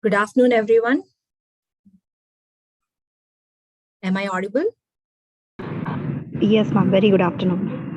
Good afternoon, everyone. Am I audible? Yes, ma'am. Very good afternoon.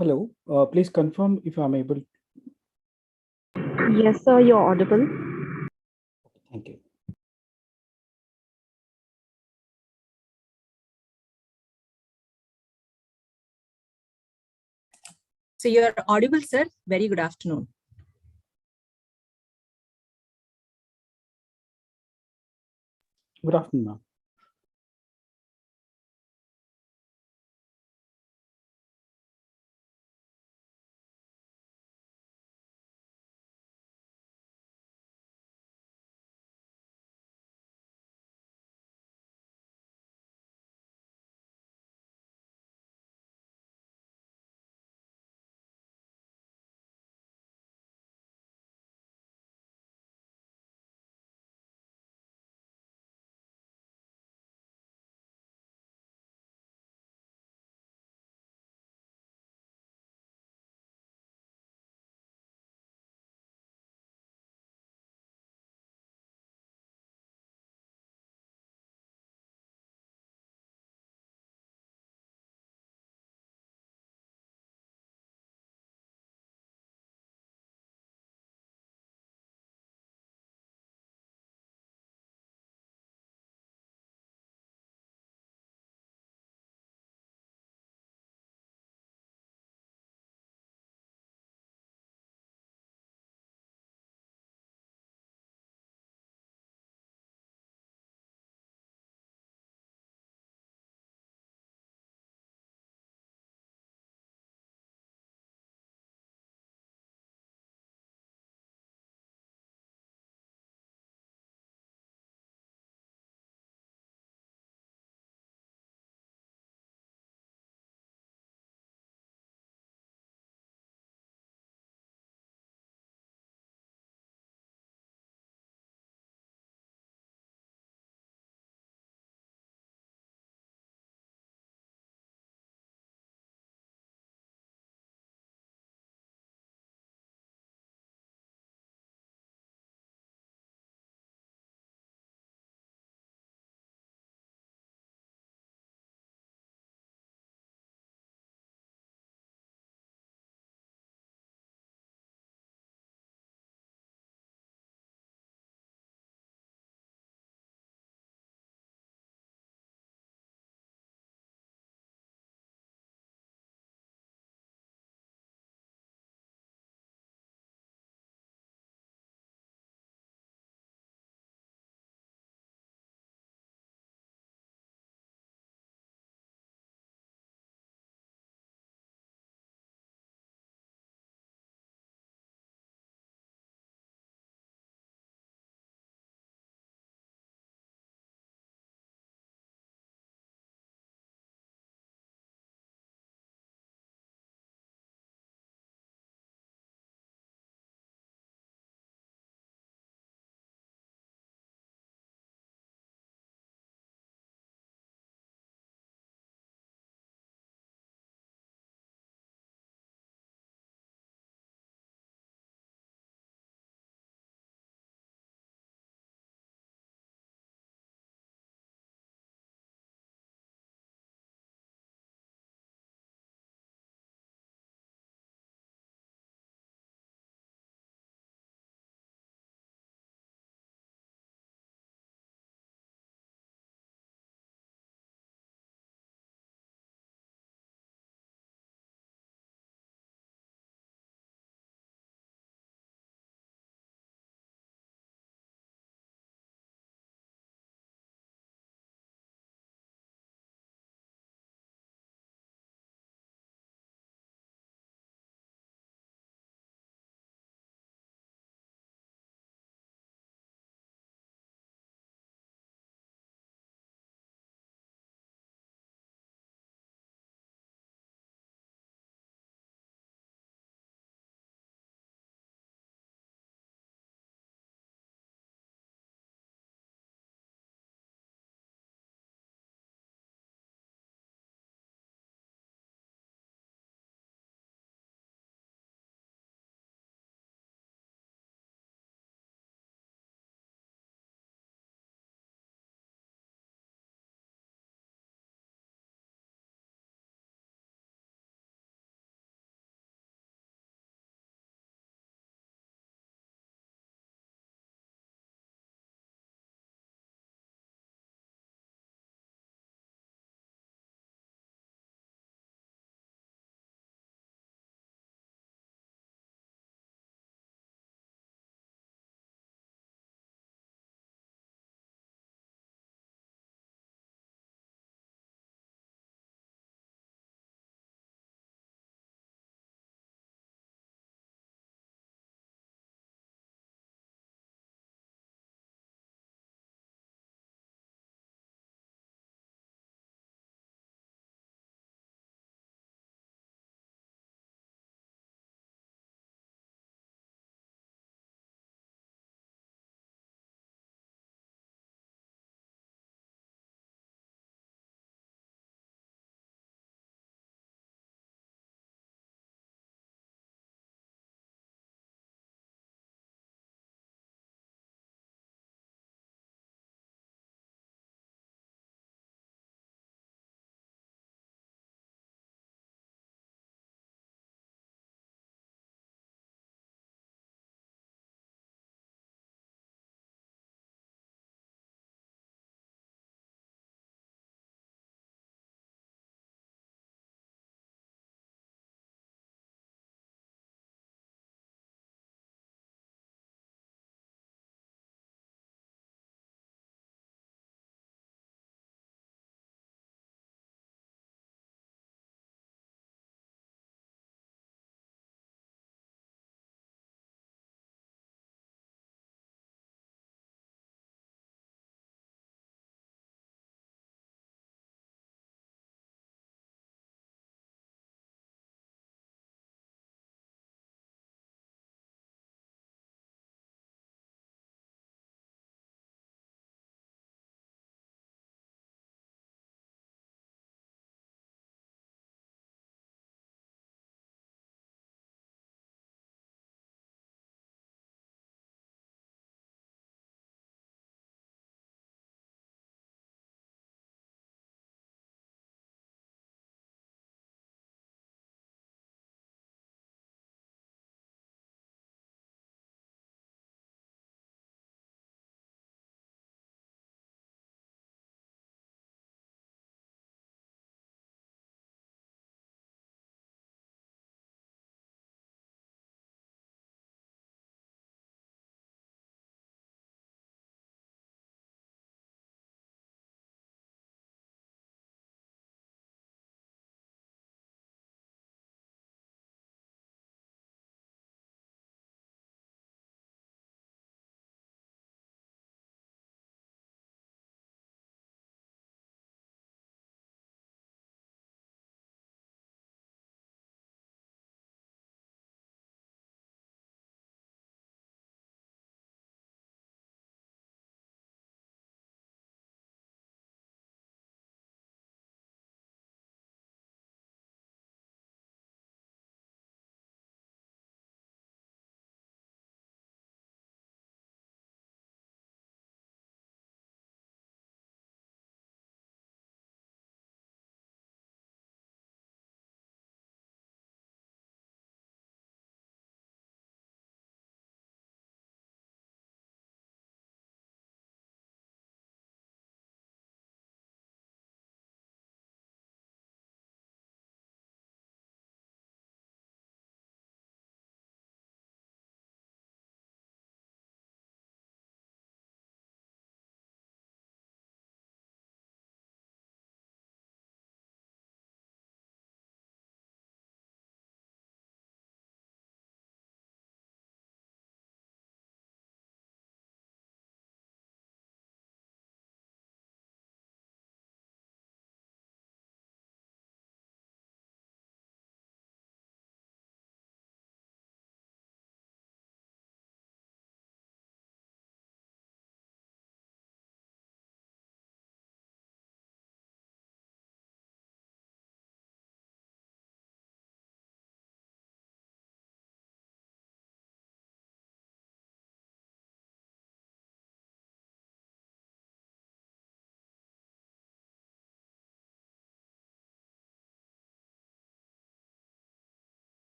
Hello, please confirm if I'm able. Yes, sir. You're audible. Thank you. So you're audible, sir. Very good afternoon. Good afternoon, ma'am.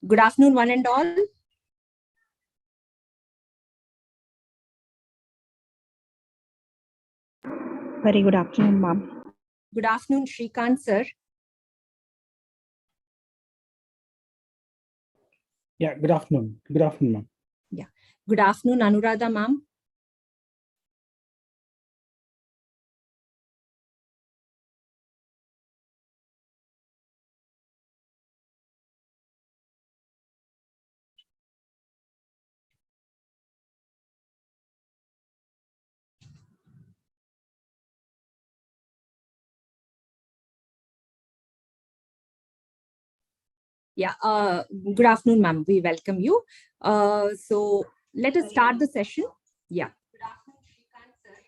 Good afternoon, one and all. Very good afternoon, ma'am. Good afternoon, Shrikant sir. Yeah, good afternoon. Good afternoon, ma'am. Yeah. Good afternoon, Anuradha ma'am. Yeah, good afternoon, ma'am. We welcome you. So let us start the session. Yeah. Good afternoon, Shrikant sir.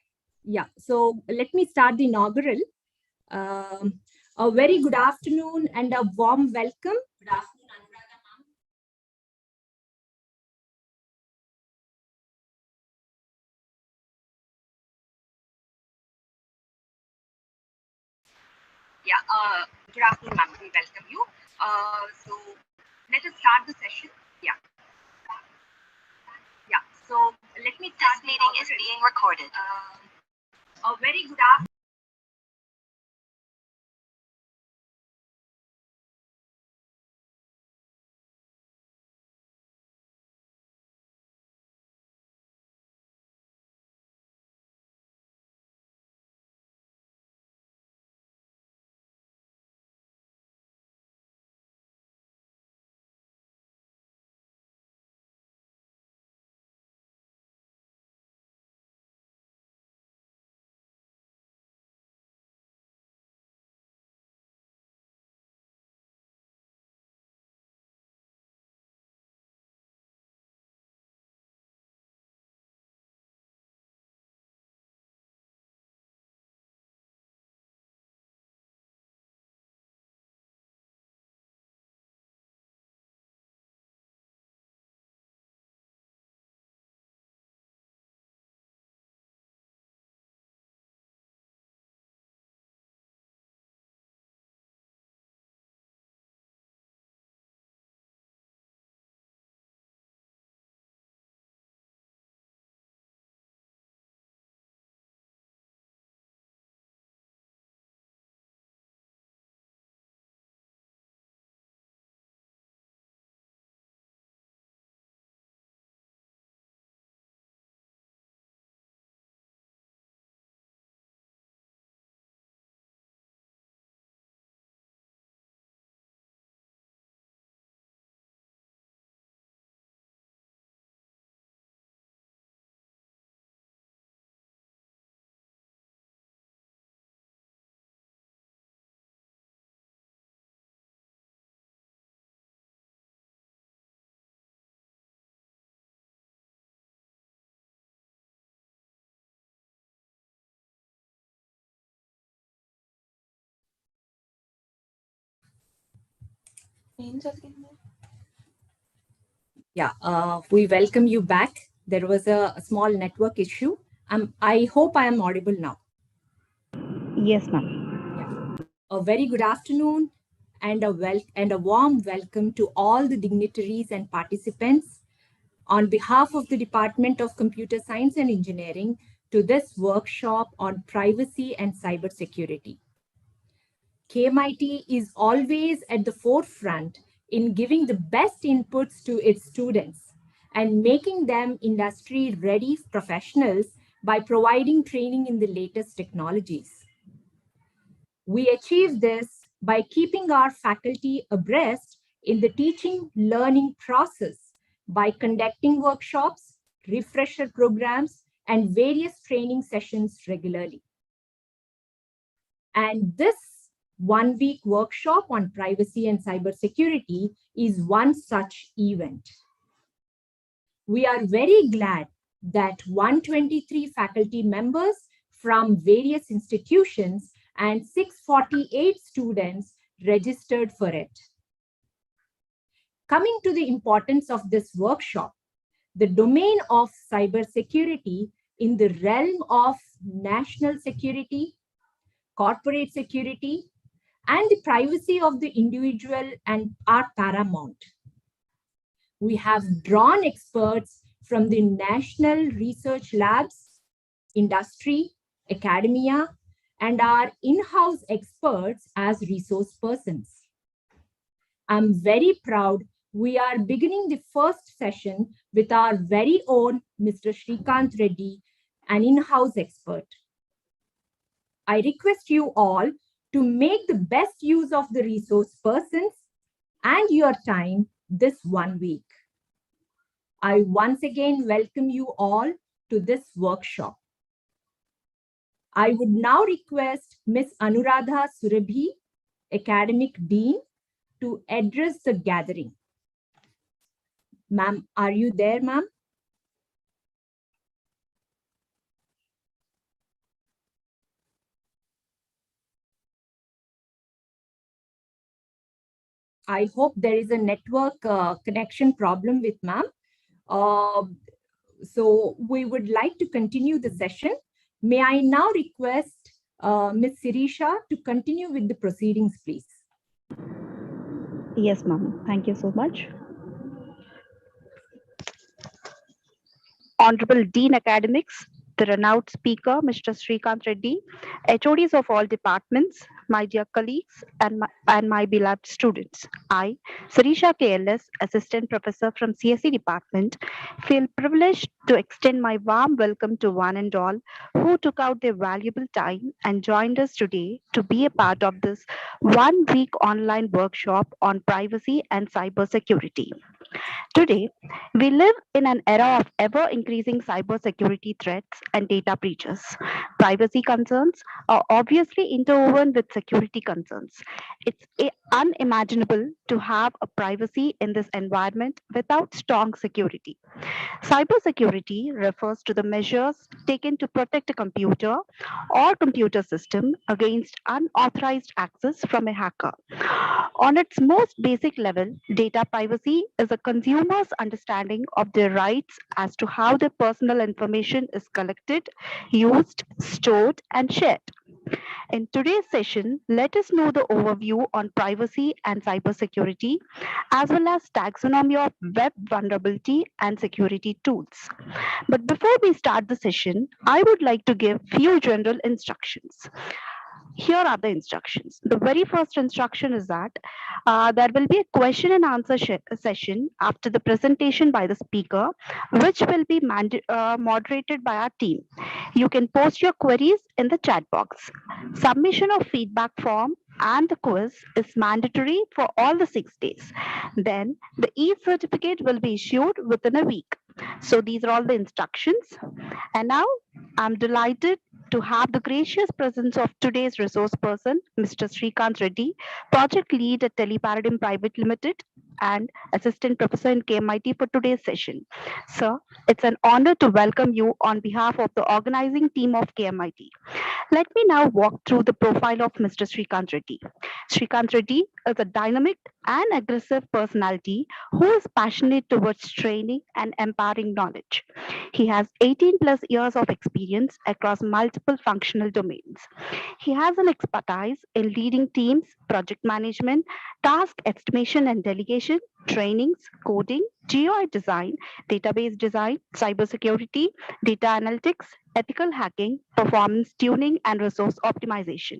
Yeah, so let me start the inaugural. A very good afternoon and a warm welcome. Good afternoon, Anuradha ma'am. Yeah, good afternoon, ma'am. We welcome you. So let us start the session. Yeah. Yeah, so let me start. This meeting is being recorded. A very good afternoon. Yeah, we welcome you back. There was a small network issue. I hope I am audible now. Yes, ma'am. Yeah. A very good afternoon and a warm welcome to all the dignitaries and participants on behalf of the Department of Computer Science and Engineering to this workshop on privacy and cybersecurity. KMIT is always at the forefront in giving the best inputs to its students and making them industry-ready professionals by providing training in the latest technologies. We achieve this by keeping our faculty abreast in the teaching learning process by conducting workshops, refresher programs, and various training sessions regularly. And this one-week workshop on privacy and cybersecurity is one such event. We are very glad that 123 faculty members from various institutions and 648 students registered for it. Coming to the importance of this workshop, the domain of cybersecurity in the realm of national security, corporate security, and the privacy of the individual and are paramount. We have drawn experts from the national research labs, industry, academia, and our in-house experts as resource persons. I'm very proud we are beginning the first session with our very own Mr. Srikanth Reddy, an in-house expert. I request you all to make the best use of the resource persons and your time this 1 week. I once again welcome you all to this workshop. I would now request Ms. Anuradha Surabhi, Academic Dean, to address the gathering. Ma'am, are you there, ma'am? I hope there is a network connection problem with ma'am. So we would like to continue the session. May I now request Ms. Sirisha to continue with the proceedings, please. Yes, ma'am. Thank you so much. Honorable Dean Academics, the renowned speaker, Mr. Srikanth Reddy, HODs of all departments, my dear colleagues, and my beloved students. I, Sirisha KLS, Assistant Professor from CSE Department, feel privileged to extend my warm welcome to one and all who took out their valuable time and joined us today to be a part of this 1 week online workshop on privacy and cybersecurity. Today, we live in an era of ever increasing cybersecurity threats and data breaches. Privacy concerns are obviously interwoven with security concerns. It's unimaginable to have a privacy in this environment without strong security. Cybersecurity refers to the measures taken to protect a computer or computer system against unauthorized access from a hacker. On its most basic level, data privacy is a consumer's understanding of their rights as to how their personal information is collected, used, stored, and shared. In today's session, let us know the overview on privacy and cybersecurity, as well as taxonomy of web vulnerability and security tools. But before we start the session, I would like to give few general instructions. Here are the instructions. The very first instruction is that there will be a question and answer session after the presentation by the speaker, which will be moderated by our team. You can post your queries in the chat box. Submission of feedback form and the quiz is mandatory for all the 6 days. Then the e-certificate will be issued within a week. So these are all the instructions. And now I'm delighted to have the gracious presence of today's resource person, Mr. Srikanth Reddy, project lead at Teleparadigm Private Limited and assistant professor in KMIT for today's session. Sir, it's an honor to welcome you on behalf of the organizing team of KMIT. Let me now walk through the profile of Mr. Srikanth Reddy. Srikanth Reddy is a dynamic and aggressive personality who is passionate towards training and empowering knowledge. He has 18 plus years of experience across multiple functional domains. He has an expertise in leading teams, project management, task estimation and delegation, trainings, coding, GUI design, database design, cybersecurity, data analytics, ethical hacking, performance tuning, and resource optimization.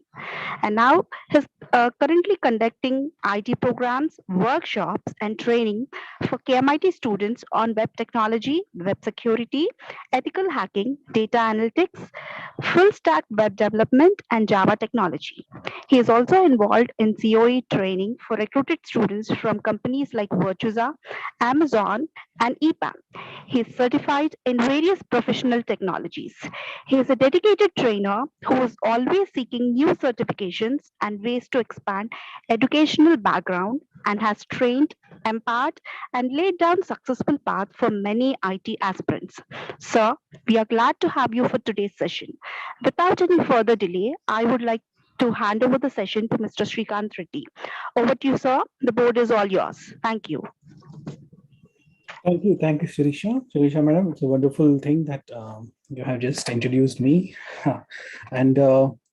And now he's currently conducting IT programs, workshops, and training for KMIT students on web technology, web security, ethical hacking, data analytics, full stack web development, and Java technology. He is also involved in COE training for recruited students from companies like Virtusa, Amazon, and EPAM. He is certified in various professional technologies. He is a dedicated trainer who is always seeking new certifications and ways to expand educational background and has trained, empowered, and laid down successful paths for many IT aspirants. Sir, we are glad to have you for today's session. Without any further delay, I would like to hand over the session to Mr. Srikanth Reddy. Over to you, sir. The board is all yours. Thank you. Thank you, Sirisha. Sirisha, madam, it's a wonderful thing that you have just introduced me. And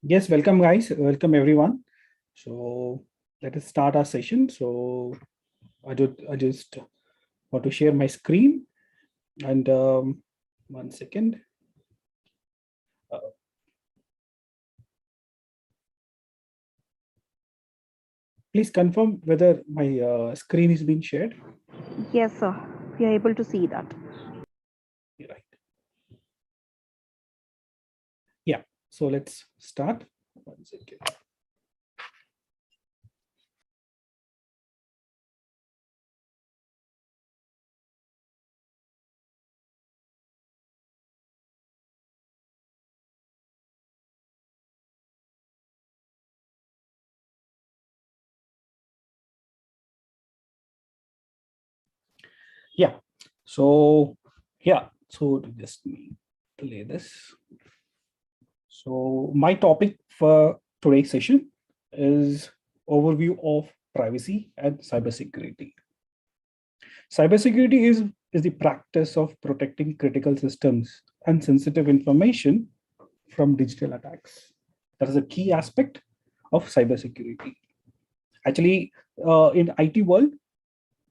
yes, welcome, guys. Welcome, everyone. So let us start our session. So I just want to share my screen. And 1 second. Please confirm whether my screen is being shared. Yes, sir. We are able to see that. Right. Yeah. So let's start. 1 second. Yeah. So yeah. So just play this. So my topic for today's session is overview of privacy and cybersecurity. Cybersecurity is the practice of protecting critical systems and sensitive information from digital attacks. That is a key aspect of cybersecurity. Actually, in IT world,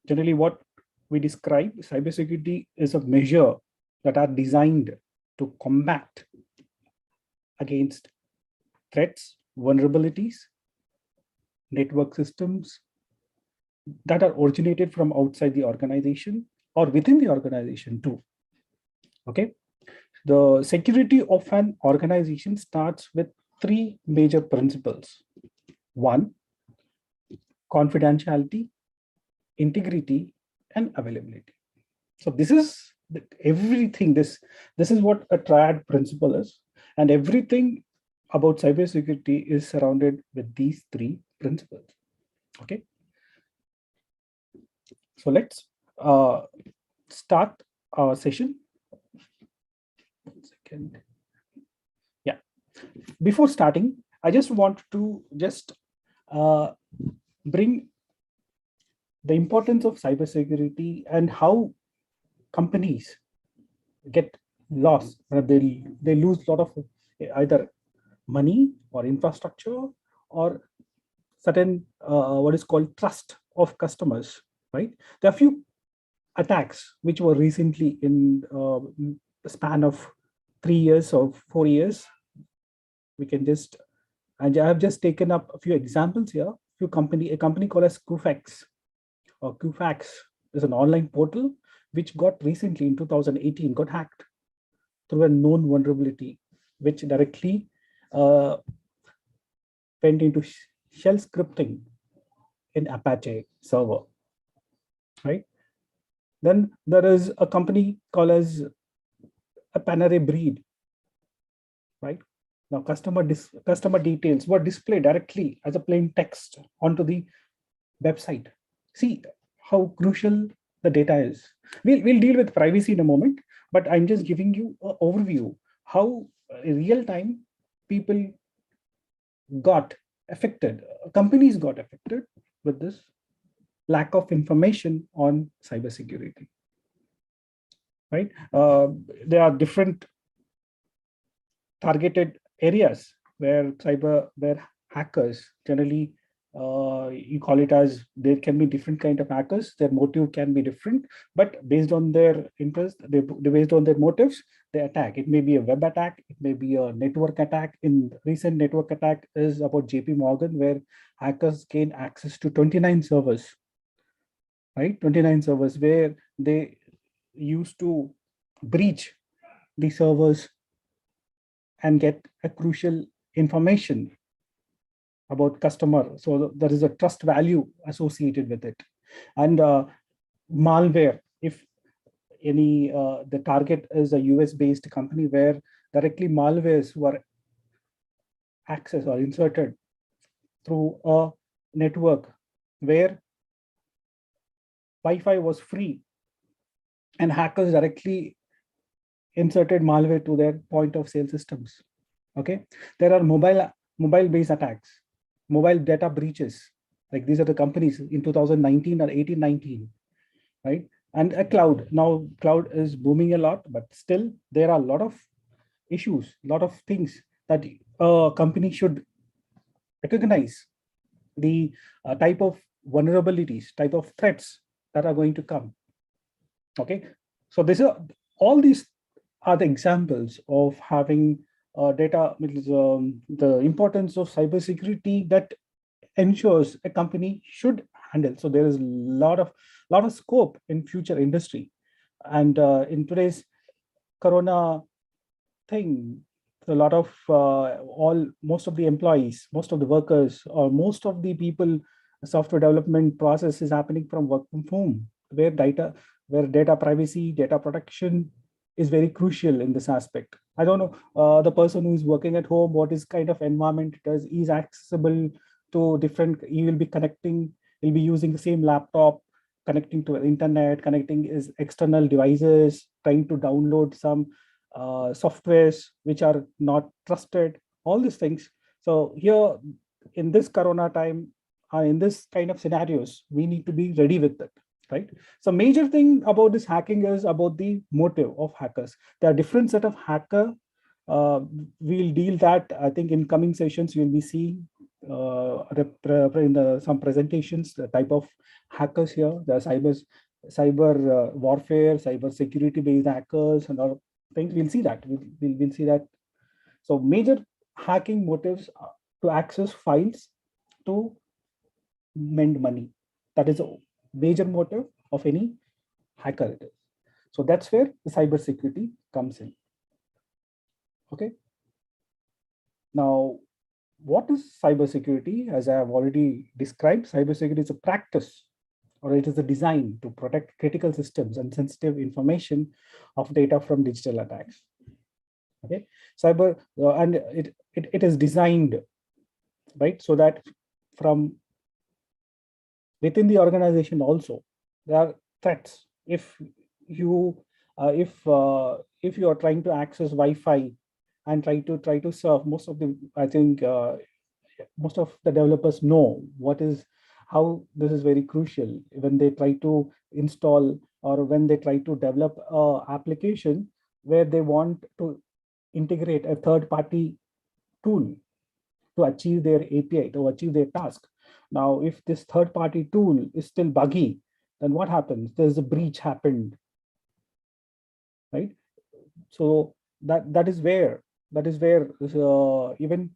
generally what we describe cybersecurity is a measure that are designed to combat against threats, vulnerabilities, network systems that are originated from outside the organization or within the organization too. Okay. The security of an organization starts with three major principles. One, confidentiality, integrity, and availability. So this is everything. This is what a triad principle is, and everything about cybersecurity is surrounded with these three principles. Okay. So let's start our session. 1 second. Yeah. Before starting, I just want to bring the importance of cybersecurity and how companies get lost. They lose a lot of either money or infrastructure or certain what is called trust of customers. Right? There are few attacks which were recently in the span of 3 years or 4 years. We can just, and I have just taken up a few examples here. A company called as Qfax or Qfax is an online portal which got recently in 2018 got hacked through a known vulnerability, which directly went into shell scripting in Apache server. Right. Then there is a company called as a Panare Breed. Right. Now, customer details were displayed directly as a plain text onto the website. See how crucial the data is. We'll deal with privacy in a moment, but I'm just giving you an overview how real time people got affected, companies got affected with this lack of information on cybersecurity. Right? There are different targeted areas where hackers generally you call it as, there can be different kind of hackers. Their motive can be different, but based on their interest, based on their motives, they attack. It may be a web attack, it may be a network attack. In recent network attack is about JP Morgan, where hackers gained access to 29 servers, right? 29 servers where they used to breach the servers and get a crucial information about customer. So there is a trust value associated with it. And malware, if any, the target is a US based company where directly malwares were accessed or inserted through a network where Wi-Fi was free and hackers directly inserted malware to their point of sale systems. Okay, there are mobile based attacks, mobile data breaches. Like these are the companies in 2019 or 18-19, right? And a cloud. Now cloud is booming a lot, but still there are a lot of issues, a lot of things that a company should recognize the type of vulnerabilities, type of threats that are going to come. Okay, so all these are the examples of having data, the importance of cybersecurity that ensures a company should handle. So there is a lot of scope in future industry, and in today's Corona thing, a lot of most of the employees, most of the workers, or most of the people, software development process is happening from work from home, where data privacy, data protection is very crucial in this aspect. I don't know, the person who is working at home, what is kind of environment it is accessible to different. You will be connecting, you'll be using the same laptop, connecting to internet, connecting is external devices, trying to download some softwares which are not trusted, all these things. So here in this Corona time, in this kind of scenarios, we need to be ready with it, right? So major thing about this hacking is about the motive of hackers. There are different set of hacker. We'll deal that, I think, in coming sessions. You'll be seeing in some presentations the type of hackers here. The cyber warfare, cyber security based hackers, and all things. We'll see that. We'll see that. So major hacking motives are to access files, to mend money. That is a major motive of any hacker. It is. So that's where the cyber security comes in. Okay. Now, what is cybersecurity? As I have already described, cybersecurity is a practice, or it is a design to protect critical systems and sensitive information of data from digital attacks. Okay, cyber and it is designed, right, so that from within the organization also there are threats. If you are trying to access Wi-Fi and try to surf, most of the, I think, most of the developers know how this is very crucial when they try to install, or when they try to develop a application where they want to integrate a third party tool to achieve their API, to achieve their task. Now, if this third party tool is still buggy, then what happens? There's a breach happened, right? So that is where even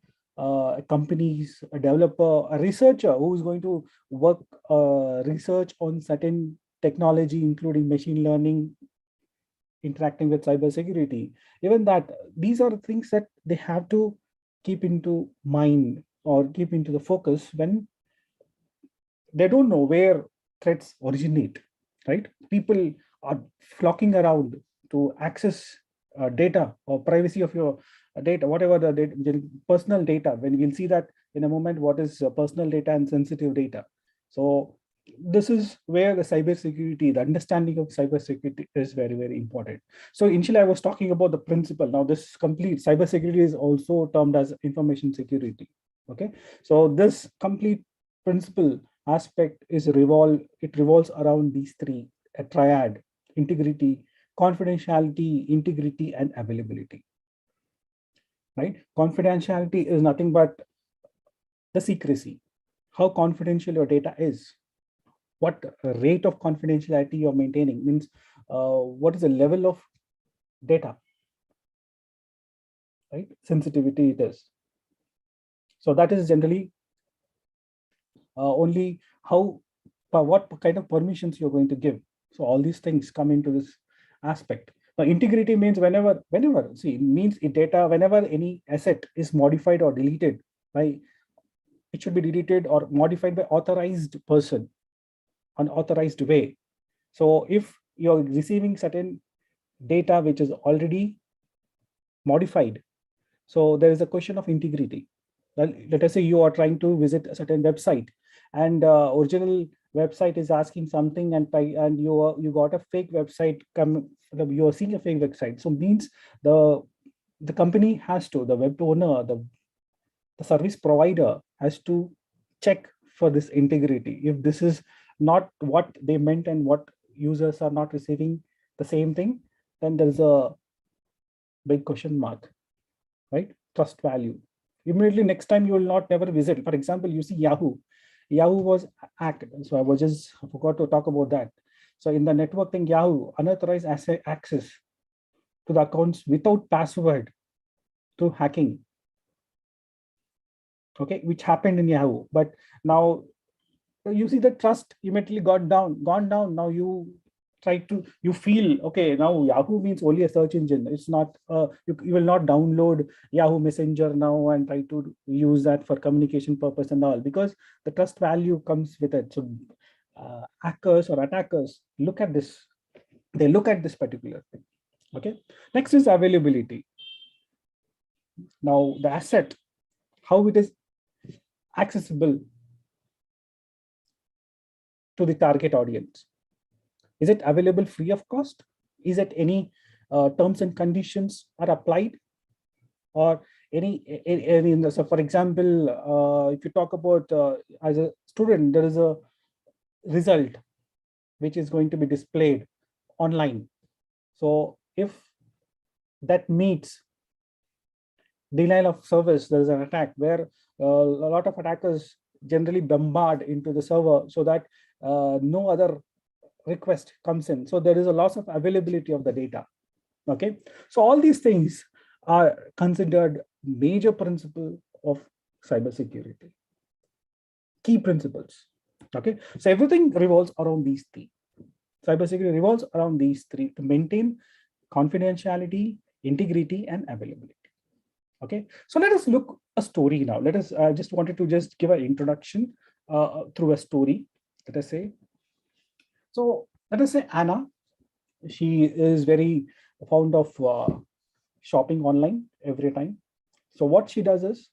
companies, a developer, a researcher who is going to work research on certain technology, including machine learning, interacting with cybersecurity, even that, these are things that they have to keep into mind or keep into the focus when they don't know where threats originate, right? People are flocking around to access data or privacy of your data, whatever the personal data. When we'll see that in a moment, what is personal data and sensitive data. So this is where the cybersecurity, the understanding of cybersecurity is very, very important. So initially I was talking about the principle. Now this complete cybersecurity is also termed as information security. Okay, so this complete principle aspect revolves around these three, a triad: integrity, confidentiality, integrity, and availability. Right? Confidentiality is nothing but the secrecy, how confidential your data is, what rate of confidentiality you're maintaining, means what is the level of data, right? Sensitivity it is. So that is generally only what kind of permissions you're going to give. So all these things come into this aspect. Now, integrity means whenever data, whenever any asset is modified or deleted it should be deleted or modified by authorized person, unauthorized way. So if you're receiving certain data which is already modified, so there is a question of integrity. Well, let us say you are trying to visit a certain website, and original website is asking something, and you got a fake website you are seeing a fake website. So means the company has to, the web owner, the service provider has to check for this integrity. If this is not what they meant and what users are not receiving the same thing, then there's a big question mark, right? Trust value. Immediately next time you will not never visit. For example, you see Yahoo was hacked. So I forgot to talk about that. So in the network thing, Yahoo unauthorized access to the accounts without password through hacking. Okay, which happened in Yahoo. But now you see the trust immediately gone down. Now you feel, okay, now Yahoo means only a search engine. It's not, you will not download Yahoo Messenger now and try to use that for communication purpose and all, because the trust value comes with it. So hackers or attackers look at this. They look at this particular thing. Okay. Next is availability. Now the asset, how it is accessible to the target audience. Is it available free of cost? Is it any terms and conditions are applied, or any so for example, if you talk about as a student, there is a result which is going to be displayed online. So if that meets denial of service, there is an attack where a lot of attackers generally bombard into the server so that no other request comes in. So there is a loss of availability of the data. Okay, so all these things are considered major principle of cybersecurity, key principles. Okay, so everything revolves around these three. Cybersecurity revolves around these three to maintain confidentiality, integrity, and availability. Okay, so let us look a story now. Let us just wanted to just give an introduction through a story. Let us say, so let us say Anna, she is very fond of shopping online every time. So what she does is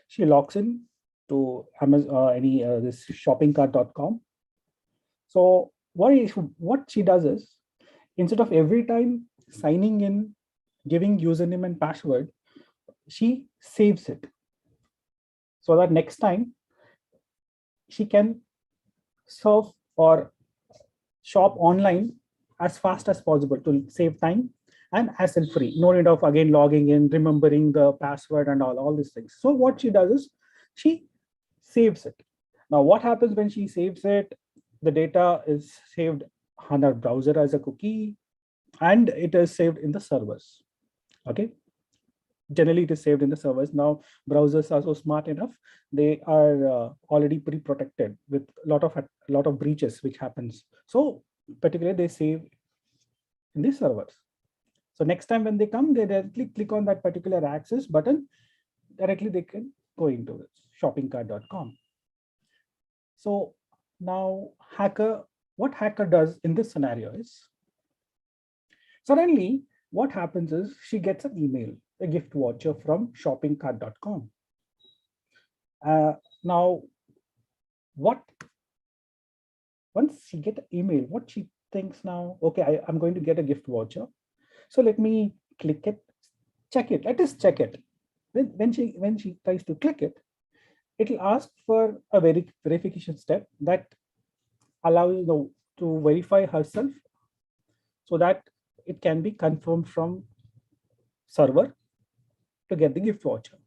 she logs in to Amazon, this shoppingcart.com. So what she does is, instead of every time signing in, giving username and password, she saves it so that next time she can surf or shop online as fast as possible to save time and hassle free. No need of again logging in, remembering the password and all these things. So what she does is she saves it. Now what happens when she saves it? The data is saved on her browser as a cookie, and it is saved in the servers. Okay, generally it is saved in the servers. Now browsers are so smart enough, they are already pre-protected with a lot of breaches which happens. So particularly they save in the servers. So next time when they come, they directly click on that particular access button, directly they can go into it, shoppingcart.com. So now what hacker does in this scenario is, suddenly what happens is she gets an email, a gift voucher from shoppingcart.com. Now, once she get an email, what she thinks now, okay, I'm going to get a gift voucher. So let me click it, check it. Let us check it. When she tries to click it, it will ask for a verification step that allows to verify herself so that it can be confirmed from server to get the gift voucher.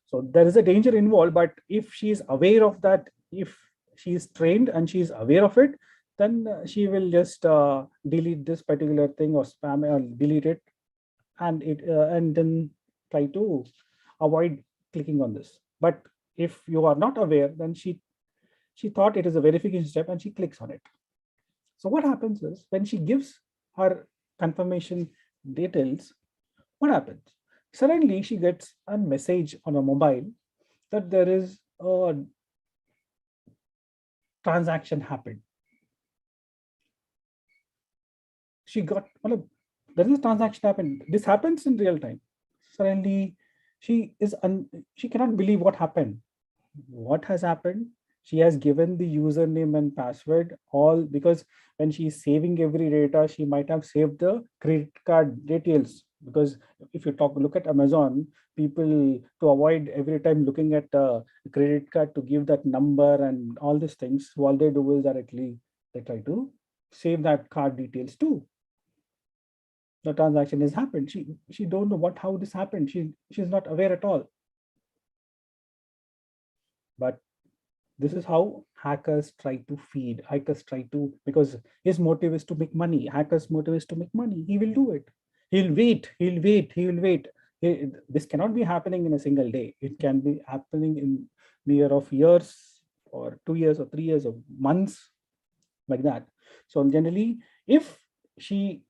So there is a danger involved, but if she is aware of that, if she is trained and she is aware of it, then she will just delete this particular thing or spam or delete it, and then try to avoid clicking on this. But if you are not aware, then she thought it is a verification step and she clicks on it. So what happens is, when she gives her confirmation details, what happens? Suddenly she gets a message on a mobile that there is a transaction happened. She got, there is a transaction happened. This happens in real time. Suddenly she cannot believe what happened. What has happened? She has given the username and password, all because when she's saving every data, she might have saved the credit card details. Because if you look at Amazon, people, to avoid every time looking at a credit card to give that number and all these things, all they do is directly they try to save that card details too. The transaction has happened. She don't know how this happened. She's not aware at all. But This is how hackers try to feed. Hackers try to, because his motive is to make money. Hacker's motive is to make money. He will do it. He'll wait. He'll wait. He will wait. This cannot be happening in a single day. It can be happening in near of years, or 2 years, or 3 years, or months, like that. So generally, if she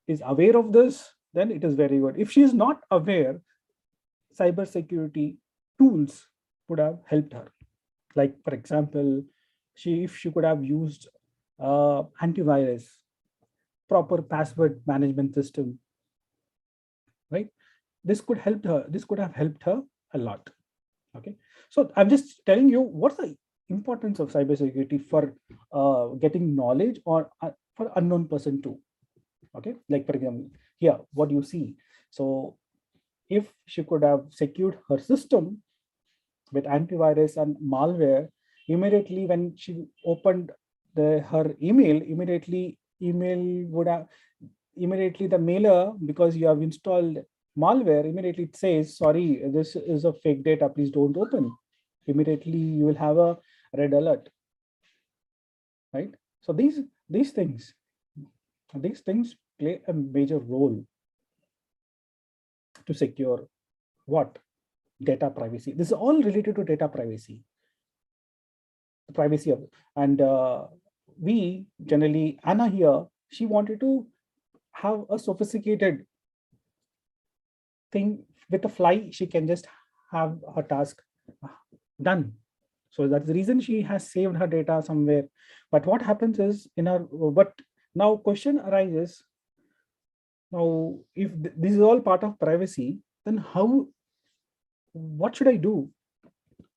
is aware of this, then it is very good. If she is not aware, cybersecurity tools would have helped her. Like, for example, if she could have used antivirus, proper password management system, right? This could help her. This could have helped her a lot. Okay, so I'm just telling you what's the importance of cybersecurity for getting knowledge, or for unknown person too. Okay, like for example, here what you see. So if she could have secured her system with antivirus and malware, immediately when she opened her email, immediately the mailer, because you have installed malware, immediately it says, sorry, this is a fake data, please don't open. Immediately you will have a red alert, right? So these things play a major role to secure what? Data privacy. This is all related to data privacy. The privacy of, and we generally, Anna here, she wanted to have a sophisticated thing. With a fly, she can just have her task done. So that's the reason she has saved her data somewhere. But what happens is, but now question arises, now if this is all part of privacy, then what should I do?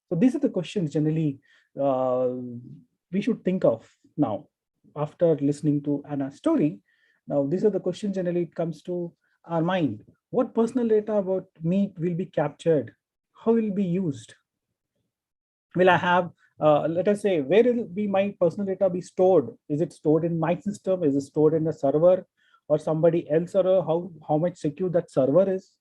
So these are the questions generally we should think of now after listening to Anna's story. Now these are the questions generally it comes to our mind. What personal data about me will be captured? How will it be used? Will I have, let us say, where will be my personal data be stored? Is it stored in my system? Is it stored in a server or somebody else? Or how much secure that server is?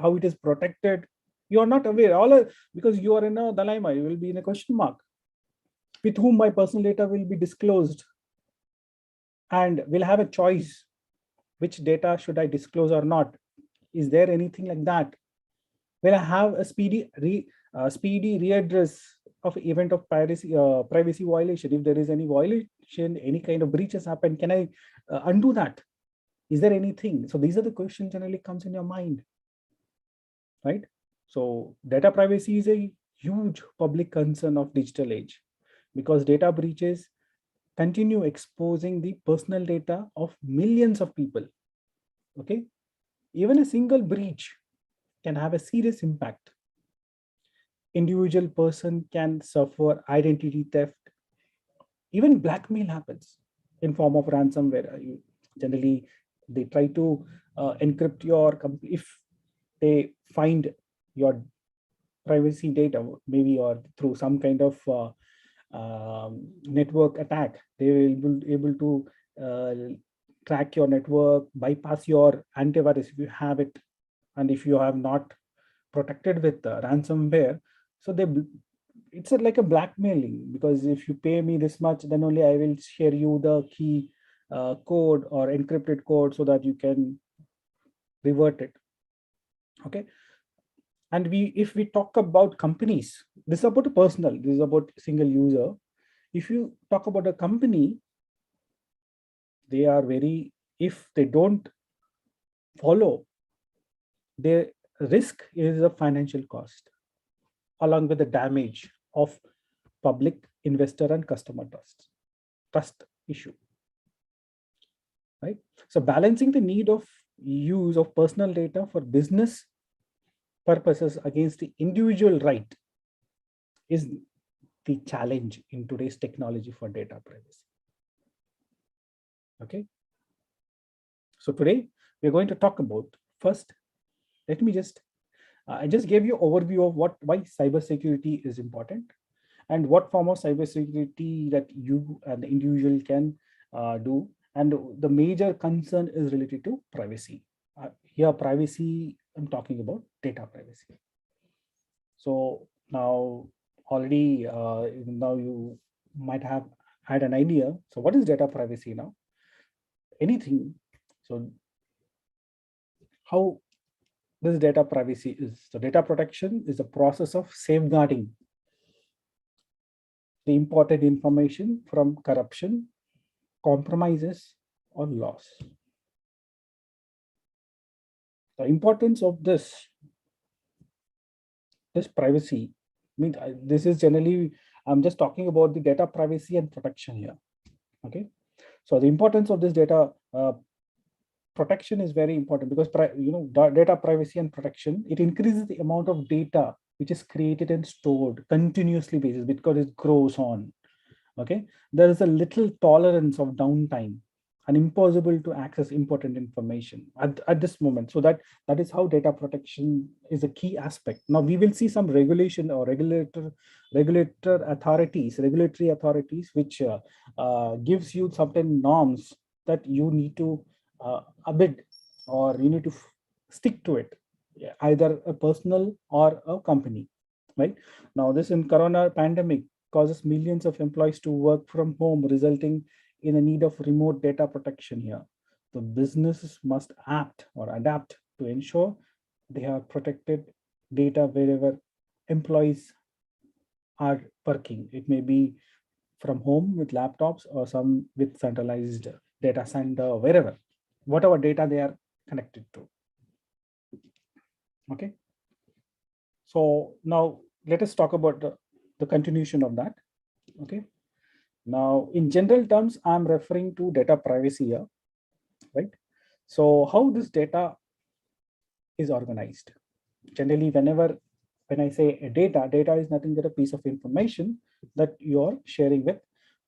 How it is protected? You are not aware, because you are in a dilemma. You will be in a question mark. With whom my personal data will be disclosed? And will have a choice. Which data should I disclose or not? Is there anything like that? Will I have a speedy readdress of event of privacy violation? If there is any violation, any kind of breaches happen, can I undo that? Is there anything? So these are the questions generally comes in your mind, right? So data privacy is a huge public concern of digital age, because data breaches continue exposing the personal data of millions of people. Okay, even a single breach can have a serious impact. Individual person can suffer identity theft. Even blackmail happens in form of ransomware. Generally, they try to encrypt your, if they find your privacy data, maybe, or through some kind of network attack, they will be able to track your network, bypass your antivirus if you have it, and if you have not protected with ransomware. So it's like a blackmailing, because if you pay me this much, then only I will share you the key code or encrypted code so that you can revert it. Okay, and if we talk about companies, this is about a personal, this is about single user. If you talk about a company, they are very, if they don't follow, their risk is a financial cost, along with the damage of public, investor, and customer trust issue, right? So balancing the need of use of personal data for business purposes against the individual right is the challenge in today's technology for data privacy. Okay, so today we're going to talk about, first, let me just I just gave you overview of why cybersecurity is important, and what form of cybersecurity that you and the individual can do. And the major concern is related to privacy. Here, privacy, I'm talking about data privacy. So now already now you might have had an idea. So what is data privacy now? Anything. So how this data privacy is? So data protection is a process of safeguarding the important information from corruption, compromises, or loss. The importance of this privacy means this is generally, I'm just talking about the data privacy and protection here. Okay, so the importance of this data protection is very important because data privacy and protection, it increases the amount of data which is created and stored continuously basis because it grows on. Okay, there is a little tolerance of downtime and impossible to access important information at this moment. So that is how data protection is a key aspect. Now we will see some regulation or regulatory authorities which gives you certain norms that you need to abide or you need to stick to it, either a personal or a company. Right now, this in corona pandemic causes millions of employees to work from home, resulting in a need of remote data protection here. The businesses must act or adapt to ensure they have protected data wherever employees are working. It may be from home with laptops or some with centralized data center, wherever, whatever data they are connected to. Okay. So now let us talk about the continuation of that. Okay. Now, in general terms, I'm referring to data privacy here, right? So how this data is organized. Generally, when I say a data is nothing but a piece of information that you're sharing with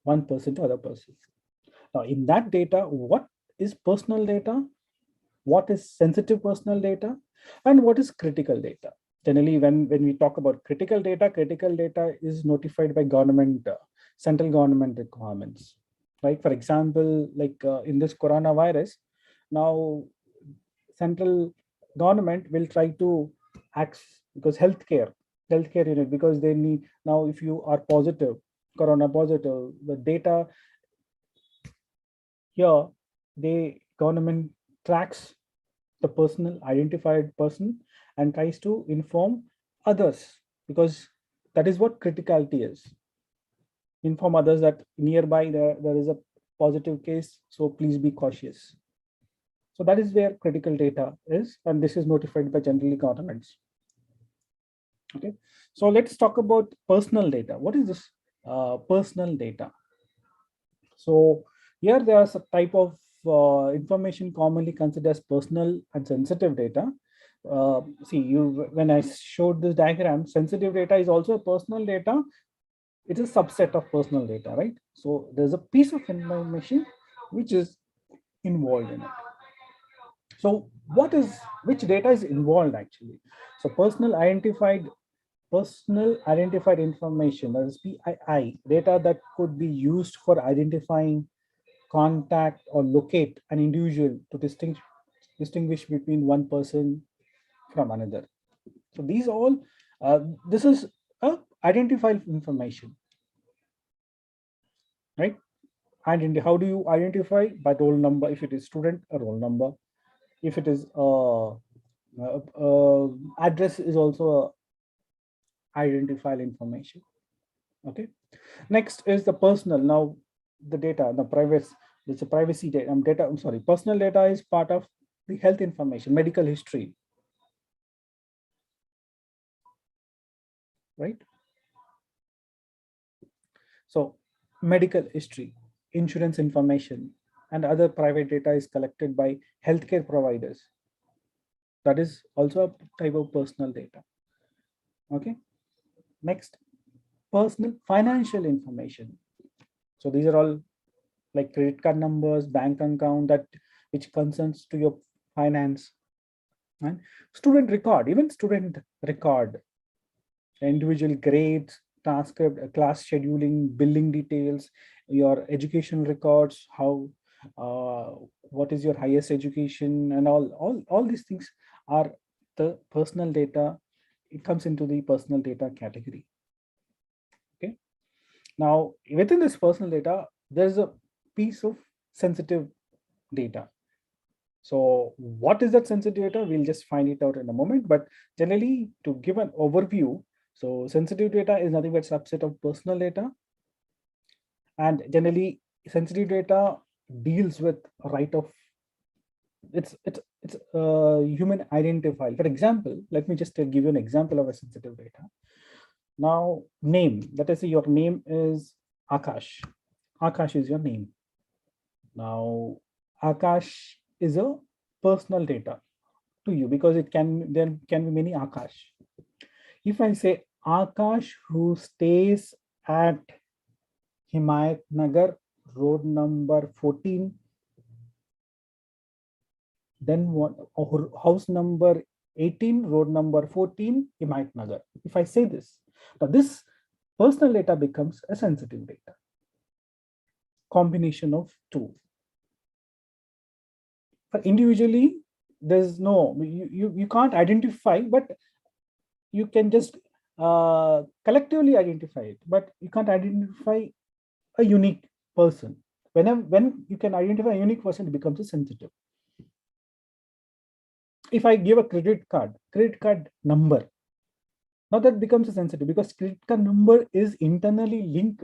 one person to other person. Now, in that data, what is personal data? What is sensitive personal data? And what is critical data? Generally, when we talk about critical data is notified by government, central government requirements. Like, for example, like in this coronavirus, now central government will try to act because healthcare unit, because they need, now if you are positive, corona positive, the data here, the government tracks the personal identified person and tries to inform others, because that is what criticality is. Inform others that nearby there is a positive case, so please be cautious. So that is where critical data is, and this is notified by generally governments. Okay, so let's talk about personal data. What is this personal data? So here there's a type of information commonly considered as personal and sensitive data. See, when I showed this diagram, sensitive data is also a personal data. It is a subset of personal data, right? So there's a piece of information which is involved in it. So which data is involved actually? So personal identified information, that is PII, data that could be used for identifying, contact, or locate an individual to distinguish between one person from another. So these all, this is identified information, right? And how do you identify? By roll number. If it is student, a roll number. If it is address, is also identifiable information. Okay. Next is the personal. Now the data, the privacy. It's a privacy data. Personal data is part of the health information, medical history, right? So medical history, insurance information, and other private data is collected by healthcare providers. That is also a type of personal data. Okay. Next, personal financial information. So these are all like credit card numbers, bank account, that which concerns to your finance. And student record, even student record, individual grades, transcript, class scheduling, billing details, your education records, how what is your highest education, and all these things are the personal data. It comes into the personal data category. Now, within this personal data, there's a piece of sensitive data. So what is that sensitive data? We'll just find it out in a moment. But generally, to give an overview, so sensitive data is nothing but subset of personal data. And generally, sensitive data deals with right of it's human identifier. For example, let me just give you an example of a sensitive data. Now, name. Let us say your name is Akash. Akash is your name. Now, Akash is a personal data to you because there can be many Akash. If I say Akash who stays at Himayat Nagar, road number 14, then what, house number 18, road number 14, Himayat Nagar. If I say this, now this personal data becomes a sensitive data. Combination of two. For individually, there's no, you can't identify, but you can just collectively identify it, but you can't identify a unique person. When you can identify a unique person, it becomes a sensitive. If I give a credit card number, now that becomes a sensitive because credit card number is internally linked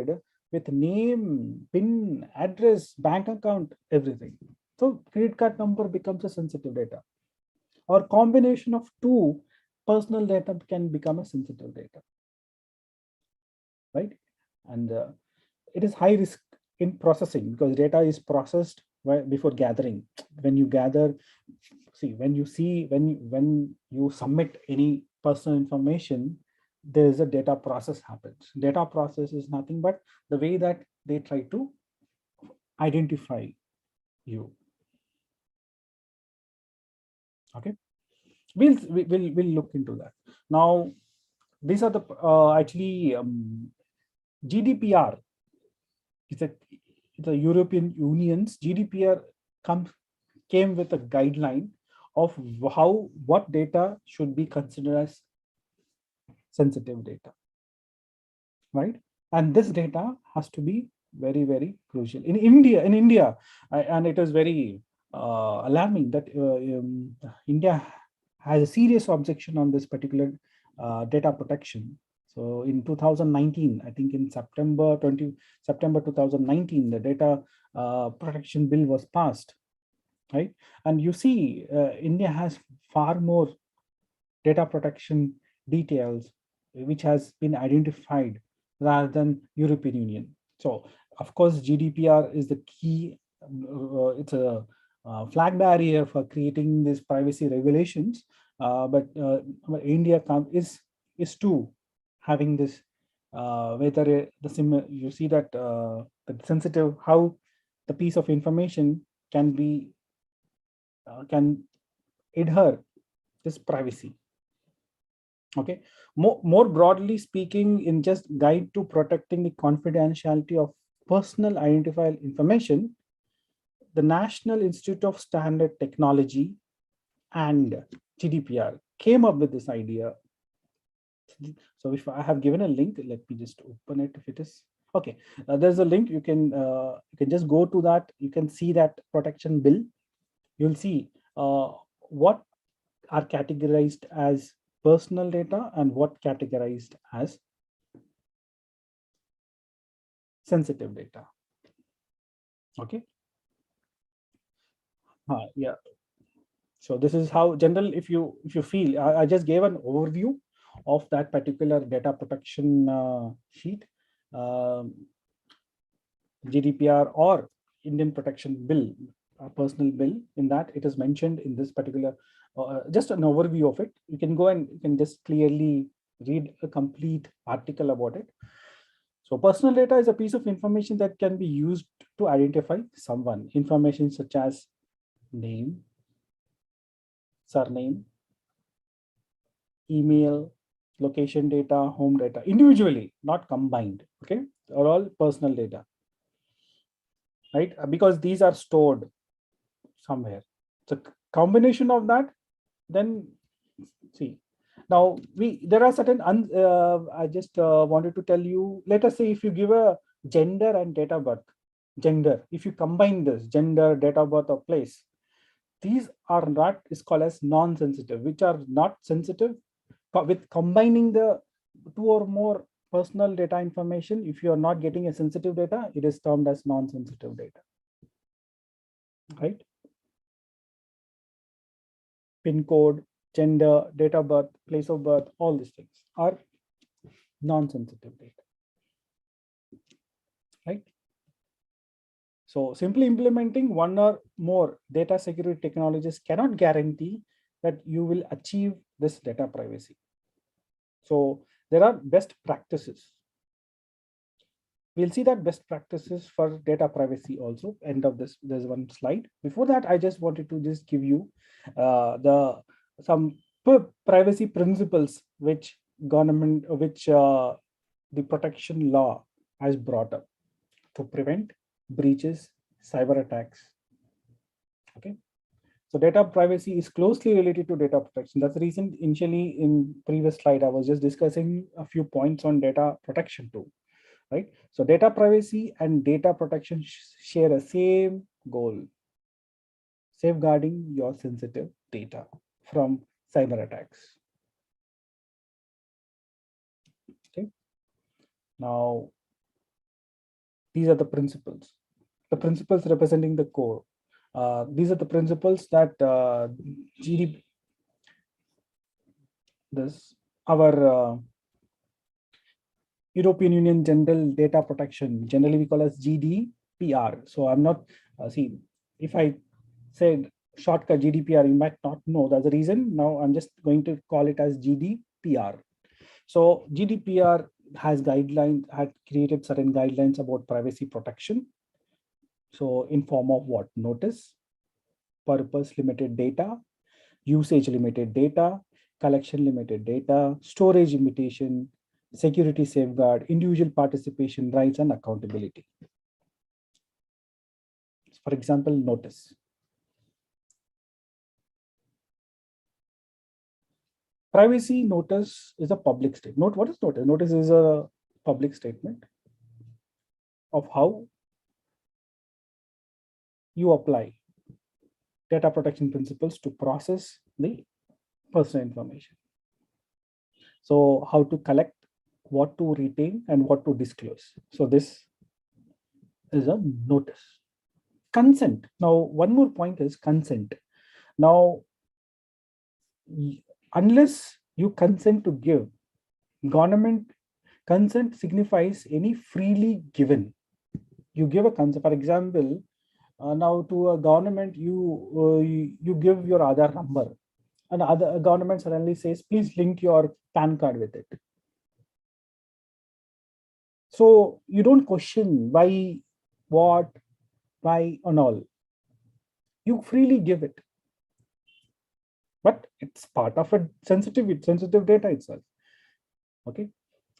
with name, PIN, address, bank account, everything. So credit card number becomes a sensitive data. Or combination of two personal data can become a sensitive data, right? And it is high risk in processing because data is processed before gathering. When you gather, when you submit any personal information, there is a data process happens. Data process is nothing but the way that they try to identify you. Okay, we'll look into that. Now, these are the actually GDPR. It's the European Union's GDPR came with a guideline of what data should be considered as sensitive data, right? And this data has to be very, very crucial. In India, and it is very alarming that India has a serious objection on this particular data protection. So in 2019, I think in September 2019, the data protection bill was passed, right? And you see, India has far more data protection details which has been identified rather than European Union. So of course, GDPR is the key. It's a flag barrier for creating these privacy regulations. But India is too having this. Whether you see that the sensitive, how the piece of information can be can adhere this privacy. Okay, more broadly speaking, in just guide to protecting the confidentiality of personal identifiable information, the National Institute of Standard Technology and GDPR came up with this idea. So if I have given a link, let me just open it if it is okay. There's a link. You can just go to that. You can see that protection bill. You'll see what are categorized as personal data and what categorized as sensitive data. Okay. Yeah. So this is how general, if you feel, I just gave an overview of that particular data protection sheet, GDPR or Indian Protection Bill, personal bill. In that, it is mentioned in this particular, just an overview of it. You can go and you can just clearly read a complete article about it. So personal data is a piece of information that can be used to identify someone. Information such as name, surname, email, location data, home data, individually, not combined. Okay, are all personal data, right? Because these are stored somewhere. So combination of that, then see, Now, there are certain, I just wanted to tell you, let us say if you give a gender and date of birth, if you combine this, gender, date of birth, or place, these are not, is called as non-sensitive, which are not sensitive. With combining the two or more personal data information, if you are not getting a sensitive data, it is termed as non-sensitive data, right? Pin code, gender, date of birth, place of birth, all these things are non-sensitive data, right? So simply implementing one or more data security technologies cannot guarantee that you will achieve this data privacy. So there are best practices. We'll see that best practices for data privacy also. End of this, there's one slide. Before that, I just wanted to just give you some privacy principles which the protection law has brought up to prevent breaches, cyber attacks. Okay. So data privacy is closely related to data protection. That's the reason initially in previous slide, I was just discussing a few points on data protection too, right? So data privacy and data protection share a same goal: safeguarding your sensitive data from cyber attacks. Okay. Now, these are the principles representing the core. These are the principles that our European Union General Data Protection, generally we call as GDPR. So I'm not, see, if I said shortcut GDPR, you might not know. That's the reason. Now I'm just going to call it as GDPR. So GDPR has guidelines, had created certain guidelines about privacy protection. So in form of what? Notice, purpose limited data, usage limited data, collection limited data, storage limitation, security safeguard, individual participation rights, and accountability. For example, notice. Privacy notice is a public statement. What is notice? Notice is a public statement of how you apply data protection principles to process the personal information. So how to collect, what to retain, and what to disclose. So this is a notice. Consent. Now, one more point is consent. Now, unless you consent to give, government consent signifies any freely given. You give a consent. For example, now to a government, you give your Aadhaar number, and other government suddenly says, please link your PAN card with it. So you don't question why, what, why, and all. You freely give it, but it's part of a sensitive data itself. Okay,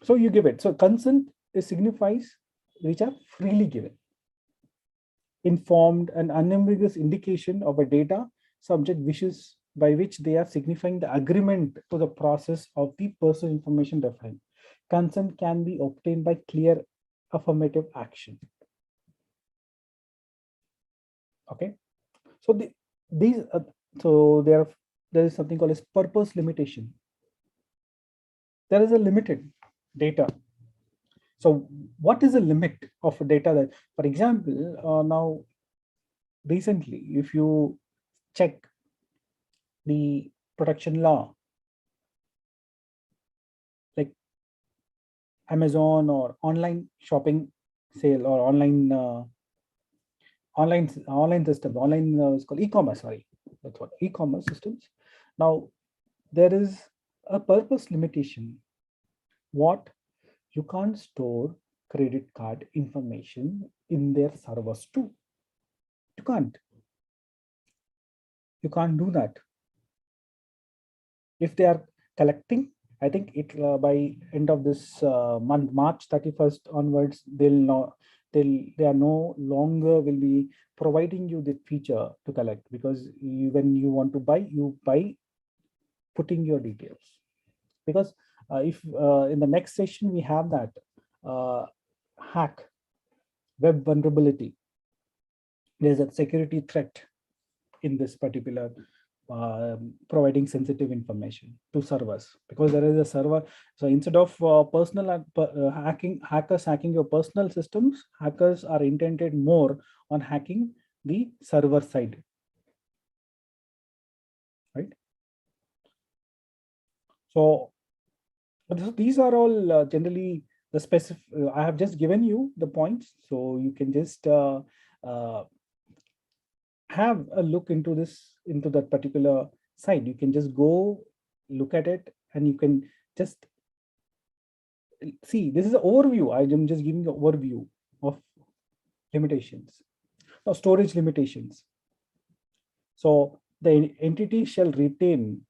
so you give it. So consent signifies which are freely given, informed and unambiguous indication of a data subject wishes by which they are signifying the agreement to the process of the personal information defined. Consent can be obtained by clear affirmative action. Okay, so there is something called as purpose limitation. There is a limited data. So what is the limit of data that, for example, now recently, if you check the protection law, like Amazon or online shopping sale or online systems, it's called e-commerce, sorry, that's what, e-commerce systems. Now there is a purpose limitation. What? You can't store credit card information in their servers too. You can't do that. If they are collecting, I think it by end of this month, March 31st onwards, they are no longer will be providing you the feature to collect, because when you want to buy, you buy putting your details. Because if in the next session we have that hack, web vulnerability, there's a security threat in this particular providing sensitive information to servers, because there is a server. So instead of hackers hacking your personal systems, hackers are intended more on hacking the server side, right? So these are all generally the specific. I have just given you the points, so you can just have a look into that particular site. You can just go look at it, and you can just see. This is an overview. I am just giving an overview of limitations. Now, storage limitations. So the entity shall retain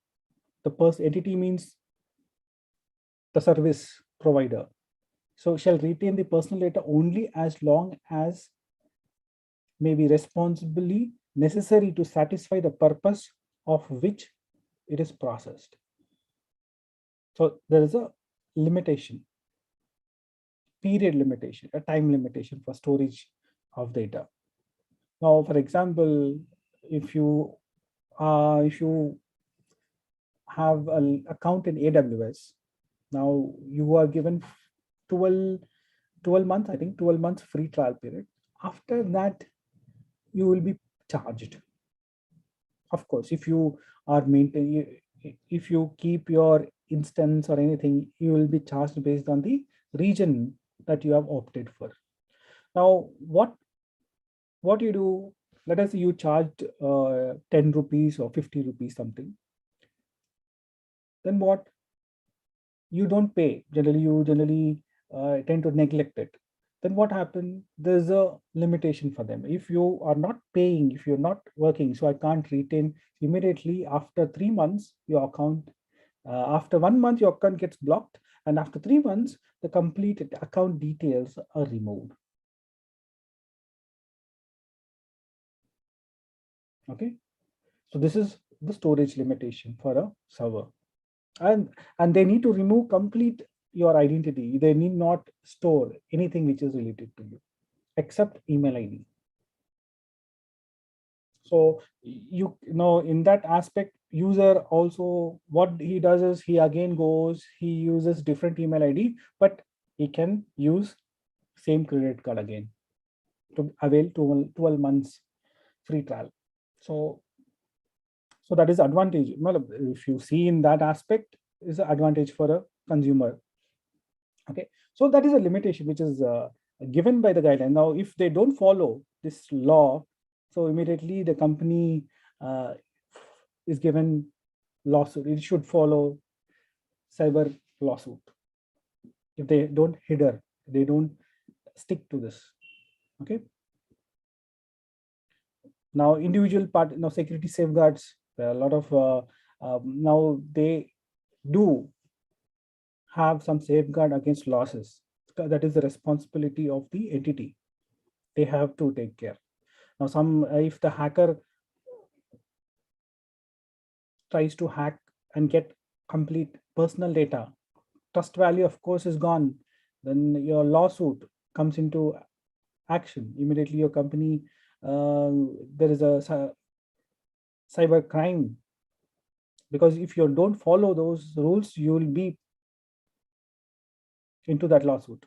the entity means the service provider. So shall retain the personal data only as long as may be responsibly necessary to satisfy the purpose of which it is processed. So there is a limitation, period limitation, a time limitation for storage of data. Now, for example, if you have an account in AWS, now you are given 12 months, I think 12 months free trial period. After that, you will be charged. Of course, if you are maintaining, if you keep your instance or anything, you will be charged based on the region that you have opted for. Now, what you do, let us say you charged 10 rupees or 50 rupees something. Then what? You don't pay. Generally, you tend to neglect it. Then what happens? There's a limitation for them. If you are not paying, if you're not working, so I can't retain immediately after 3 months, your account, after 1 month, your account gets blocked. And after 3 months, the complete account details are removed. Okay. So this is the storage limitation for a server. And they need to remove complete your identity. They need not store anything which is related to you except email ID. So you know, in that aspect, user also, what he does is he again goes, he uses different email ID, but he can use same credit card again to avail 12 months free trial. So that is advantage. If you see in that aspect, is an advantage for a consumer. Okay, so that is a limitation which is given by the guideline. Now, if they don't follow this law, so immediately the company is given lawsuit. It should follow cyber lawsuit if they don't adhere, they don't stick to this. Okay. Now, individual part, now security safeguards. There are a lot of now they do have some safeguard against losses. That is the responsibility of the entity. They have to take care. Now, if the hacker tries to hack and get complete personal data, trust value, of course, is gone. Then your lawsuit comes into action. Immediately, your company, there is a cyber crime. Because if you don't follow those rules, you will be into that lawsuit.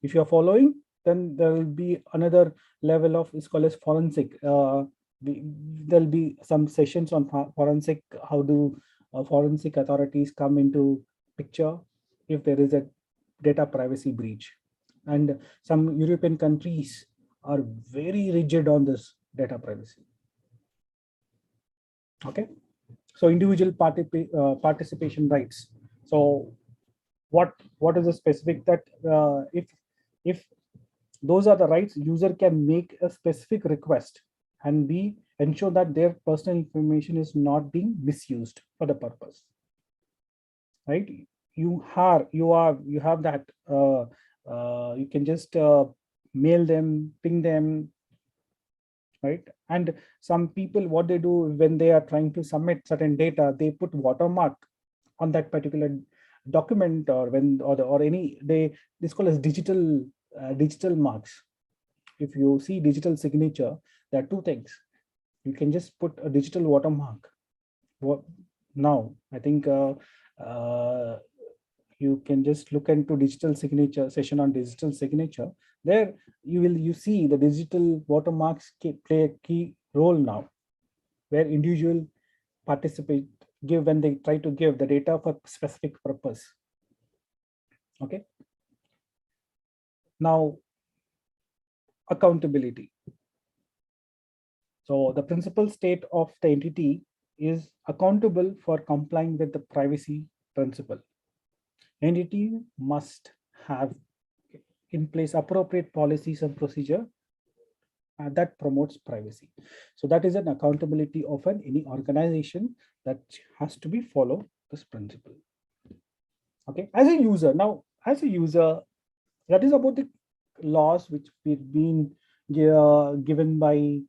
If you are following, then there will be another level of, it's called as forensic. There'll be some sessions on forensic. How do forensic authorities come into picture if there is a data privacy breach? And some European countries are very rigid on this data privacy. Okay, so individual participation rights. So what is the specific that if those are the rights, user can make a specific request and ensure that their personal information is not being misused for the purpose, right? You have that you can just mail them, ping them, right? And some people, what they do when they are trying to submit certain data, they put watermark on that particular document or any, this called as digital marks. If you see digital signature, there are two things. You can just put a digital watermark. Now I think you can just look into digital signature session on digital signature. There you see the digital watermarks play a key role now, where individual participate give when they try to give the data for specific purpose. Okay. Now, accountability. So the principal state of the entity is accountable for complying with the privacy principle. Entity must have in place appropriate policies and procedure that promotes privacy. So that is an accountability of any organization that has to be follow this principle. Okay, as a user, that is about the laws which we've been given by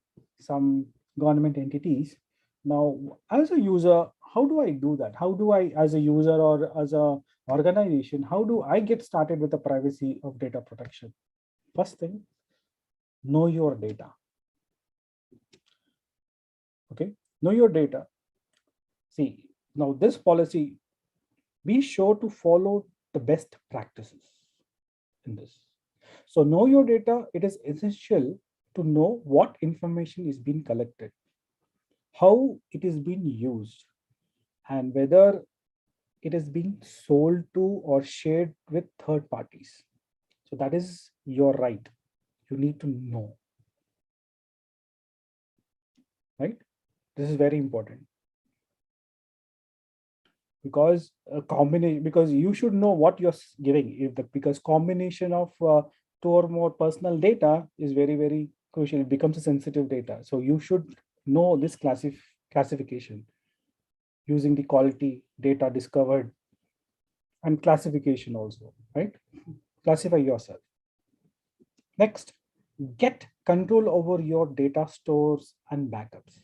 some government entities. Now, as a user, how do I do that? How do I, as a user or as a organization, how do I get started with the privacy of data protection? First thing, know your data. Okay, know your data. See, now this policy, be sure to follow the best practices in this. So know your data. It is essential to know what information is being collected, how it is being used, and whether it is being sold to or shared with third parties. So that is your right. You need to know, right? This is very important, because a combination, because you should know what you're giving. Because combination of two or more personal data is very, very crucial. It becomes a sensitive data. So you should know this classification using the quality data discovered and classification also, right? Classify yourself. Next, get control over your data stores and backups.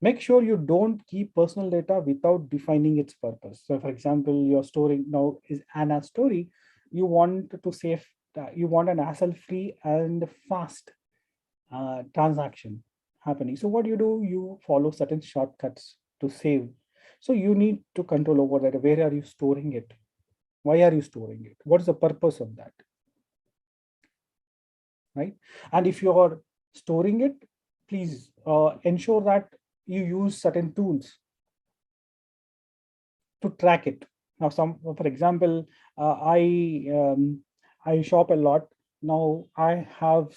Make sure you don't keep personal data without defining its purpose. So for example, you're storing now is Anna's story. You want to save, you want an hassle-free and fast transaction happening. So what do? You follow certain shortcuts to save. So you need to control over that. Where are you storing it? Why are you storing it? What is the purpose of that? Right? And if you are storing it, please ensure that you use certain tools to track it. Now, for example, I shop a lot. Now I have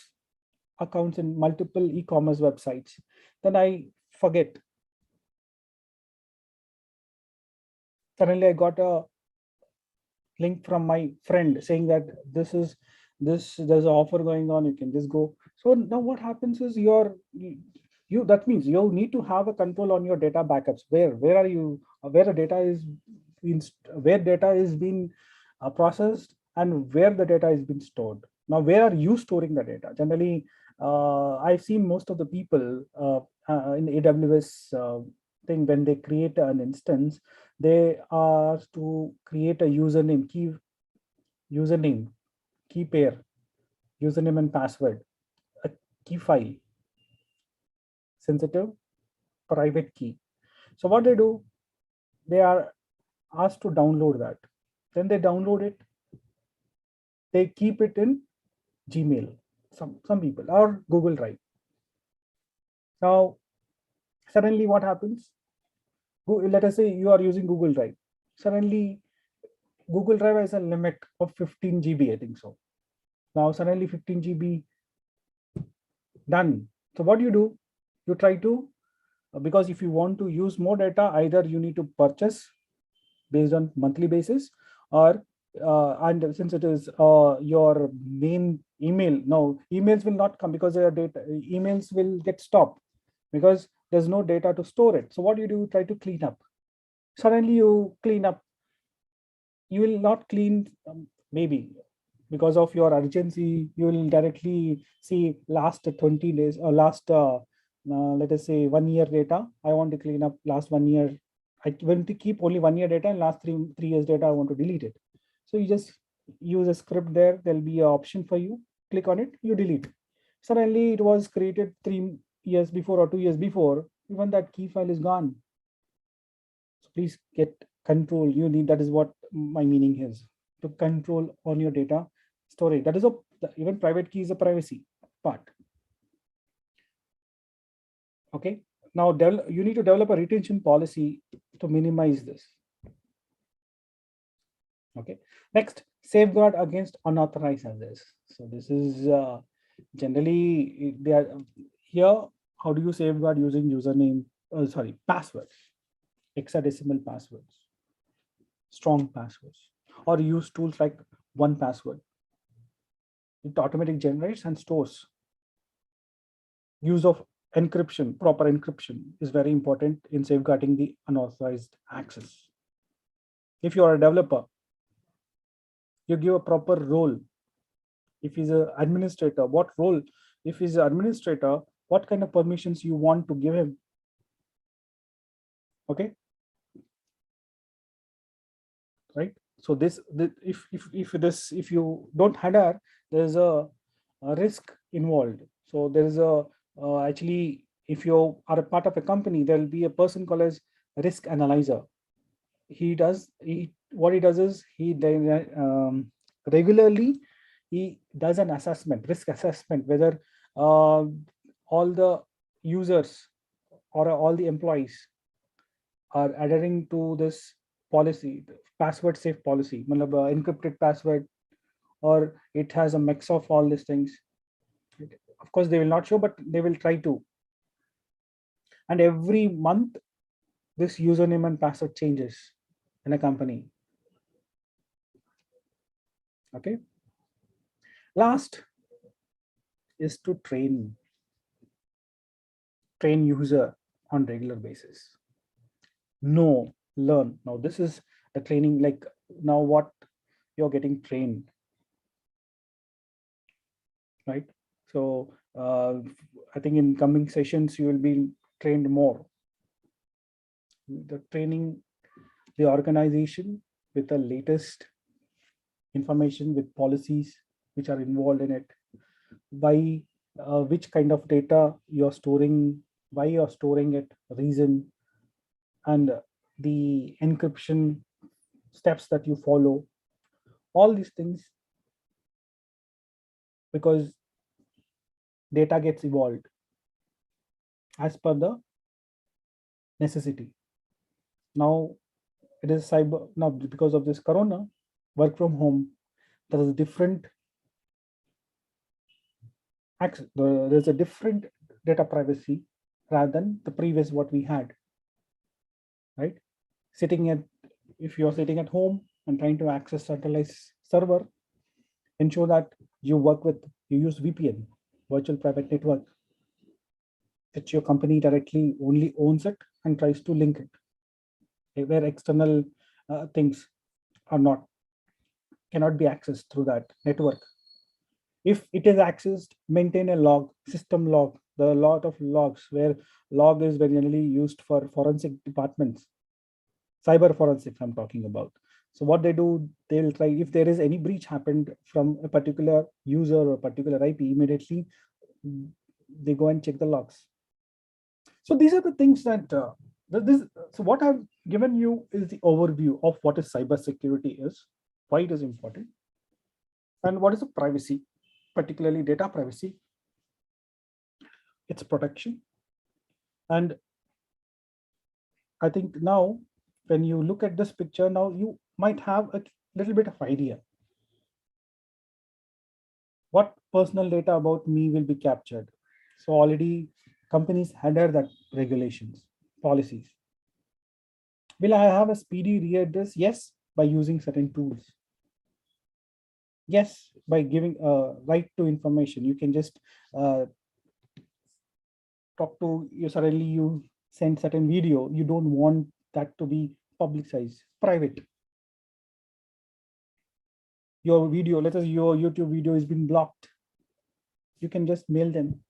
accounts in multiple e-commerce websites. Then I forget. Suddenly I got a link from my friend saying that there's an offer going on, you can just go. So now what happens is that means you need to have a control on your data backups. Where are you, where the data is being processed, and where the data is being stored. Now where are you storing the data? Generally I've seen most of the people in AWS thing, when they create an instance, they are to create a username, key pair, username and password, a key file, sensitive private key. So what they do, they are asked to download that. Then they download it, they keep it in Gmail, some people, or Google Drive. Now suddenly what happens? Let us say you are using Google Drive. Suddenly Google Drive has a limit of 15 GB, I think so. Now suddenly 15 GB done. So what do? You try to, because if you want to use more data, either you need to purchase based on monthly basis, or and since it is your main email, now emails will not come because their data emails will get stopped because there's no data to store it. So what do? Try to clean up. Suddenly you clean up, you will not clean, maybe because of your urgency, you will directly see last 20 days or last let us say 1 year data. I want to clean up last 1 year I want to keep only 1 year data, and last three years data I want to delete it. So you just use a script there. There'll be an option for you. Click on it, you delete. Suddenly it was created 3 years before or 2 years before. Even that key file is gone. So please get control. You need, that is what my meaning is, to control on your data storage. That is even private key is a privacy part. Okay. Now you need to develop a retention policy to minimize this. Okay. Next, safeguard against unauthorized access. So this is generally they are here. How do you safeguard using username? Passwords, hexadecimal passwords, strong passwords, or use tools like 1Password. It automatically generates and stores. Use of encryption, proper encryption is very important in safeguarding the unauthorized access. If you are a developer, you give a proper role. If he's an administrator, what role? If he's an administrator, what kind of permissions you want to give him? Okay, right? So if you don't header, there's a risk involved. So there is a actually, if you are a part of a company, there will be a person called as risk analyzer. What he does is regularly he does an assessment, risk assessment, whether all the users or all the employees are adhering to this policy, password safe policy, encrypted password, or it has a mix of all these things. Of course, they will not show, but they will try to. And every month, this username and password changes in a company. Okay. Last is to train user on regular basis. Learn. Now this is the training, like now what you're getting trained, right? So I think in coming sessions you will be trained more. The training the organization with the latest information, with policies which are involved in it, by which kind of data you're storing, why you're storing it, reason, and the encryption steps that you follow, all these things, because data gets evolved as per the necessity. Now it is cyber, now because of this corona, work from home, there is a different access, there's a different data privacy rather than the previous what we had, right? If you're sitting at home and trying to access centralized server, ensure that you use VPN, virtual private network, that your company directly only owns it and tries to link it, where external things cannot be accessed through that network. If it is accessed, maintain a system log. There are a lot of logs, where log is very generally used for forensic departments, cyber forensics I'm talking about. So what they do, they'll try, if there is any breach happened from a particular user or particular IP, immediately they go and check the logs. So these are the things that so what I've given you is the overview of what is cybersecurity is, why it is important, and what is the privacy, particularly data privacy, its protection. And I think now when you look at this picture, now you might have a little bit of idea what personal data about me will be captured. So already companies header that regulations, policies. Will I have a speedy readdress? Yes, by using certain tools. Yes, by giving a right to information. You can just talk to you, suddenly you send certain video. You don't want that to be publicized, private. Your video, let us your YouTube video has been blocked. You can just mail them.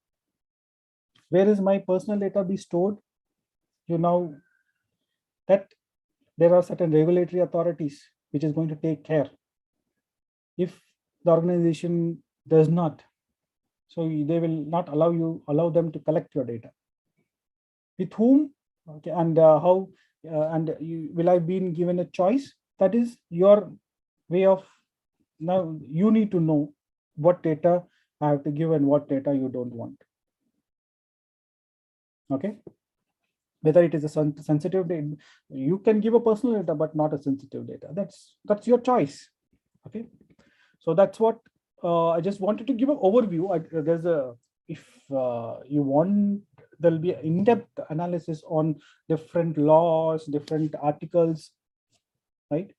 Where is my personal data be stored? You know that there are certain regulatory authorities which is going to take care. If the organization does not, so they will not allow them to collect your data. With whom, okay, and how, and will I be given a choice? That is your way of, now you need to know what data I have to give and what data you don't want. Okay, whether it is a sensitive data, you can give a personal data but not a sensitive data. That's your choice. Okay, so that's what I just wanted to give an overview. There's a, if you want, there'll be an in-depth analysis on different laws, different articles, right,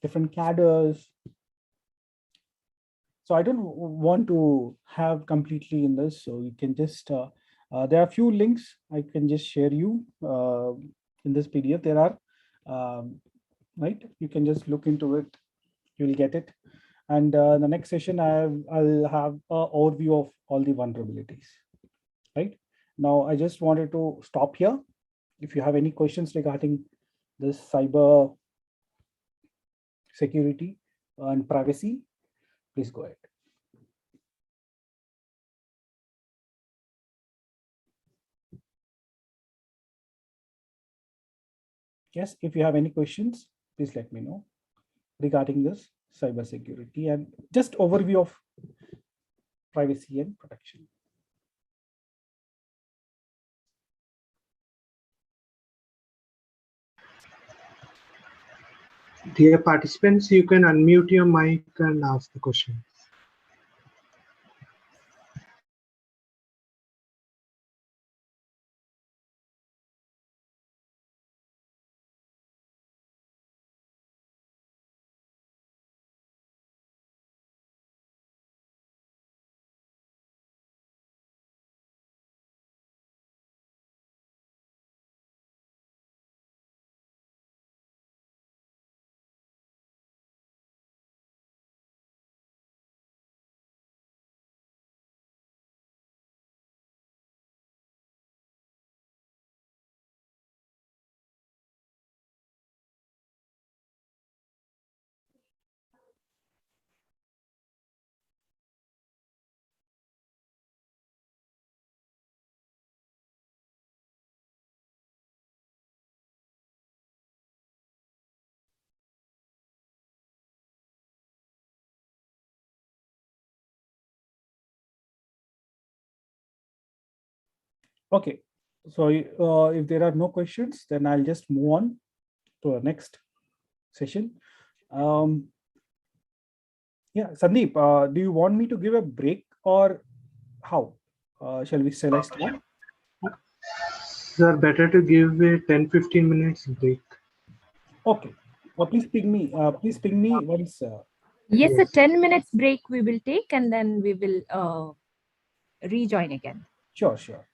different cadres. So I don't want to have completely in this, so you can just there are a few links I can just share you in this PDF. There are right, you can just look into it, you'll get it. And the next session I'll have an overview of all the vulnerabilities. Right now, I just wanted to stop here. If you have any questions regarding this cyber security and privacy, please go ahead. Yes, if you have any questions, please let me know regarding this cyber security and just overview of privacy and protection. Dear participants, you can unmute your mic and ask the question. Okay, so if there are no questions, then I'll just move on to our next session. Yeah, Sandeep, do you want me to give a break or how? Shall I start? Sir, better to give a 10-15 minutes break. Okay. Well, please ping me. Please ping me once. Yes, a 10 minutes break we will take, and then we will rejoin again. Sure, sure.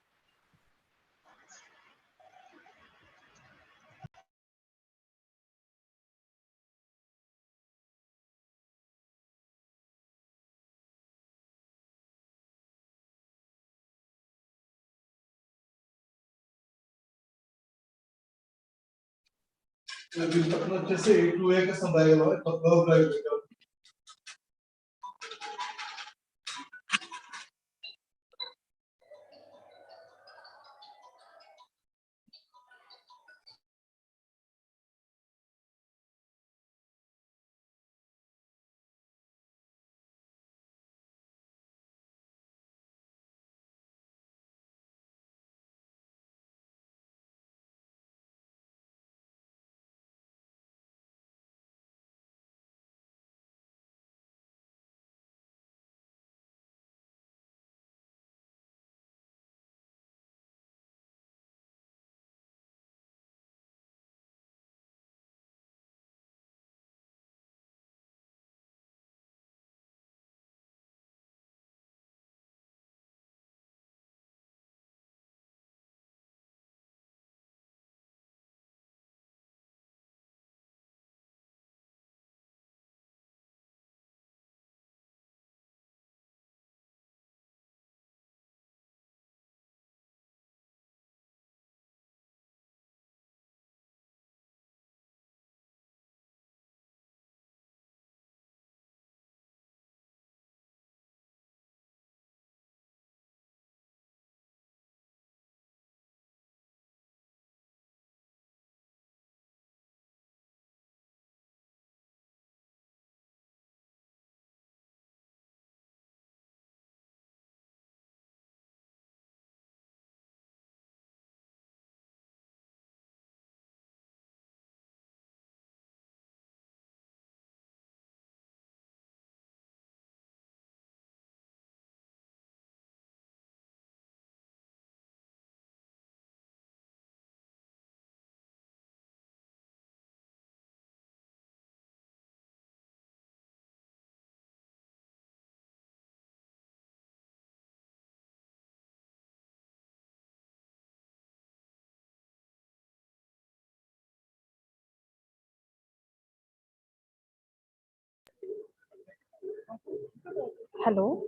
Hello,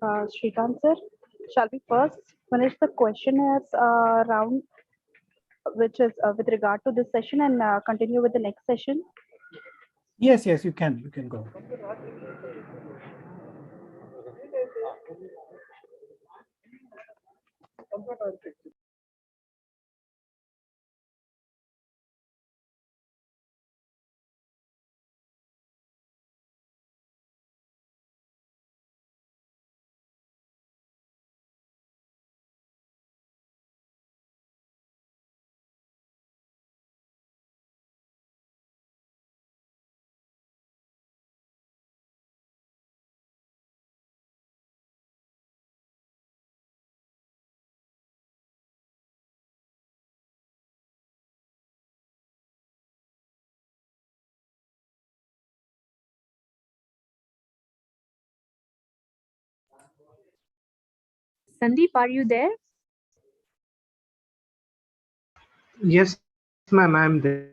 Shrikant sir. Shall we first finish the questionnaires round, which is with regard to this session, and continue with the next session? Yes, yes, you can. You can go. Sandeep, are you there? Yes, ma'am, I'm there.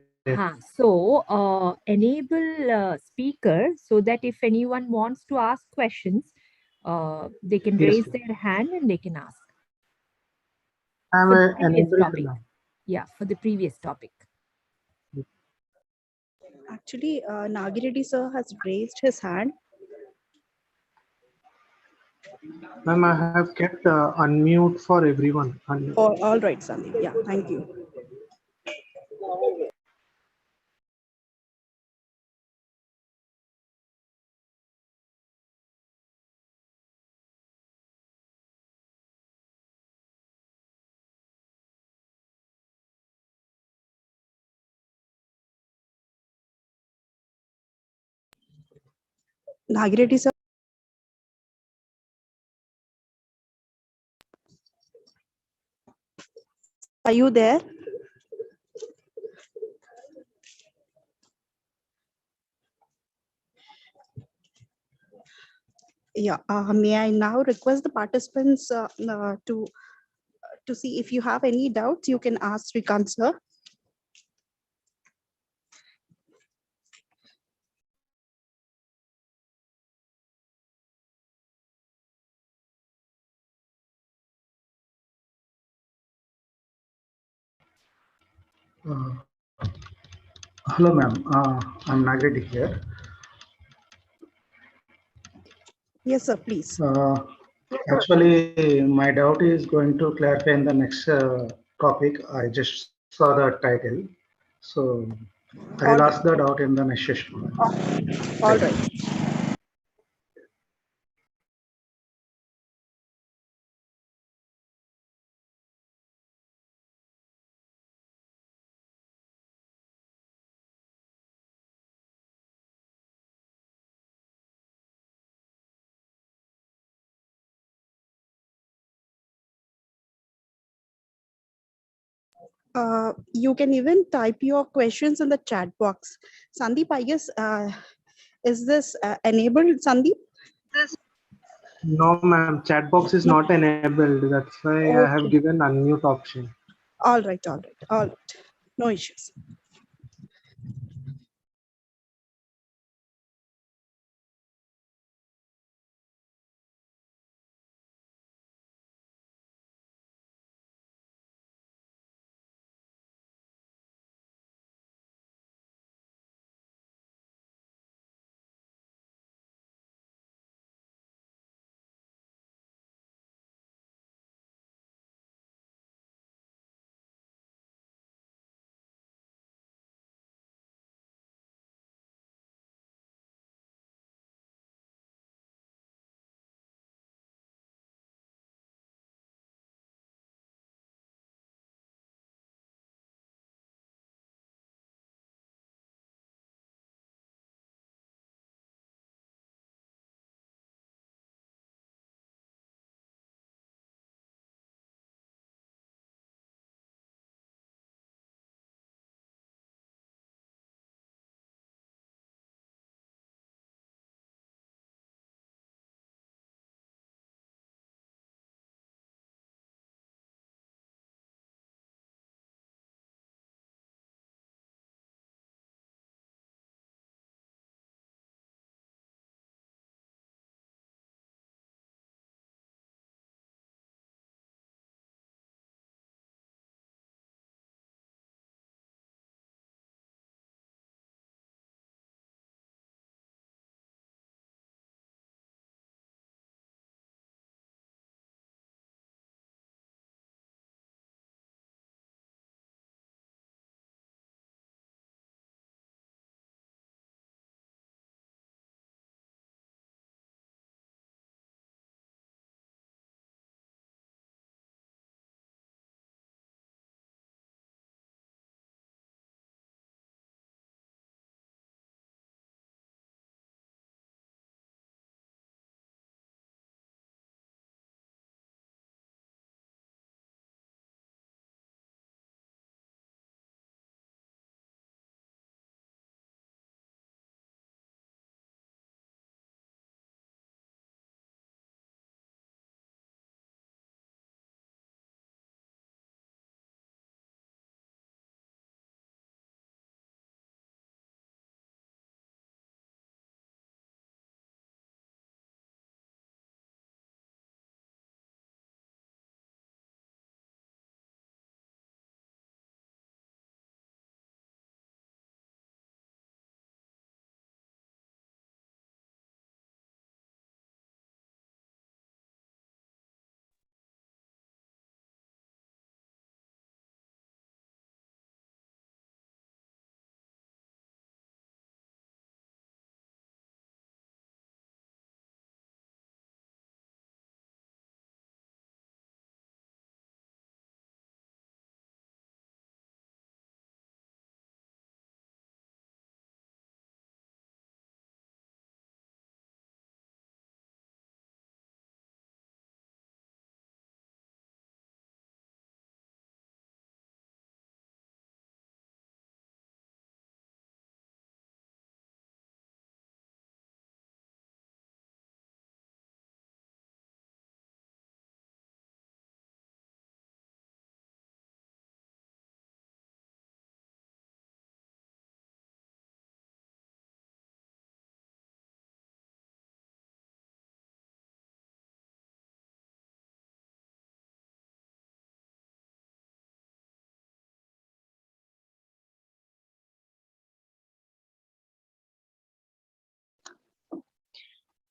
So enable speaker so that if anyone wants to ask questions, they can Yes, raise ma'am. their hand and they can ask I'm for the previous enabled topic. now. Yeah, for the previous topic. Actually, Nagireddy sir has raised his hand. Ma'am, I have kept unmute for everyone. All right, Sandeep. Yeah, thank you. Nagireddy sir, are you there? Yeah. May I now request the participants to see if you have any doubts, you can ask Srikant sir. Uh, Hello, ma'am. I'm Nagredi here. Yes, sir, please. Actually, my doubt is going to clarify in the next topic. I just saw the title. So I will All ask right. the doubt in the next session. All Thank you. right. You can even type your questions in the chat box. Sandeep, I guess, is this enabled, Sandeep? No, ma'am, chat box is No. not enabled. That's why I have Okay. given unmute option. All right, all right, all right. No issues.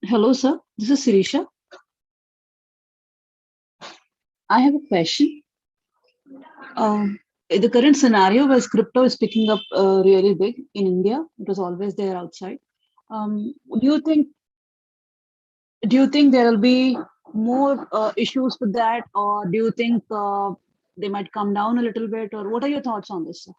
Hello, sir. This is Sirisha. I have a question. The current scenario where crypto is picking up really big in India, it was always there outside. Do you think there will be more issues with that, or do you think they might come down a little bit, or what are your thoughts on this, sir?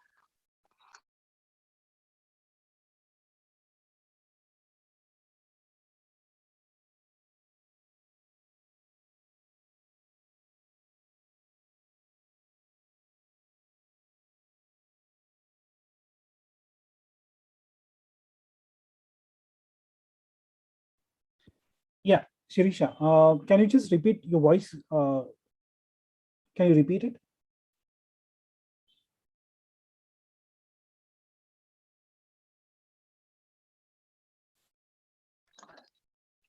Yeah, Shirisha, can you just repeat your voice? Can you repeat it?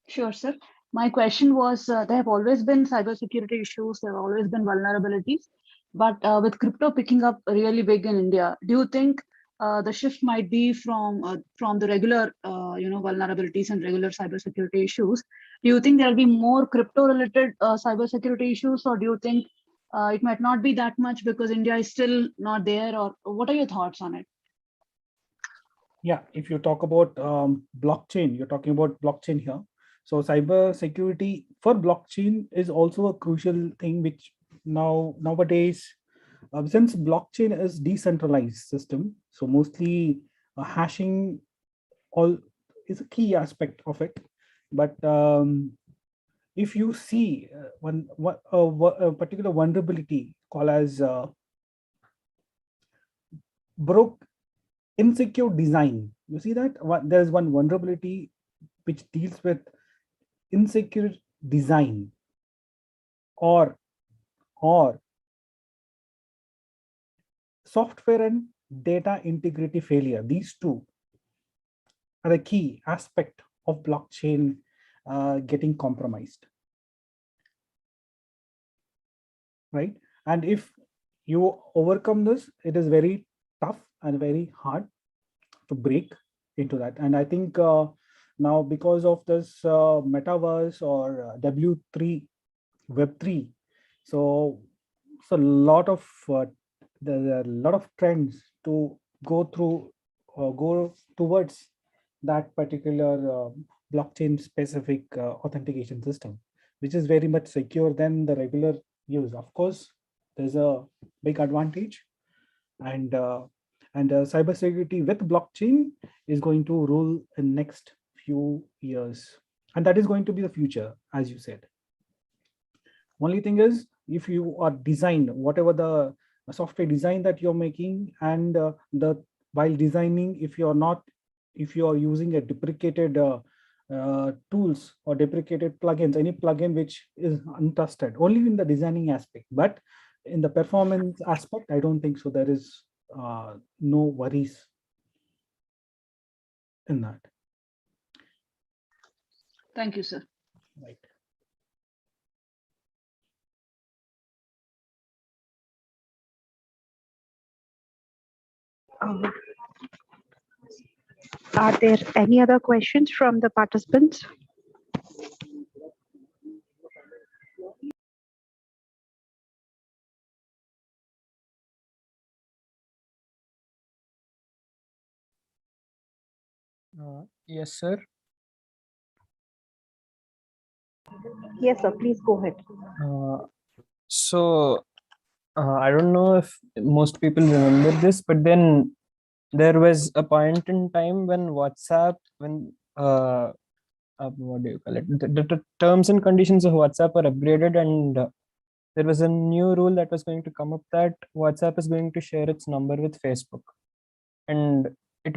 Sure, sir. My question was, there have always been cybersecurity issues, there have always been vulnerabilities, but with crypto picking up really big in India, do you think the shift might be from the regular, vulnerabilities and regular cybersecurity issues? Do you think there'll be more crypto-related cybersecurity issues, or do you think it might not be that much because India is still not there, or what are your thoughts on it? Yeah, if you talk about blockchain, you're talking about blockchain here. So cyber security for blockchain is also a crucial thing, which nowadays, since blockchain is decentralized system, so mostly hashing all is a key aspect of it. But if you see a particular vulnerability called as broke insecure design, you see that there is one vulnerability which deals with insecure design or software and data integrity failure. These two are the key aspect of blockchain getting compromised, right? And if you overcome this, it is very tough and very hard to break into that. And I think now, because of this metaverse or W3 Web3, so a lot of there are a lot of trends to go through or go towards that particular blockchain specific authentication system, which is very much secure than the regular use. Of course, there's a big advantage, and cybersecurity with blockchain is going to rule in next few years, and that is going to be the future, as you said. Only thing is, if you are designed whatever the software design that you're making, and the while designing, if you are using a deprecated tools or deprecated plugins, any plugin which is untrusted, only in the designing aspect, but in the performance aspect, I don't think so. There is no worries in that. Thank you, sir. Right. Are there any other questions from the participants? Yes, sir. Yes, sir. Please go ahead. So I don't know if most people remember this, but then there was a point in time when WhatsApp, when what do you call it? The terms and conditions of WhatsApp were upgraded, and there was a new rule that was going to come up that WhatsApp is going to share its number with Facebook, and it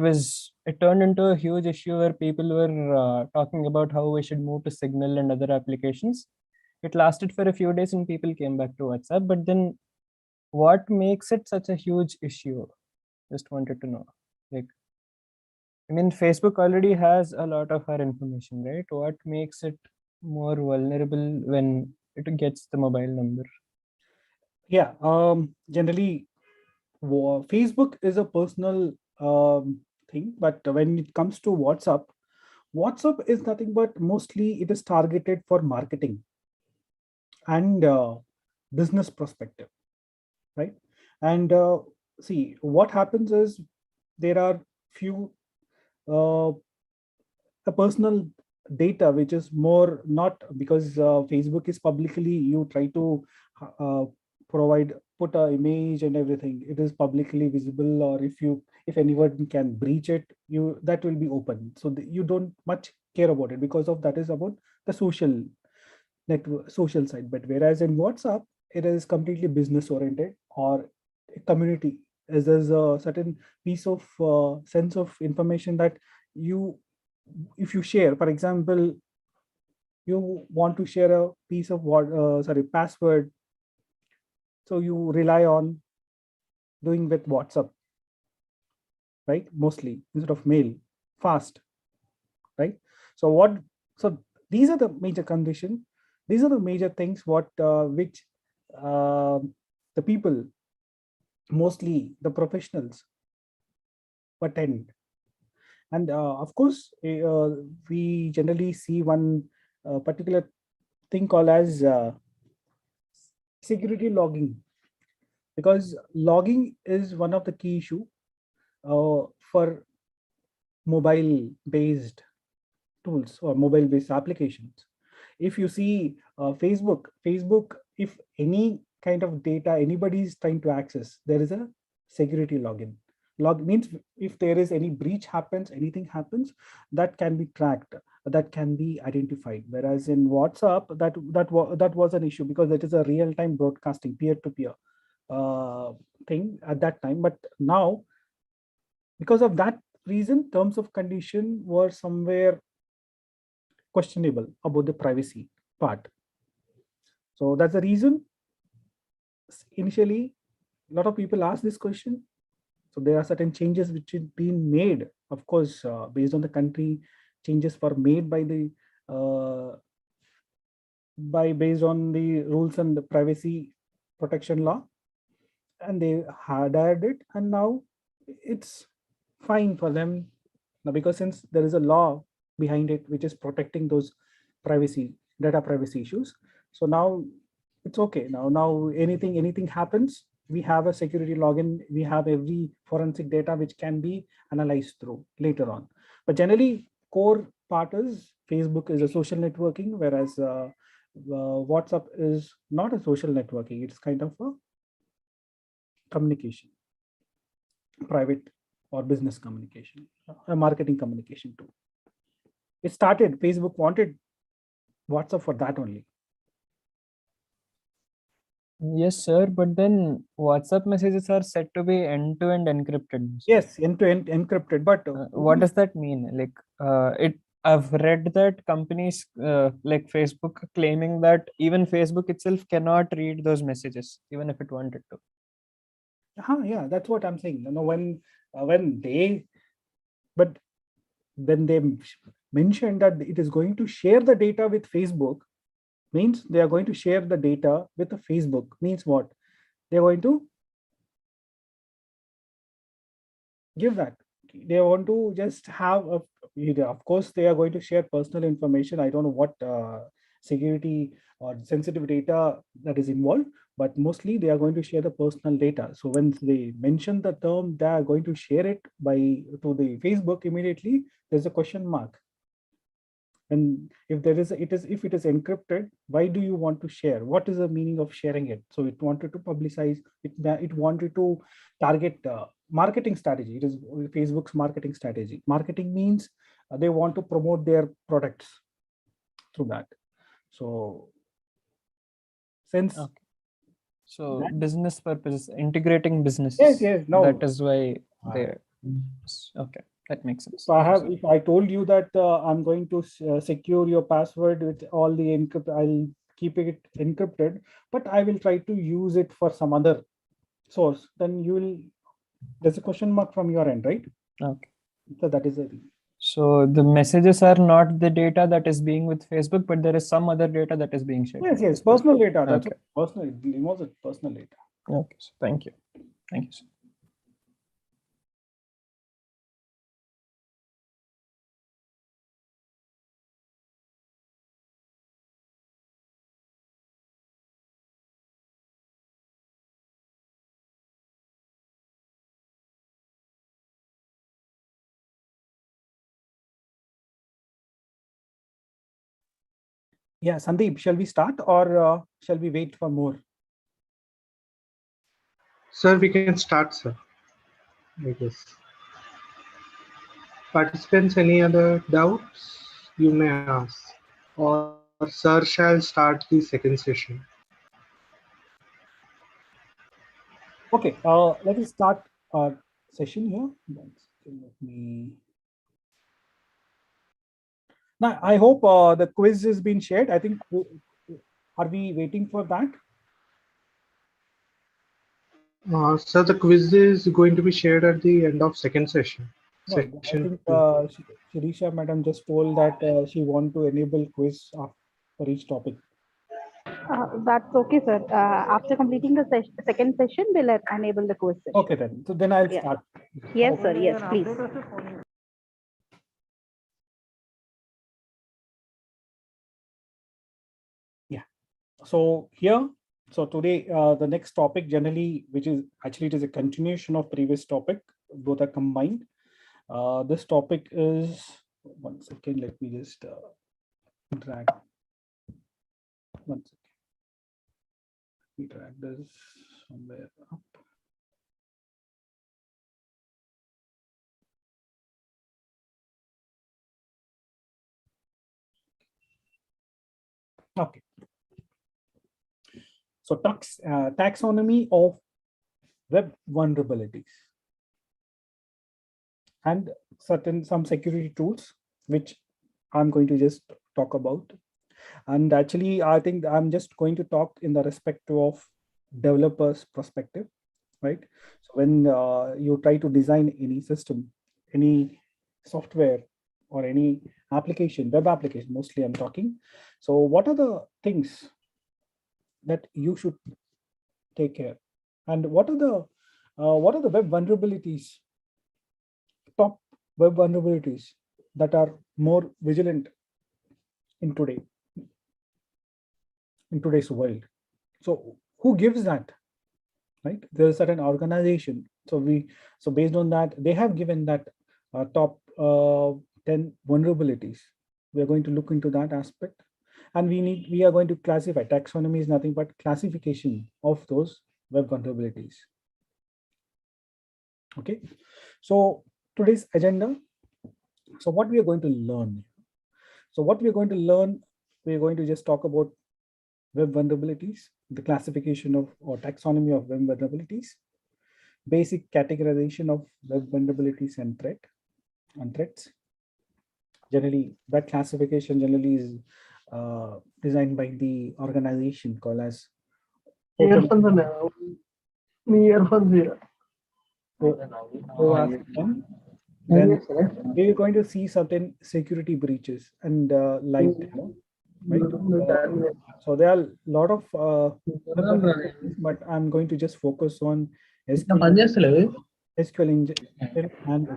turned into a huge issue where people were talking about how we should move to Signal and other applications. It lasted for a few days and people came back to WhatsApp, but then what makes it such a huge issue? Just wanted to know. Like, I mean, Facebook already has a lot of our information, right? What makes it more vulnerable when it gets the mobile number? Yeah, generally, Facebook is a personal thing, but when it comes to WhatsApp, WhatsApp is nothing but mostly it is targeted for marketing and business perspective, right? And see, what happens is there are few a personal data which is more not because Facebook is publicly, you try to uh, put a image and everything, it is publicly visible, or if anyone can breach it, that will be open, so you don't much care about it, because of that is about the social network, social side. But whereas in WhatsApp, it is completely business oriented, or a community, as there's a certain piece of sense of information that you, if you share, for example, you want to share a piece of password, so you rely on doing with WhatsApp, right? Mostly instead of mail, fast, right? So these are the major conditions. These are the major things which uh, the people, mostly the professionals, attend. And of course, we generally see one particular thing called as security logging, because logging is one of the key issue for mobile based tools or mobile based applications. If you see Facebook, if any kind of data anybody is trying to access, there is a security login. Log means if there is any breach happens, anything happens, that can be tracked, that can be identified. Whereas in WhatsApp, that was an issue, because it is a real time broadcasting, peer to peer thing at that time. But now, because of that reason, terms of condition were somewhere questionable about the privacy part. So that's the reason initially a lot of people ask this question. So there are certain changes which have been made, of course, based on the country. Changes were made by the based on the rules and the privacy protection law, and they had added it, and now it's fine for them now, because since there is a law behind it which is protecting those data privacy issues. So now it's okay. Now anything happens, we have a security login, we have every forensic data which can be analyzed through later on. But generally, core part is Facebook is a social networking, whereas WhatsApp is not a social networking, it's kind of a communication, private or business communication, a marketing communication too. It started, Facebook wanted WhatsApp for that only. Yes, sir. But then WhatsApp messages are said to be end-to-end encrypted. Yes, end-to-end encrypted. But What does that mean? Like, I've read that companies like Facebook claiming that even Facebook itself cannot read those messages, even if it wanted to. Yeah, that's what I'm saying. When they, but when they mentioned that it is going to share the data with Facebook, means they are going to share the data with the Facebook. Means what? They're going to give that. They want to just have a, of course they are going to share personal information. I don't know what security or sensitive data that is involved, but mostly they are going to share the personal data. So when they mention the term they are going to share it to the Facebook, immediately there's a question mark. And if if it is encrypted, why do you want to share? What is the meaning of sharing it? So it wanted to publicize it. It wanted to target marketing strategy. It is Facebook's marketing strategy. Marketing means they want to promote their products through that. So since so that, business purposes, integrating businesses. yes, no. That is why they. Okay, that makes sense. So if I told you that I'm going to secure your password with all the I'll keep it encrypted, but I will try to use it for some other source, then there's a question mark from your end, right? Okay. So that is it. So the messages are not the data that is being with Facebook, but there is some other data that is being shared. Yes, personal data. That's okay. Personal. It involves personal data. Okay, so thank you. Thank you, sir. Yeah, Sandeep, shall we start or shall we wait for more? Sir, we can start, sir. I guess. Participants, any other doubts you may ask? Or sir shall start the second session. Okay, let us start our session here. Let me. Now, I hope the quiz has been shared. I think, are we waiting for that? Sir, the quiz is going to be shared at the end of second session. No, I think Shirisha madam just told that she want to enable quiz for each topic. That's okay, sir. After completing the second session, we'll enable the quiz session. Okay, then. So then I'll start. Yes, sir. Yes, please. Yeah. So here, so today, the next topic generally, which is actually, it is a continuation of previous topic, both are combined. This topic is, one second, let me just drag. One second. Let me drag this somewhere up. Okay. So taxonomy of web vulnerabilities and some security tools, which I'm going to just talk about. And actually, I think I'm just going to talk in the respect of developers' perspective, right? So when you try to design any system, any software, or any application, web application, mostly I'm talking. So what are the things that you should take care? And what are the web vulnerabilities, top web vulnerabilities that are more vigilant in today's world? So who gives that, right? There's a certain organization. So based on that, they have given that top 10 vulnerabilities. We are going to look into that aspect, and we are going to classify. Taxonomy is nothing but classification of those web vulnerabilities. Okay, so today's agenda. So what we are going to learn. So what we are going to learn, we are going to just talk about web vulnerabilities, the classification of or taxonomy of web vulnerabilities, basic categorization of web vulnerabilities and threats. Generally, that classification generally is designed by the organization called as then we are going to see certain security breaches and light, right? So there are a lot of but I'm going to just focus on SQL Injection and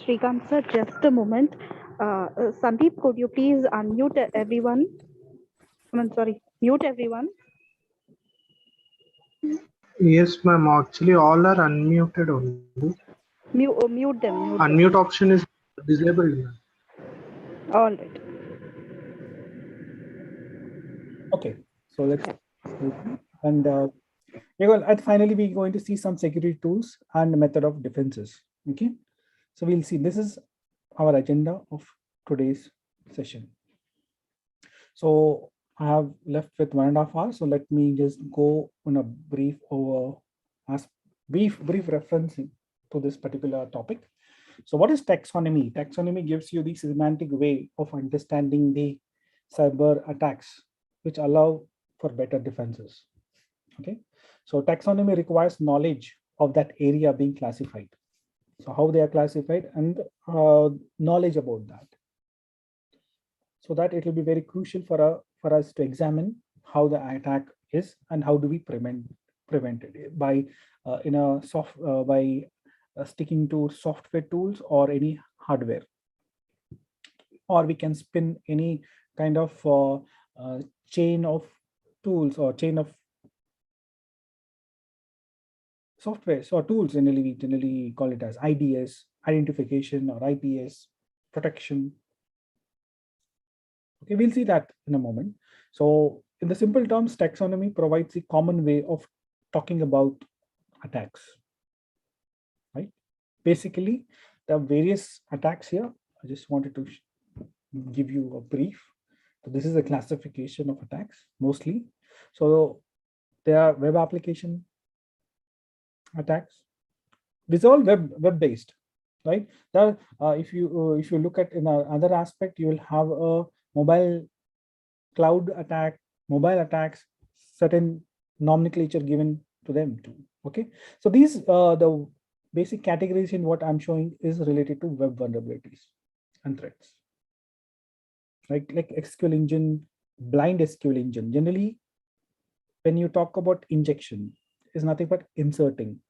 Srikanth, sir, just a moment. Sandeep, could you please unmute everyone? Sorry, mute everyone. Yes, ma'am. Actually, all are unmuted only. Mute them. Unmute option is disabled. All right. Okay, so let's and finally we're going to see some security tools and method of defenses. Okay, so we'll see, this is our agenda of today's session. So I have left with 1.5 hours. So let me just go on a brief referencing to this particular topic. So what is taxonomy? Taxonomy gives you the semantic way of understanding the cyber attacks, which allow for better defenses. Okay, so taxonomy requires knowledge of that area being classified. So how they are classified and knowledge about that. So that it will be very crucial for us to examine how the attack is and how do we prevent it by sticking to software tools or any hardware, or we can spin any kind of chain of tools or chain of softwares or tools. We generally call it as IDS, identification, or IPS, protection. Okay, we'll see that in a moment. So in the simple terms, taxonomy provides a common way of talking about attacks, right? Basically, there are various attacks here. I just wanted to give you a brief. So this is a classification of attacks mostly. So there are web application attacks. These are all web based, right? There, if you look at in another aspect, you will have a mobile cloud attack, mobile attacks, certain nomenclature given to them too. Okay, so these the basic categories in what I'm showing is related to web vulnerabilities and threats, right? Like SQL engine, blind SQL engine. Generally, when you talk about injection, is nothing but inserting.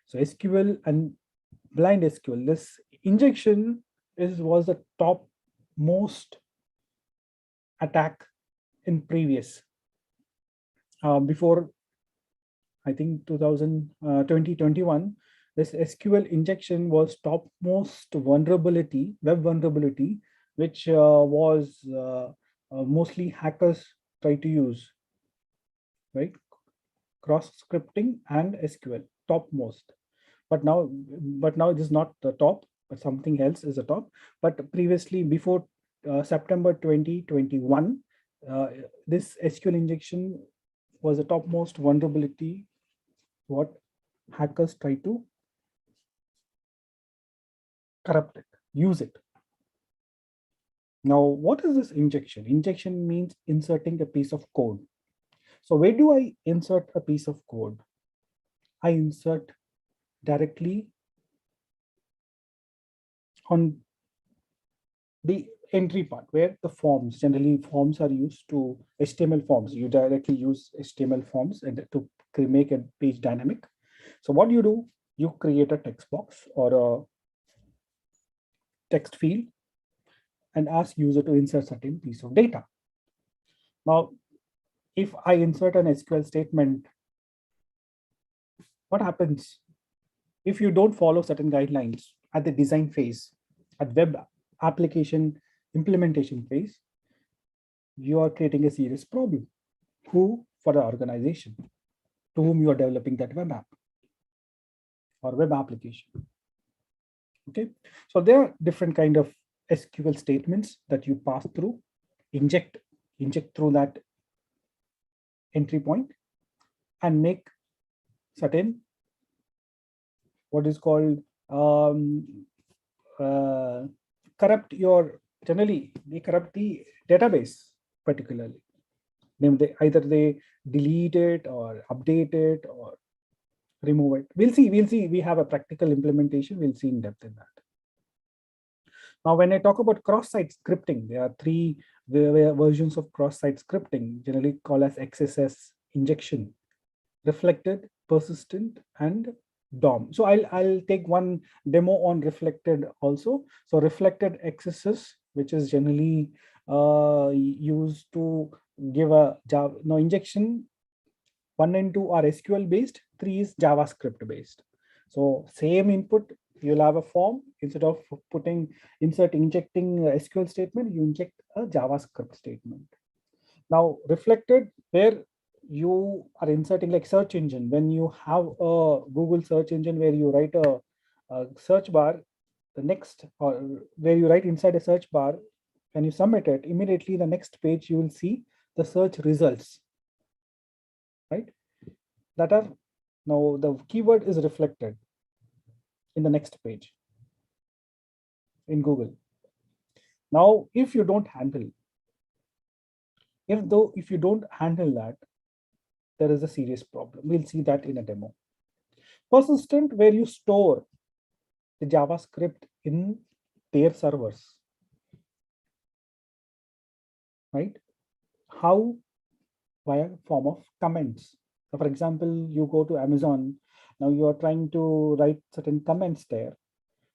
So SQL and blind SQL, this injection was the top most attack in previous before I think 2021, this SQL injection was topmost vulnerability, web vulnerability, which was mostly hackers try to use, right? Cross scripting and SQL topmost. But now it is not the top, but something else is the top. But previously, before September 2021, this SQL injection was the topmost vulnerability what hackers try to corrupt it, use it. Now, what is this injection? Injection means inserting a piece of code. So where do I insert a piece of code? I insert directly on the entry part where the forms, generally forms are used to HTML forms. You directly use HTML forms and to make a page dynamic. So what you do, you create a text box or a text field and ask user to insert certain piece of data. Now, if I insert an SQL statement, what happens if you don't follow certain guidelines at the design phase, at web application implementation phase, you are creating a serious problem. Who? For the organization to whom you are developing that web app or web application. Okay, so there are different kind of SQL statements that you pass through, inject through that entry point and make certain what is called corrupt your, generally they corrupt the database particularly. Either they delete it or update it or remove it. We'll see. We have a practical implementation. We'll see in depth in that. Now, when I talk about cross-site scripting, there are three versions of cross-site scripting, generally called as XSS injection, reflected, persistent, and DOM. So I'll take one demo on reflected also. So reflected XSS, which is generally used to give a Java. Now injection 1 and 2 are SQL based, 3 is JavaScript based. So same input, you'll have a form. Instead of injecting a SQL statement, you inject a JavaScript statement. Now reflected, where you are inserting like search engine. When you have a Google search engine where you write a search bar, the next, or where you write inside a search bar, when you submit it, immediately the next page you will see the search results, right? That are, now the keyword is reflected in the next page in Google. Now, if you don't handle, if you don't handle that, there is a serious problem. We'll see that in a demo. Persistent, where you store the JavaScript in their servers, right? How? Via form of comments. So for example, you go to Amazon, now you are trying to write certain comments there.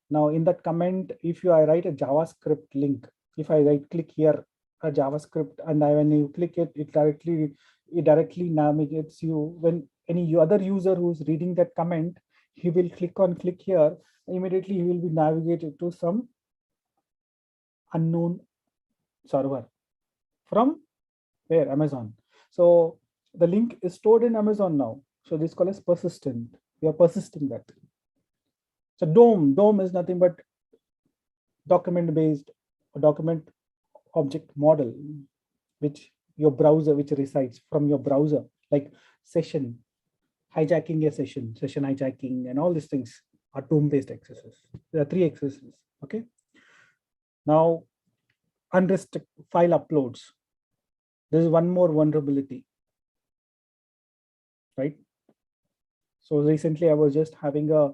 Now in that comment, if I write a JavaScript link, if I click here a JavaScript, and when you click it, it directly navigates you. When any other user who's reading that comment, he will click here, immediately he will be navigated to some unknown server from where? Amazon. So the link is stored in Amazon now. So this call is persistent. We are persisting that. So DOM is nothing but document-based document object model, which your browser, which resides from your browser, like session, hijacking a session hijacking, and all these things are DOM-based accesses. There are 3 accesses. Okay. Now, unrestricted file uploads. There is one more vulnerability, right? So recently, I was just having a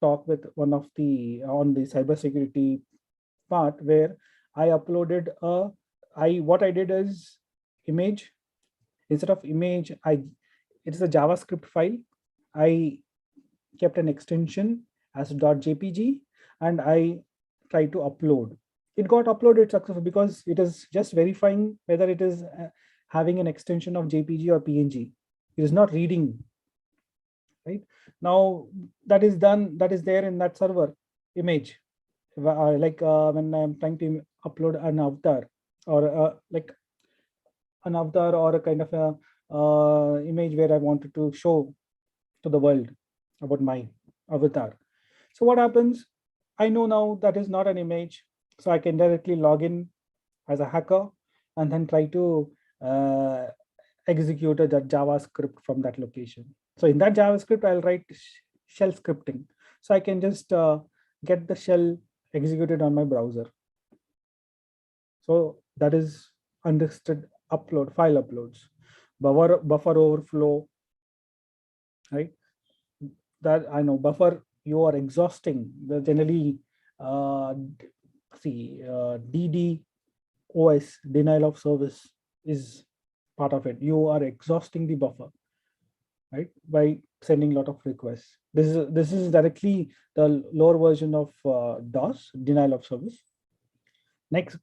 talk with one of the on the cybersecurity part where I uploaded what I did is image. Instead of image, it's a JavaScript file. I kept an extension as .jpg and I tried to upload. It got uploaded successfully because it is just verifying whether it is having an extension of JPG or PNG. It is not reading. Right now, that is done. That is there in that server image. Like when I'm trying to upload an avatar or like an avatar or a kind of a image where I wanted to show to the world about my avatar. So what happens? I know now that is not an image, so I can directly log in as a hacker and then try to execute that JavaScript from that location. So in that JavaScript, I'll write shell scripting. So I can just get the shell executed on my browser. So that is unrestricted upload, file uploads, buffer overflow, right? That I know buffer, you are exhausting. The generally DDoS, denial of service, is part of it. You are exhausting the buffer, right, by sending a lot of requests. This is directly the lower version of DOS, denial of service. Next,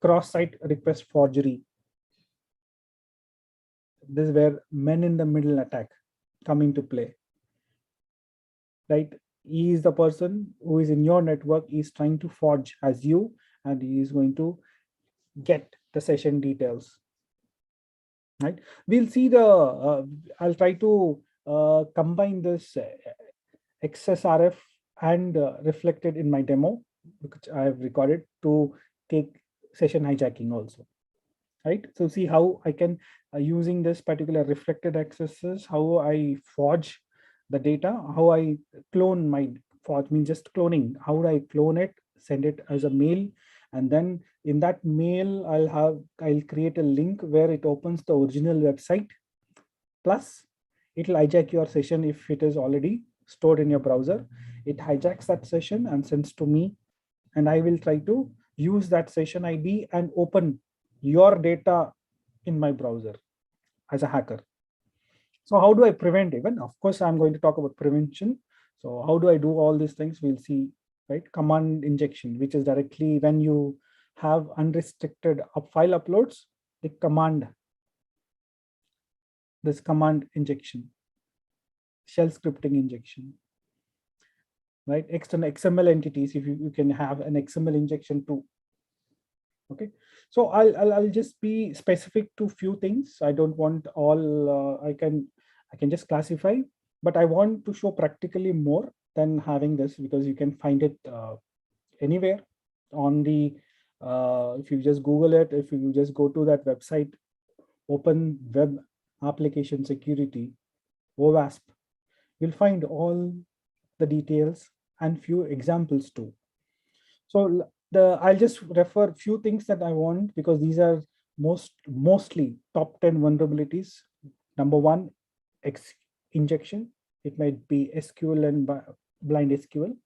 cross-site request forgery. This is where men in the middle attack come into play. Right, he is the person who is in your network. He is trying to forge as you, and he is going to get the session details. Right, we'll see the I'll try to combine this XSRF and reflected in my demo, which I have recorded, to take session hijacking also. Right, so see how I can using this particular reflected accesses, how I forge the data, how I clone my forge, means just cloning. How would I clone it, send it as a mail, and then in that mail I'll create a link where it opens the original website, plus it will hijack your session. If it is already stored in your browser, it hijacks that session and sends to me, and I will try to use that session ID and open your data in my browser as a hacker. So how do I prevent even? Of course, I'm going to talk about prevention. So how do I do all these things? We'll see, right? Command injection, which is directly when you have unrestricted file uploads, the command, this command injection, shell scripting injection, right? External XML entities, if you can have an XML injection too. Okay, so I'll just be specific to few things. I don't want all. I can just classify, but I want to show practically more than having this, because you can find it anywhere on the. If you just Google it, if you just go to that website, Open Web Application Security, OWASP, you'll find all the details and few examples too. So I'll just refer few things that I want, because these are mostly top 10 vulnerabilities. Number 1, X injection. It might be SQL and blind SQL.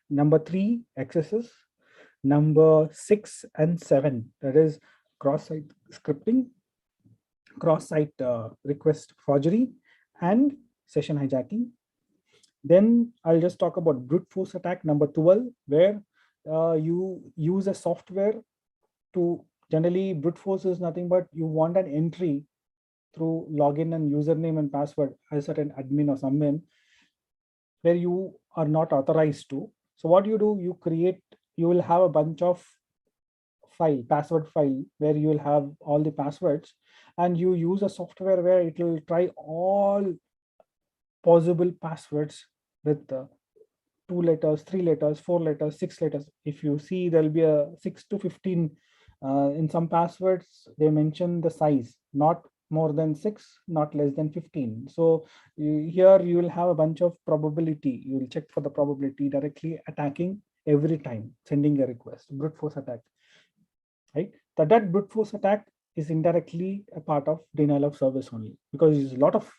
Number 3, accesses. Number 6 and 7, that is cross-site scripting, cross-site request forgery, and session hijacking. Then I'll just talk about brute force attack, number 12, where you use a software to, generally brute force is nothing but you want an entry through login and username and password as certain admin or someone where you are not authorized to. So what you do, you will have a bunch of file, password file, where you will have all the passwords, and you use a software where it will try all possible passwords with 2 letters, 3 letters, 4 letters, 6 letters. If you see, there'll be a 6 to 15. In some passwords, they mention the size, not more than 6, not less than 15. So here you will have a bunch of probability. You will check for the probability directly attacking every time, sending a request, brute force attack, right? That brute force attack is indirectly a part of denial of service only, because a lot of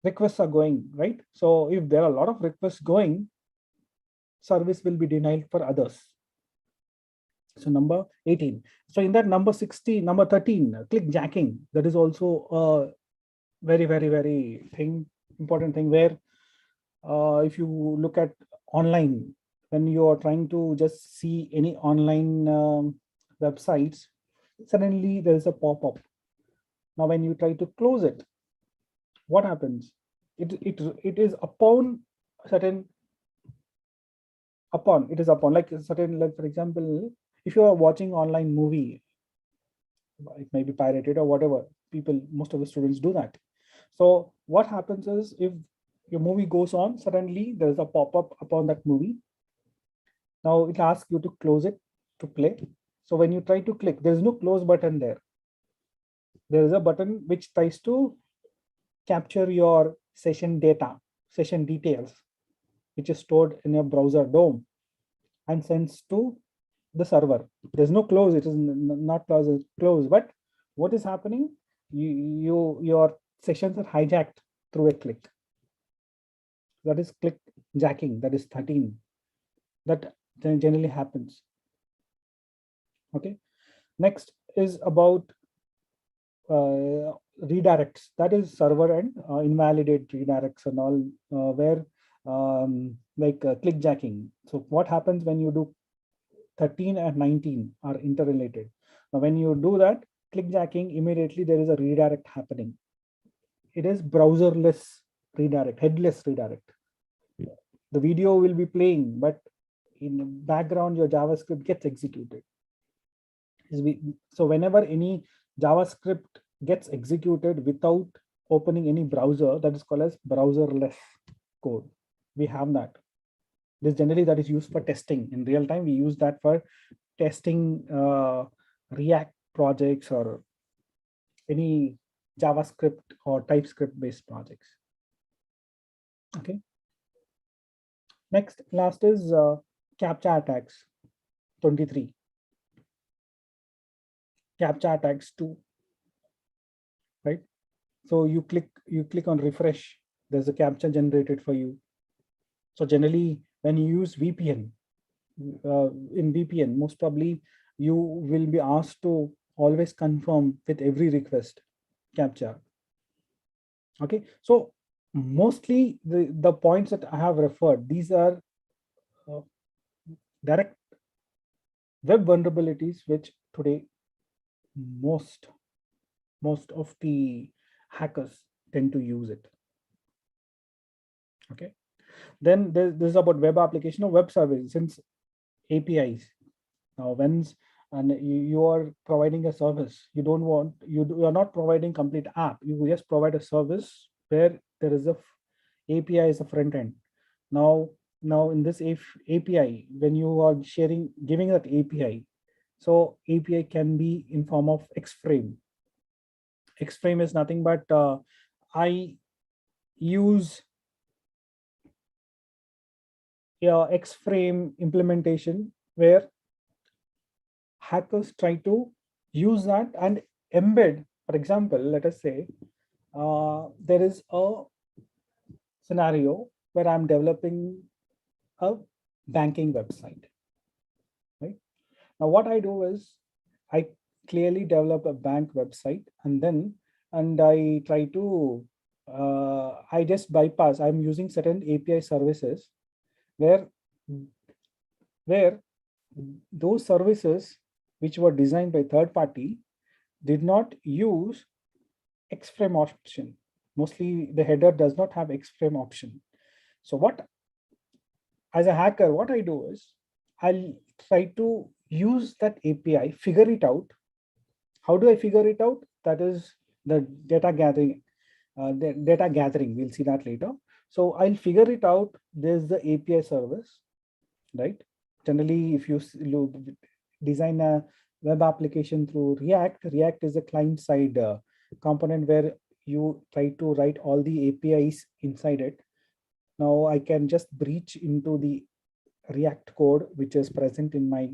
requests are going, right? So if there are a lot of requests going, service will be denied for others. So number 18. So in that number 16, number 13, click jacking. That is also a very, very, very important thing, where if you look at online, when you are trying to just see any online websites, suddenly there is a pop-up. Now when you try to close it, what happens? It is upon certain, it is upon like a certain, like for example, if you are watching online movie, it may be pirated or whatever, most of the students do that. So what happens is, if your movie goes on, suddenly there is a pop-up upon that movie. Now it asks you to close it to play. So when you try to click, there is no close button there. There is a button which tries to capture your session data, session details, which is stored in your browser DOM and sends to the server. There's no close, it is not close, but what is happening? Your sessions are hijacked through a click. That is click jacking, that is 13. That generally happens. Okay. Next is about redirects. That is server and invalidate redirects and all, where click jacking. So what happens when you do 13 and 19 are interrelated. Now when you do that, click jacking, immediately there is a redirect happening. It is browserless redirect, headless redirect. The video will be playing, but in the background your JavaScript gets executed. So whenever any JavaScript gets executed without opening any browser, that is called as browserless code. We have that. This generally that is used for testing. In real time, we use that for testing React projects or any JavaScript or TypeScript based projects. Okay. Last is CAPTCHA attacks, 23. CAPTCHA attacks 2, right? So you click on refresh, there's a CAPTCHA generated for you. So generally, when you use VPN, in VPN, most probably you will be asked to always confirm with every request CAPTCHA. Okay, so mostly the points that I have referred, these are direct web vulnerabilities, which today most of the hackers tend to use it. Okay, then this is about web application or web service, since APIs. Now you are providing a service, you are not providing complete app, you just provide a service where there is a API is a front end. Now in this API, when you are giving that API, so API can be in form of Xframe. Xframe is nothing but I use Xframe implementation where hackers try to use that and embed. For example, let us say there is a scenario where I'm developing a banking website. Right now, what I do is I clearly develop a bank website, and I try to I just bypass. I'm using certain API services where those services which were designed by third party did not use Xframe option. Mostly the header does not have Xframe option. So as a hacker, what I do is I'll try to use that API, figure it out. How do I figure it out? That is the data gathering. We'll see that later. So I'll figure it out. There's the API service, right? Generally, if you design a web application through React is a client-side component where you try to write all the APIs inside it. Now I can just breach into the React code, which is present in my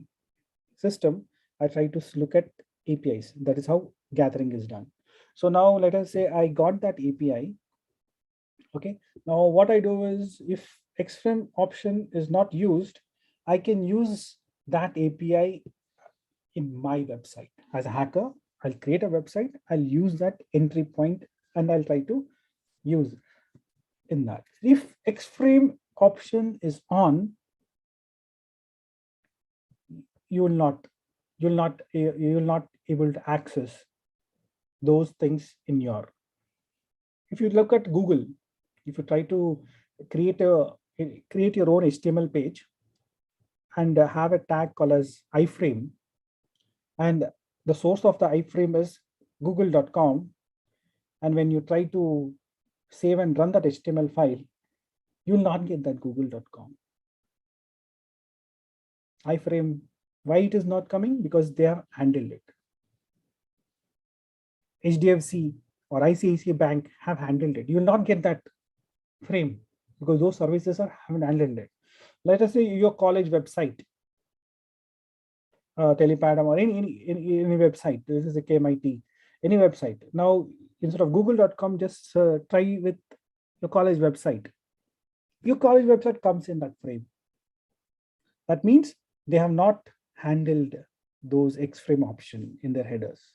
system. I try to look at APIs. That is how gathering is done. So now let us say I got that API. Okay. Now what I do is, if XFrame option is not used, I can use that API in my website. As a hacker, I'll create a website, I'll use that entry point, and I'll try to use in that. If XFrame option is on, you will not able to access those things in your. If you look at Google, if you try to create your own HTML page and have a tag called as iframe, and the source of the iframe is google.com, and when you try to save and run that HTML file, you will not get that google.com iframe. Why it is not coming? Because they have handled it. HDFC or ICICI Bank have handled it. You will not get that frame because those services haven't handled it. Let us say your college website, Telepadam or any website. This is a KMIT, any website. Now, instead of google.com, just try with your college website. Your college website comes in that frame. That means they have not handled those XFrame option in their headers.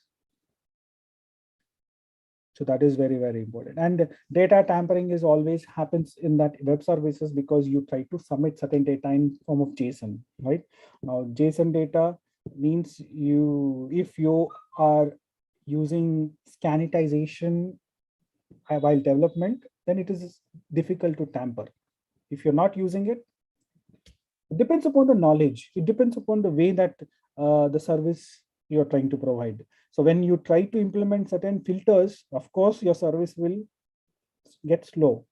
So that is very, very important. And data tampering is always happens in that web services because you try to submit certain data in form of JSON, right? Now, JSON data means if you are using scanitization while development, then it is difficult to tamper. If you're not using it, it depends upon the knowledge. It depends upon the way that the service you're trying to provide. So when you try to implement certain filters, of course, your service will get slow.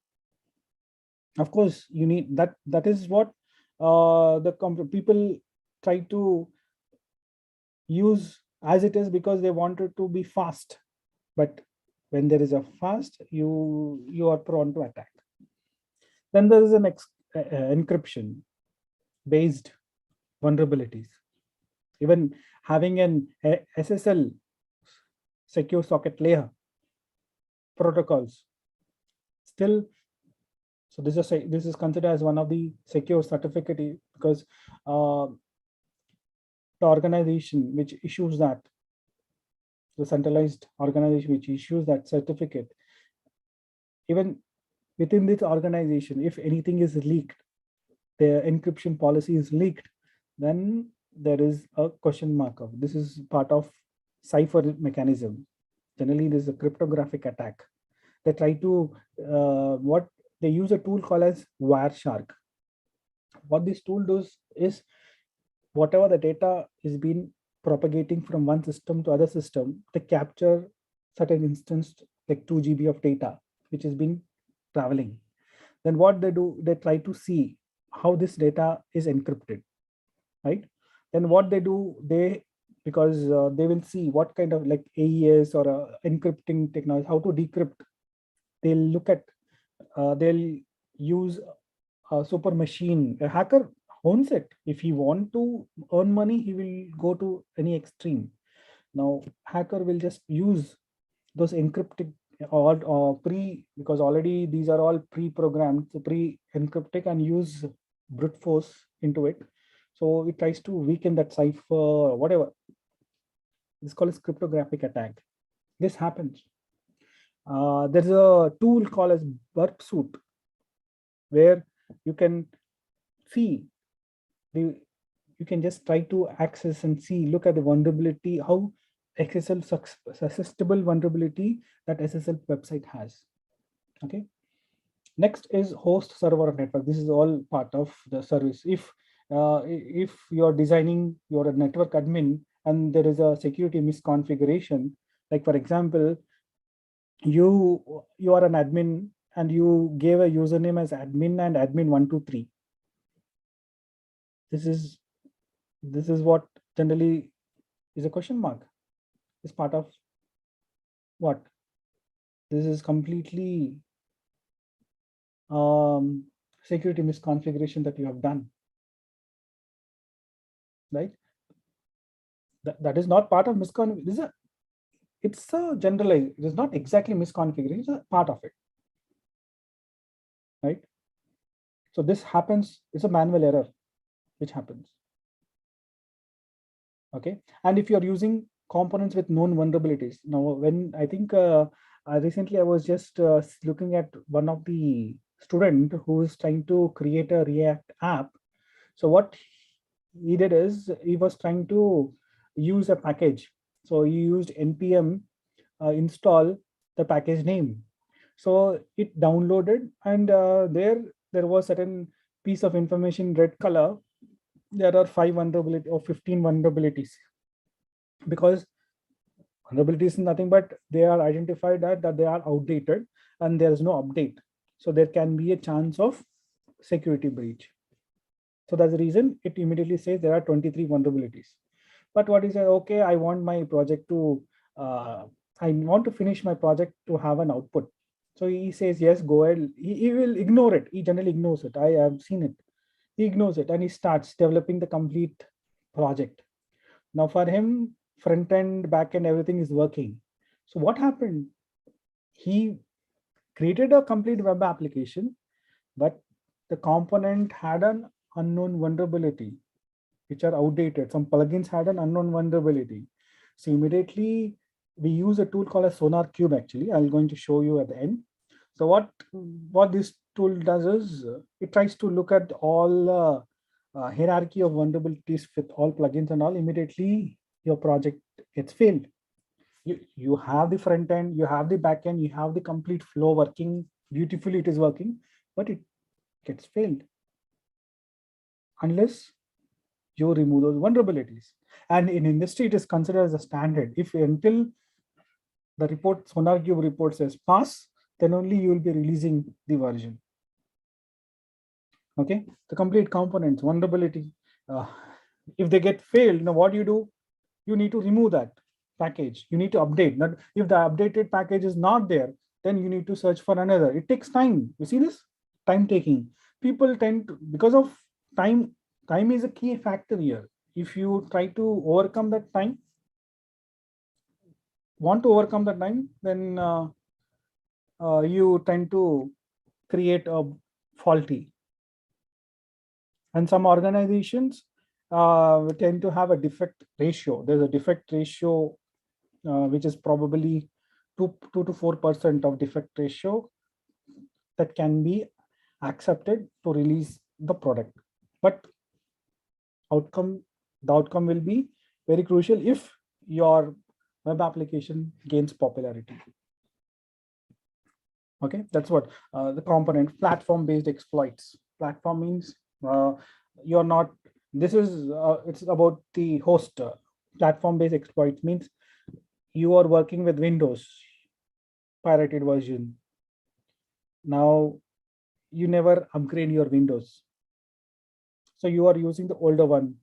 Of course, you need that. That is what the people try to use as it is because they wanted to be fast. But when there is a fast, you are prone to attack. Then there is an encryption based vulnerabilities. Even having an SSL secure socket layer protocols still. So this is considered as one of the secure certificate because the organization which issues that, the centralized organization which issues that certificate, even within this organization, if anything is leaked, the encryption policy is leaked, then there is a question mark of this is part of cipher mechanism. Generally, this is a cryptographic attack. They try to they use a tool called as Wireshark. What this tool does is whatever the data is being propagating from one system to other system, they capture certain instance like 2 GB of data, which has been traveling. Then what they do, they try to see how this data is encrypted, right? Then what they do, because they will see what kind of like AES or encrypting technology, how to decrypt. They'll look at, they'll use a super machine. A hacker owns it. If he want to earn money, he will go to any extreme. Now, hacker will just use those encrypted or because already these are all pre-programmed, so pre-encrypted, and use brute force into it. So it tries to weaken that cipher or whatever. It's called as cryptographic attack. This happens. There's a tool called as burp suit, where you can see you can just try to access and see, look at the vulnerability, how SSL susceptible vulnerability that SSL website has. Okay. Next is host server network. This is all part of the service. If If you're designing, you're a network admin and there is a security misconfiguration, like for example, you are an admin and you gave a username as admin and admin123. This is what generally is a question mark. Is part of what? This is completely security misconfiguration that you have done, right? That is not part of misconfiguration. It's a generalized, it is not exactly misconfiguration, it's a part of it, right? So this happens, it's a manual error which happens. Okay, and if you're using components with known vulnerabilities, now when I think recently I was just looking at one of the student who is trying to create a React app. So what he did is he was trying to use a package. So he used npm install the package name. So it downloaded, and there was certain piece of information red color. There are 5 vulnerability or 15 vulnerabilities, because vulnerabilities is nothing but they are identified that they are outdated and there is no update. So there can be a chance of security breach. So that's the reason it immediately says there are 23 vulnerabilities. But what is okay, I want my project to I want to finish my project to have an output. So he says yes, go ahead. He will ignore it. He generally ignores it. I have seen it. He ignores it and he starts developing the complete project. Now for him, front end, back end, everything is working. So what happened? He created a complete web application, but the component had an unknown vulnerability, which are outdated. Some plugins had an unknown vulnerability. So immediately we use a tool called a Sonar Cube. Actually, I'm going to show you at the end. So what this tool does is it tries to look at all hierarchy of vulnerabilities with all plugins and all. Immediately your project gets failed. You have the front end, you have the back end, you have the complete flow working beautifully. It is working, but it gets failed unless you remove those vulnerabilities. And in industry, it is considered as a standard. If until the report Sonar Cube report says pass, then only you will be releasing the version. Okay, the complete components vulnerability. If they get failed, now what do? You need to remove that package. You need to update. Not if the updated package is not there, then you need to search for another. It takes time. You see this time taking. People tend to, because of time. Time is a key factor here. If you try to overcome that time, then you tend to create a faulty. And some organizations tend to have a defect ratio. There's a defect ratio which is probably 2 to 4% of defect ratio that can be accepted to release the product. But the outcome will be very crucial if your web application gains popularity. Okay, that's what the component platform-based exploits. Platform means you're not. This is it's about the host. Platform-based exploits means you are working with Windows pirated version. Now you never upgrade your Windows, so you are using the older one.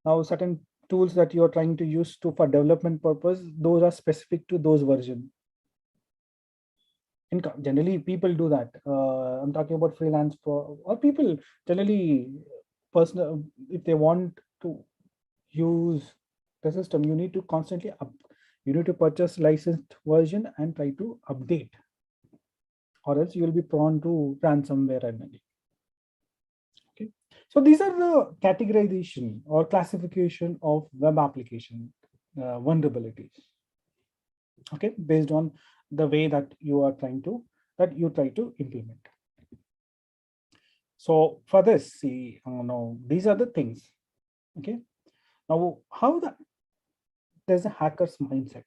Now certain tools that you are trying to use for development purpose, those are specific to those version. Generally people do that. I'm talking about freelance or people generally personal. If they want to use the system, you need to constantly you need to purchase licensed version and try to update, or else you will be prone to ransomware and okay. So these are the categorization or classification of web application vulnerabilities, okay, based on the way that you try to implement. So for this, see, now these are the things. Okay. Now, there's a hacker's mindset.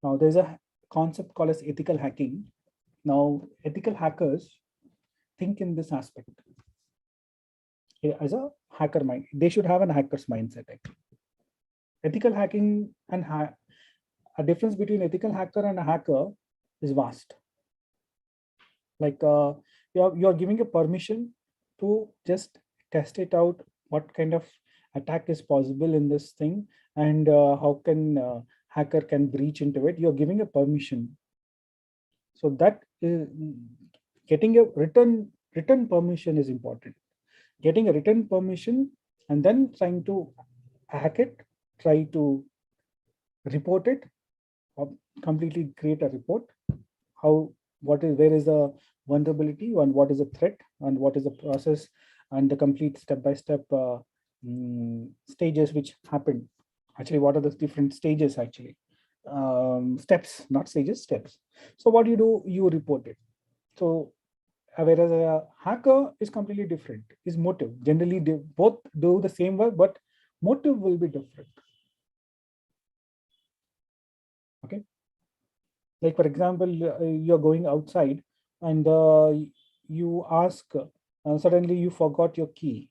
Now there's a concept called as ethical hacking. Now, ethical hackers think in this aspect. as a hacker mind. They should have an hacker's mindset. Actually. Ethical hacking and a difference between ethical hacker and a hacker is vast. Like you're giving a permission to just test it out, what kind of attack is possible in this thing, and how can hacker can breach into it. You're giving a permission. So that is, getting a written permission is important. Getting a written permission and then trying to hack it, try to report it, or completely create a report. Where is the vulnerability and what is the threat and what is the process and the complete step-by-step stages which happen. Actually, what are the different stages actually? Steps, not stages, steps. So what do, you report it. So whereas a hacker is completely different, is motive. Generally, they both do the same work, but motive will be different. Okay. Like for example, you're going outside and you ask, suddenly you forgot your key.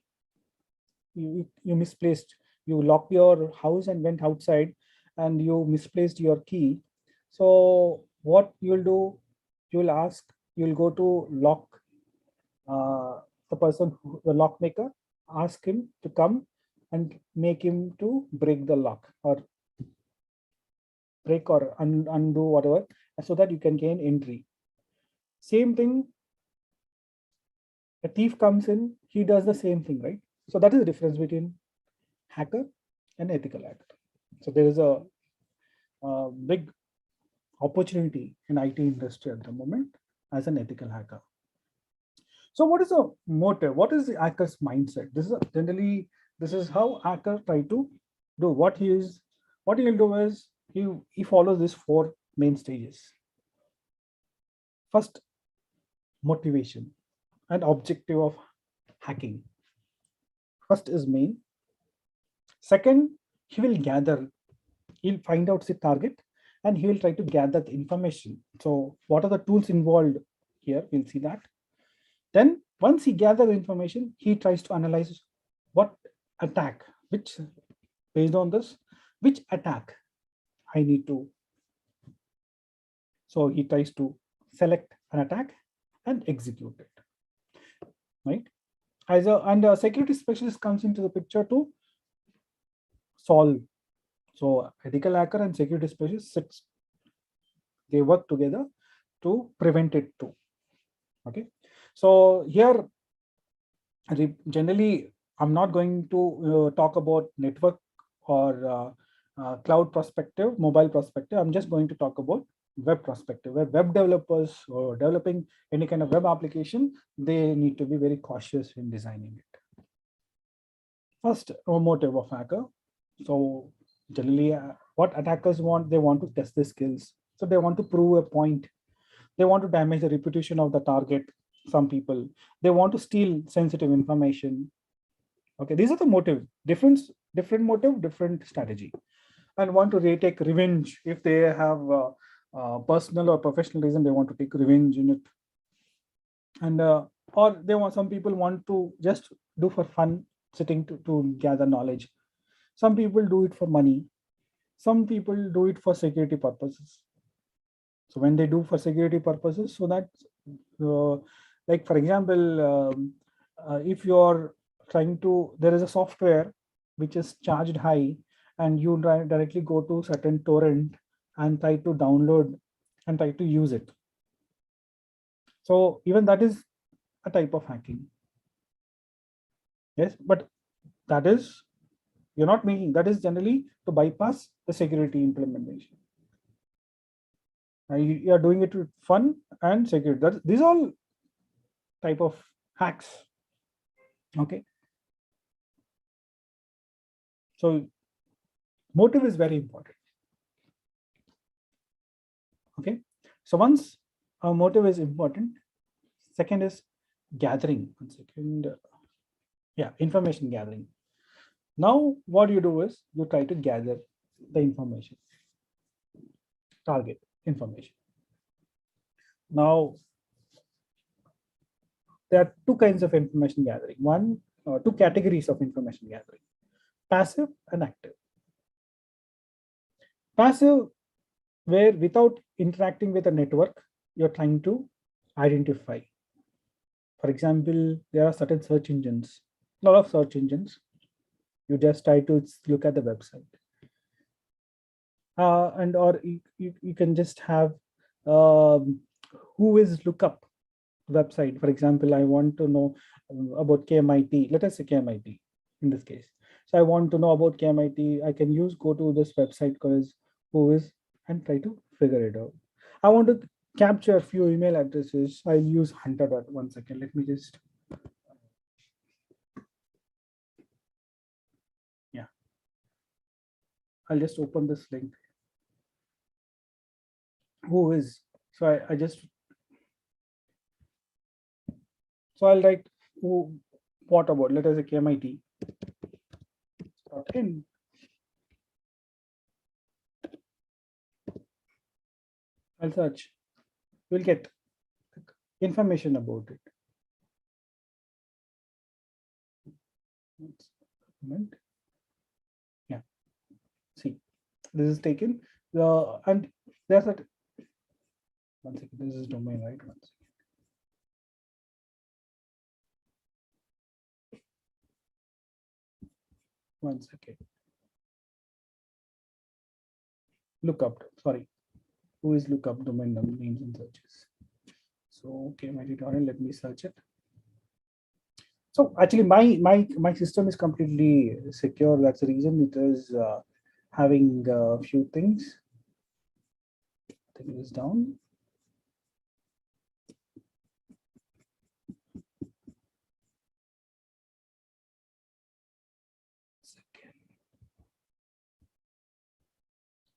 You misplaced, you locked your house and went outside and you misplaced your key. So what you'll do, you'll go to lock the person, the lock maker, ask him to come and make him to break the lock or break or undo whatever, so that you can gain entry. Same thing, a thief comes in, he does the same thing, right? So that is the difference between hacker and ethical hacker. So there is a big opportunity in IT industry at the moment as an ethical hacker. So what is the motive? What is the hacker's mindset? This is how hacker try to do. What he'll do is he follows these 4 main stages. First, motivation and objective of hacking. First is main. Second, he'll find out the target and he will try to gather the information. So what are the tools involved here? We'll see that. Then once he gathers information, he tries to analyze what attack, based on this, which attack I need to. So he tries to select an attack and execute it, right? And a security specialist comes into the picture to solve. So ethical hacker and security specialist they work together to prevent it too. Okay. So here, generally, I'm not going to talk about network or cloud perspective, mobile perspective. I'm just going to talk about web perspective, where web developers or developing any kind of web application, they need to be very cautious in designing it. First, motive of hacker. So generally, what attackers want, they want to test their skills. So they want to prove a point. They want to damage the reputation of the target. Some people, they want to steal sensitive information. Okay, these are the motive. Different motive, different strategy. And want to take revenge if they have personal or professional reason. They want to take revenge in it. And or some people want to just do for fun, sitting to gather knowledge. Some people do it for money. Some people do it for security purposes. So when they do for security purposes, so that like for example, if you're trying to, there is a software which is charged high and you directly go to certain torrent and try to download and try to use it. So even that is a type of hacking. Yes, but that is, you're not making, that is generally to bypass the security implementation. You are doing it with fun and security. These all type of hacks. Okay. So motive is very important. Okay. So once our motive is important, second is gathering. One second. Yeah, information gathering. Now what you do is you try to gather the information. Target information. Now there are 2 kinds of information gathering. One, two categories of information gathering: passive and active. Passive, where without interacting with a network, you're trying to identify. For example, there are certain search engines, a lot of search engines. You just try to look at the website. And or you can just have who is lookup website. For example, I want to know about KMIT. Let us say KMIT in this case. So I want to know about KMIT. I can go to this website because who is and try to figure it out. I want to capture a few email addresses. I'll use Hunter. 1 second. Let me just. Yeah. I'll just open this link. Who is? So I just. So I'll write who, what about, let us say KMIT. In. I'll search. We'll get information about it. Yeah. See, this is taken. And there's that. 1 second. This is domain, right? 1 second. One second. Lookup. Sorry. Who is lookup domain names and searches? So okay, my tutorial. Let me search it. So actually, my system is completely secure. That's the reason it is having a few things. Take this down.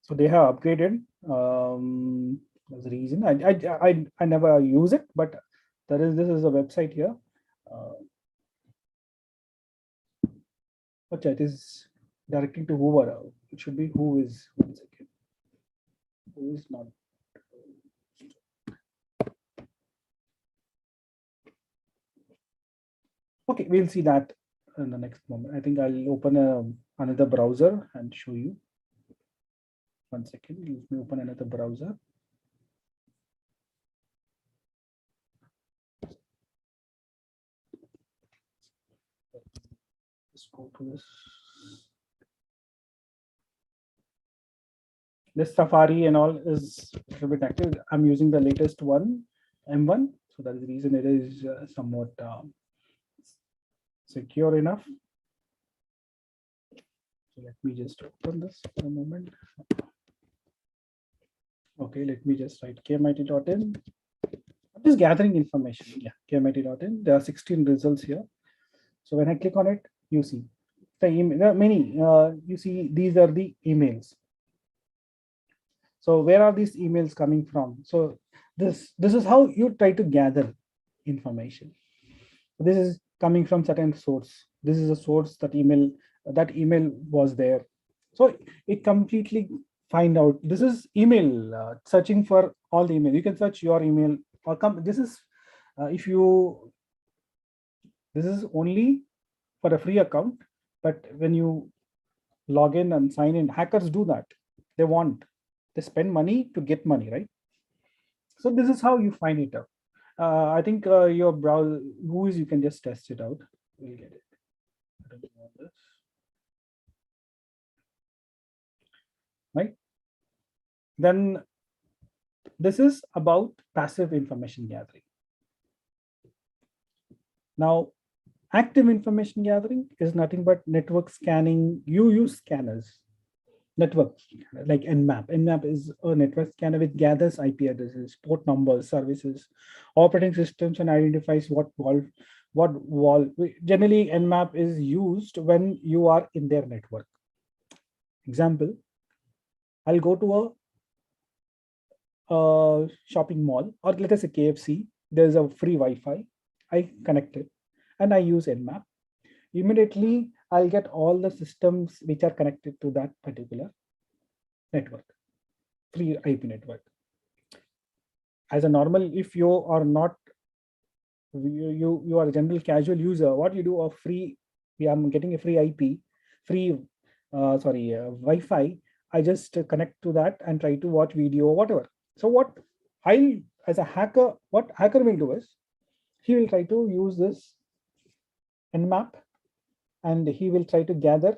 So they have upgraded. That's the reason I never use it, but this is a website here. But it is directing to Hoover. It should be who is 1 second. Who is not. Okay, we'll see that in the next moment. I think I'll open another browser and show you. 1 second, let me open another browser. Let's go to this Safari and all is a little bit active. I'm using the latest one, M1. So that's the reason it is somewhat secure enough. So let me just open this for a moment. Okay, let me just write kmit.in. I'm just gathering information. Yeah, kmit.in. There are 16 results here. So when I click on it, you see the email. There are many. You see, these are the emails. So where are these emails coming from? So this is how you try to gather information. This is coming from certain source. This is a source that email was there. So it completely find out. This is email searching for all the email. You can search your email or this is this is only for a free account, but when you log in and sign in, hackers do that. They spend money to get money, right? So this is how you find it out. I think your browser, you can just test it out. We'll get it. I don't want this. Right? Then this is about passive information gathering. Now, active information gathering is nothing but network scanning. You use scanners. Network like Nmap. Nmap is a network scanner which gathers IP addresses, port numbers, services, operating systems, and identifies what wall. Generally, Nmap is used when you are in their network. Example, I'll go to a shopping mall, or let us say KFC. There's a free Wi-Fi. I connect it and I use Nmap. Immediately, I'll get all the systems which are connected to that particular network, free IP network. As a normal, if you are not, you are a general casual user, what you do, a free I'm getting a free IP, free, Wi-Fi. I just connect to that and try to watch video or whatever. So what I'll, as a hacker, what hacker will do is, he will try to use this nmap, and he will try to gather,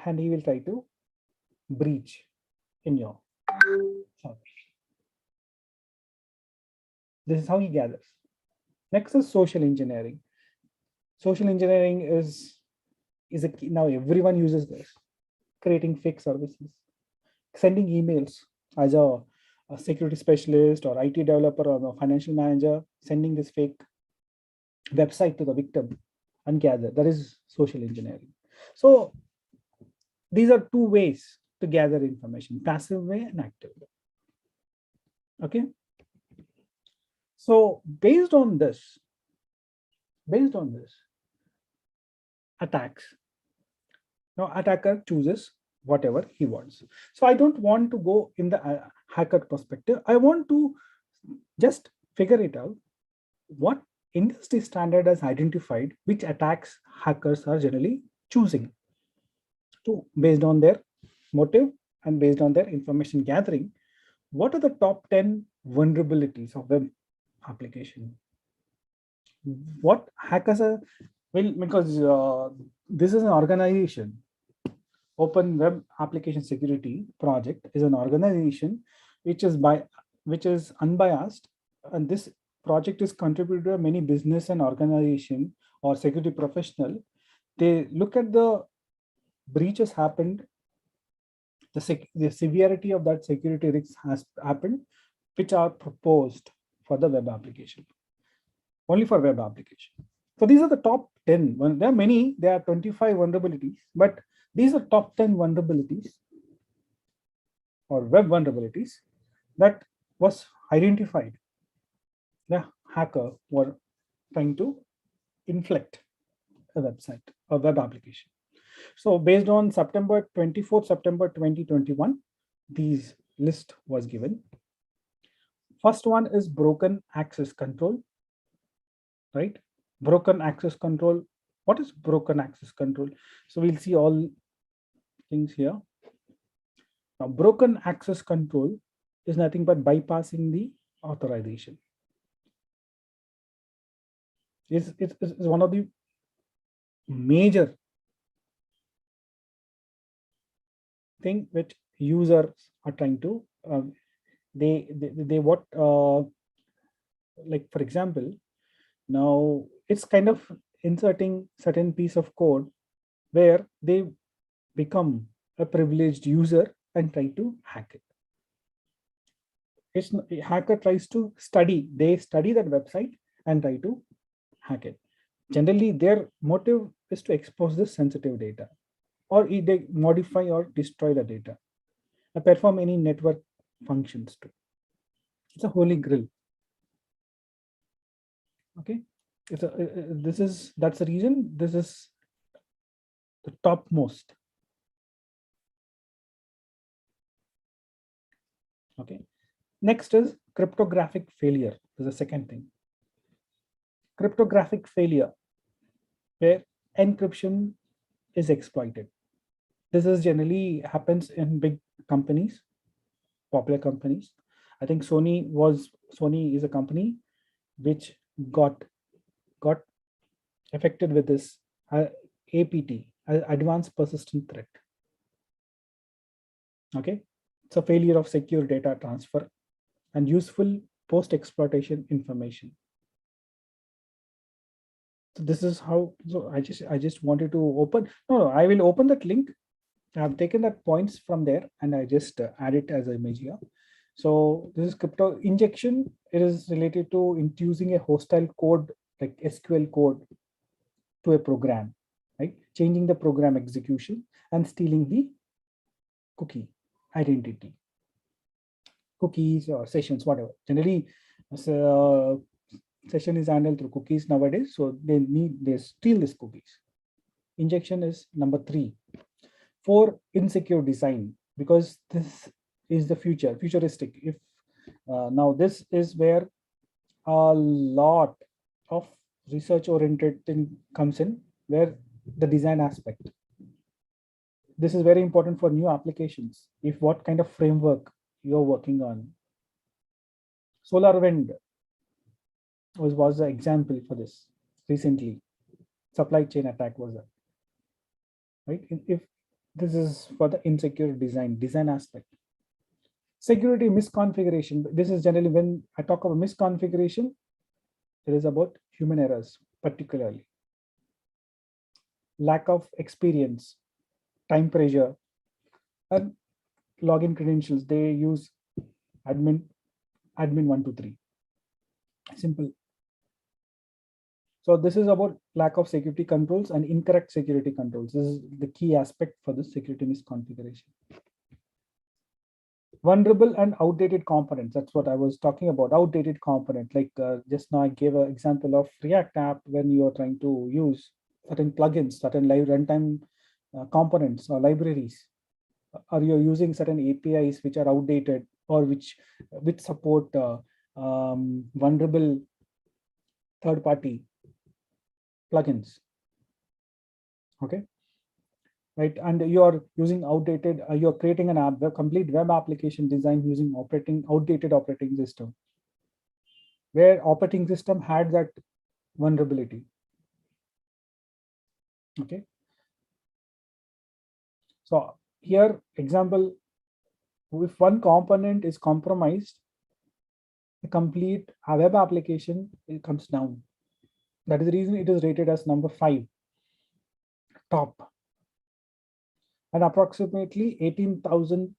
and he will try to breach in your server. This is how he gathers. Next is social engineering. Social engineering is a key. Now everyone uses this, creating fake services, sending emails as a security specialist or IT developer or a financial manager, sending this fake website to the victim and gather. That is social engineering. So these are two ways to gather information: passive way and active way. Okay. So based on this, attacks. Now attacker chooses whatever he wants. So I don't want to go in the hacker perspective. I want to just figure it out what industry standard has identified which attacks hackers are generally choosing to, based on their motive and based on their information gathering. What are the top 10 vulnerabilities of web application? What hackers are, well, because this is an organization. Open Web Application Security Project is an organization which is unbiased, and this project is contributed by many business and organization or security professional. They look at the breaches happened, the severity of that security risks has happened, which are proposed for the web application, only for web application. So these are the top 10. There are many, there are 25 vulnerabilities, but these are top 10 vulnerabilities or web vulnerabilities that was identified. The hacker were trying to inflict a website, a web application. So based on September 24th, September 2021, these list was given. First one is broken access control, right? Broken access control. What is broken access control? So we'll see all things here. Now, broken access control is nothing but bypassing the authorization. It's one of the major thing which users are trying to like, for example, now it's kind of inserting certain piece of code where they become a privileged user and try to hack it. A hacker tries to study that website and try to hack it. Generally, their motive is to expose this sensitive data, or they modify or destroy the data, or perform any network functions too. It's a holy grail. Okay, that's the reason this is the topmost. Okay, next is cryptographic failure. This is the second thing. Cryptographic failure, where encryption is exploited. This is generally happens in big companies, popular companies. I think Sony is a company which got affected with this APT, advanced persistent threat. Okay, it's a failure of secure data transfer and useful post-exploitation information. So this is how. So I just wanted to open. No, I will open that link. I have taken that points from there and I just add it as an image here. So this is crypto injection. It is related to infusing a hostile code like SQL code to a program, right? Changing the program execution and stealing the cookie identity, cookies or sessions, whatever. Generally, session is handled through cookies nowadays, so they steal these cookies. Injection is number 3. 4, insecure design, because this is the futuristic. If now this is where a lot of research oriented thing comes in. where the design aspect. This is very important for new applications. If what kind of framework you're working on. SolarWind was an example for this recently. Supply chain attack was that, right? If this is for the insecure design aspect. Security misconfiguration. This is generally when I talk about misconfiguration, it is about human errors, particularly. Lack of experience, time pressure, and login credentials. They use admin 123. Simple. So this is about lack of security controls and incorrect security controls. This is the key aspect for the security misconfiguration. Vulnerable and outdated components. That's what I was talking about. Outdated component. Like just now I gave an example of React app when you are trying to use certain plugins, certain live runtime components or libraries. Or you're using certain APIs which are outdated or which support vulnerable third-party plugins. Okay. Right, and you are using outdated, you're creating an app, the complete web application design using outdated operating system, where operating system had that vulnerability. Okay. So here, example, if one component is compromised, the complete web application, it comes down. That is the reason it is rated as number 5, top. And approximately 18,000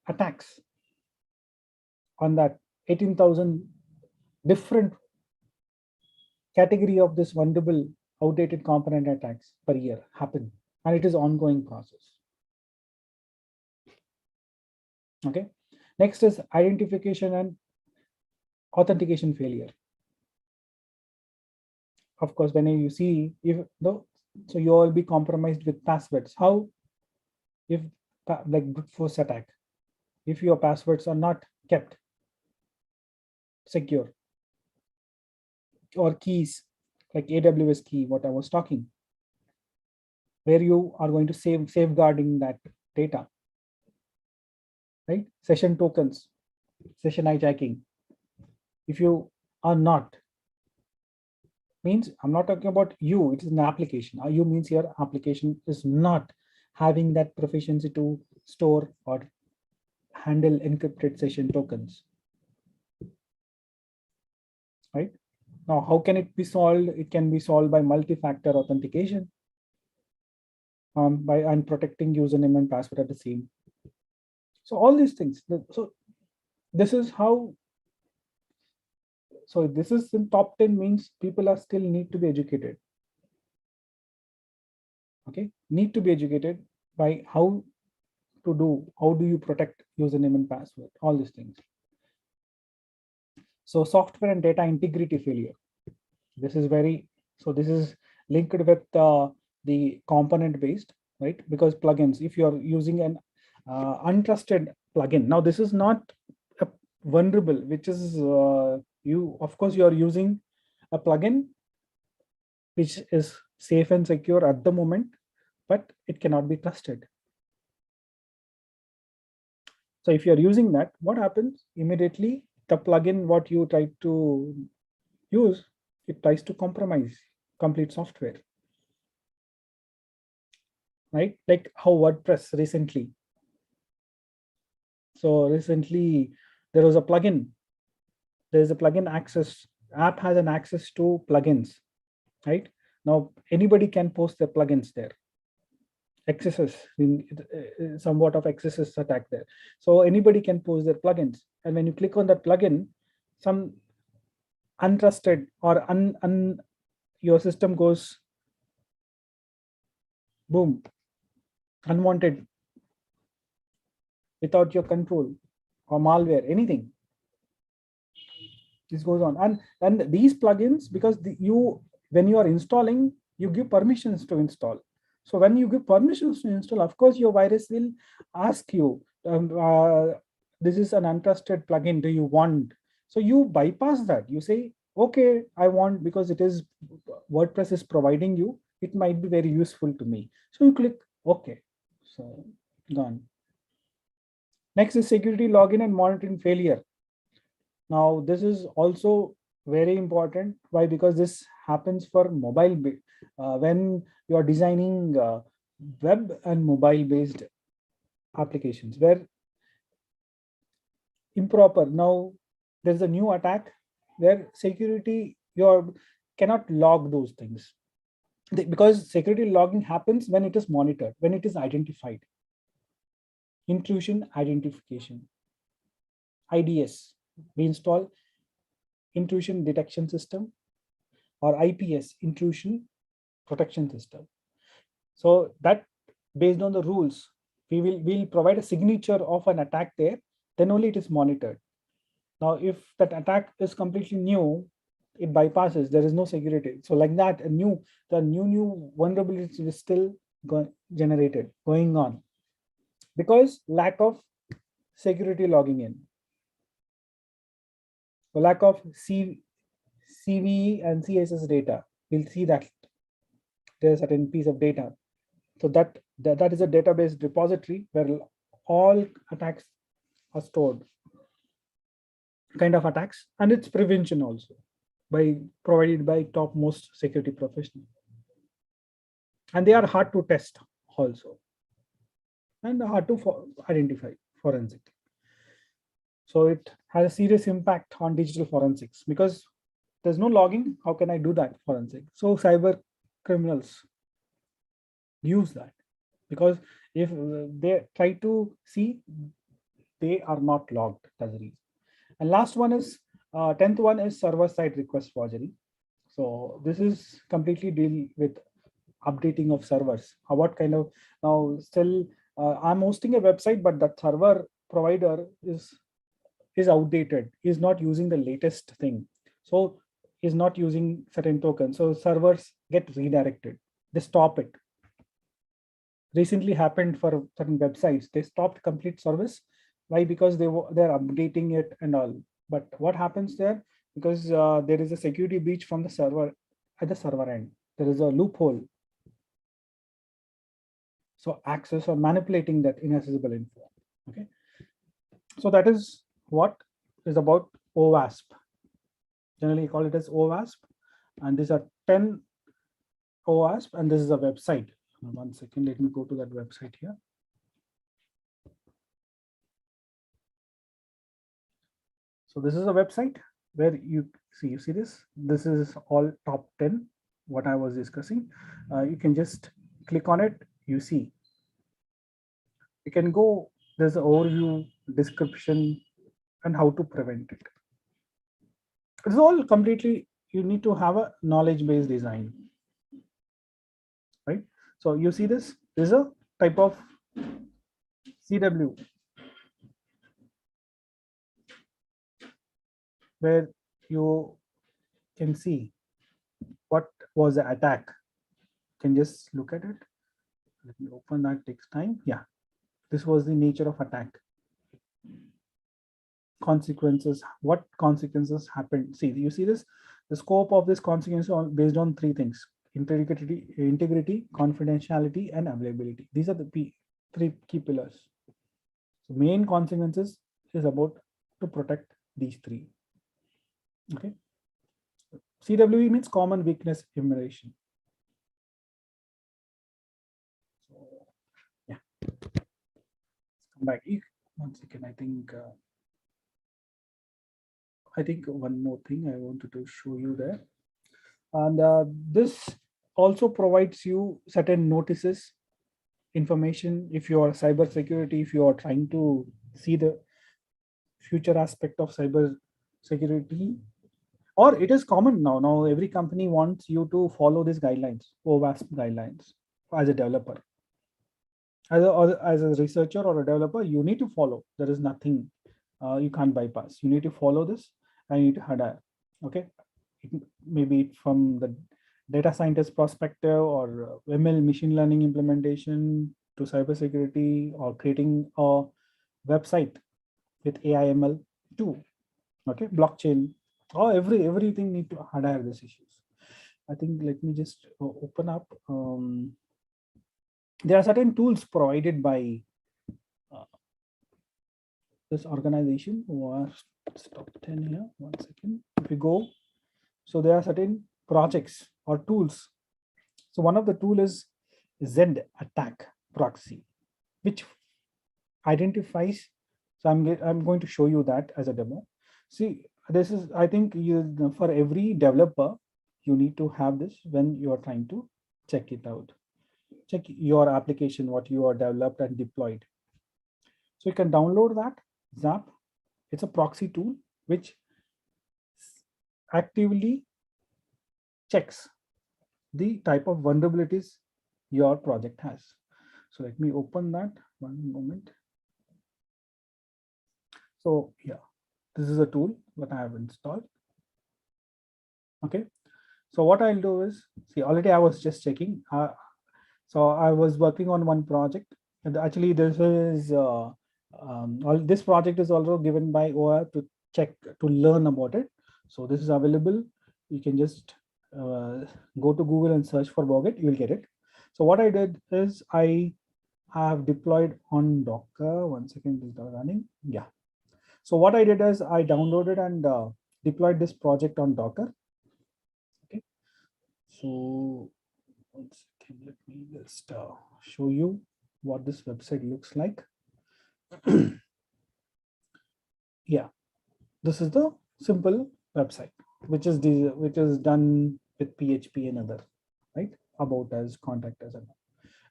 attacks on that, 18,000 different category of this vulnerable outdated component attacks per year happen, and it is ongoing process. Okay. Next is identification and authentication failure. Of course, when you see so you will be compromised with passwords. How? If like brute force attack, if your passwords are not kept secure, or keys like AWS key, what I was talking, where you are going to safeguarding that data, right? Session tokens, session hijacking. If you are not, means I'm not talking about you, it is an application. You means your application is not having that proficiency to store or handle encrypted session tokens. Right? Now, how can it be solved? It can be solved by multi-factor authentication, by protecting username and password at the same. So all these things. So this is how. So this is in top 10 means people are still need to be educated. Okay, need to be educated by how do you protect username and password, all these things. So software and data integrity failure. This is this is linked with the component based, right? Because plugins, if you're using an untrusted plugin, now this is not a vulnerable, which is of course you are using a plugin which is safe and secure at the moment, but it cannot be trusted. So if you're using that, what happens? Immediately the plugin what you try to use, it tries to compromise complete software. Right? Like how WordPress recently. So recently there was a plugin. There is a plugin access. App has an access to plugins. Right? Now anybody can post their plugins there. Excesses, somewhat of excesses attack there. So anybody can post their plugins. And when you click on that plugin, some untrusted or your system goes boom, unwanted, without your control, or malware, anything. This goes on, and these plugins, because when you are installing, you give permissions to install. So when you give permissions to install, of course your virus will ask you, this is an untrusted plugin, do you want? So you bypass that. You say, okay, I want, because it is WordPress is providing you. it might be very useful to me. So you click OK. So done. Next is security login and monitoring failure. Now this is also very important. Why? Because this happens for mobile when you are designing web and mobile based applications where improper. Now there's a new attack where security you cannot log those things because security logging happens when it is monitored, when it is identified. Intrusion identification, IDS, we install intrusion detection system, or IPS, intrusion protection system. So that based on the rules, we'll provide a signature of an attack there, then only it is monitored. Now, if that attack is completely new, it bypasses, there is no security. So like that, the new vulnerabilities is still generated, going on, because lack of security logging in. So lack of CVE and CSS data, we'll see that there's a certain piece of data. So that is a database repository where all attacks are stored, kind of attacks, and its prevention also provided by topmost security professional. And they are hard to test also, and hard to identify forensic. So it has a serious impact on digital forensics because there's no logging. How can I do that forensic? So cyber criminals use that, because if they try to see, they are not logged. That's the reason. And last one is 10th one is server-side request forgery. So this is completely deal with updating of servers. What kind of, now still I'm hosting a website, but that server provider is outdated, is not using the latest thing. So is not using certain tokens. So servers get redirected. They stop it. Recently happened for certain websites. They stopped complete service. Why? Because they're updating it and all. But what happens there? Because there is a security breach from the server at the server end. There is a loophole. So access or manipulating that inaccessible info. Okay. So that is what is about OWASP. Generally you call it as OWASP. And these are 10 OWASP, and this is a website. 1 second, let me go to that website here. So this is a website where you see this. This is all top 10, what I was discussing. You can just click on it, you see. You can go, there's an overview, description, and how to prevent it. It's all completely, you need to have a knowledge-based design, right? So you see this is a type of CW where you can see what was the attack. You can just look at it. Let me open that, takes time. Yeah, this was the nature of attack. Consequences, what consequences happened. See, you see this, the scope of this consequence based on 3 things: integrity, confidentiality, and availability. These are the 3 key pillars. So main consequences is about to protect these 3. Okay. CWE means common weakness enumeration. So yeah, let's come back. 1 second. I think one more thing I wanted to show you there. And this also provides you certain notices, information. If you are cyber security, if you are trying to see the future aspect of cyber security, or it is common now. Now every company wants you to follow these guidelines, OWASP guidelines, as a developer. As a researcher or a developer, you need to follow. There is nothing you can't bypass. You need to follow this and you need to adhere. Okay, maybe from the data scientist perspective or ML machine learning implementation to cybersecurity or creating a website with AI ML too. Okay, blockchain, or everything need to adhere these issues. I think let me just open up. There are certain tools provided by this organization who are stop 10 here. 1 second. If we go, so there are certain projects or tools. So one of the tool is Zen Attack Proxy, which identifies. So I'm going to show you that as a demo. See, this is, I think for every developer, you need to have this when you are trying to check it out. Check your application, what you are developed and deployed. So you can download that Zap. It's a proxy tool which actively checks the type of vulnerabilities your project has. So let me open that 1 moment. So yeah, this is a tool that I have installed. Okay. So what I'll do is, see, already I was just checking. So I was working on one project, and actually this is this project is also given by OA to check, to learn about it. So this is available. You can just go to Google and search for Boget, you will get it. So what I did is I have deployed on Docker. 1 second, this is running. Yeah. So what I did is I downloaded and deployed this project on Docker. Okay. So 1 second, let me just show you what this website looks like. Yeah, this is the simple website, which is done with PHP and other, right? About us, contact us, and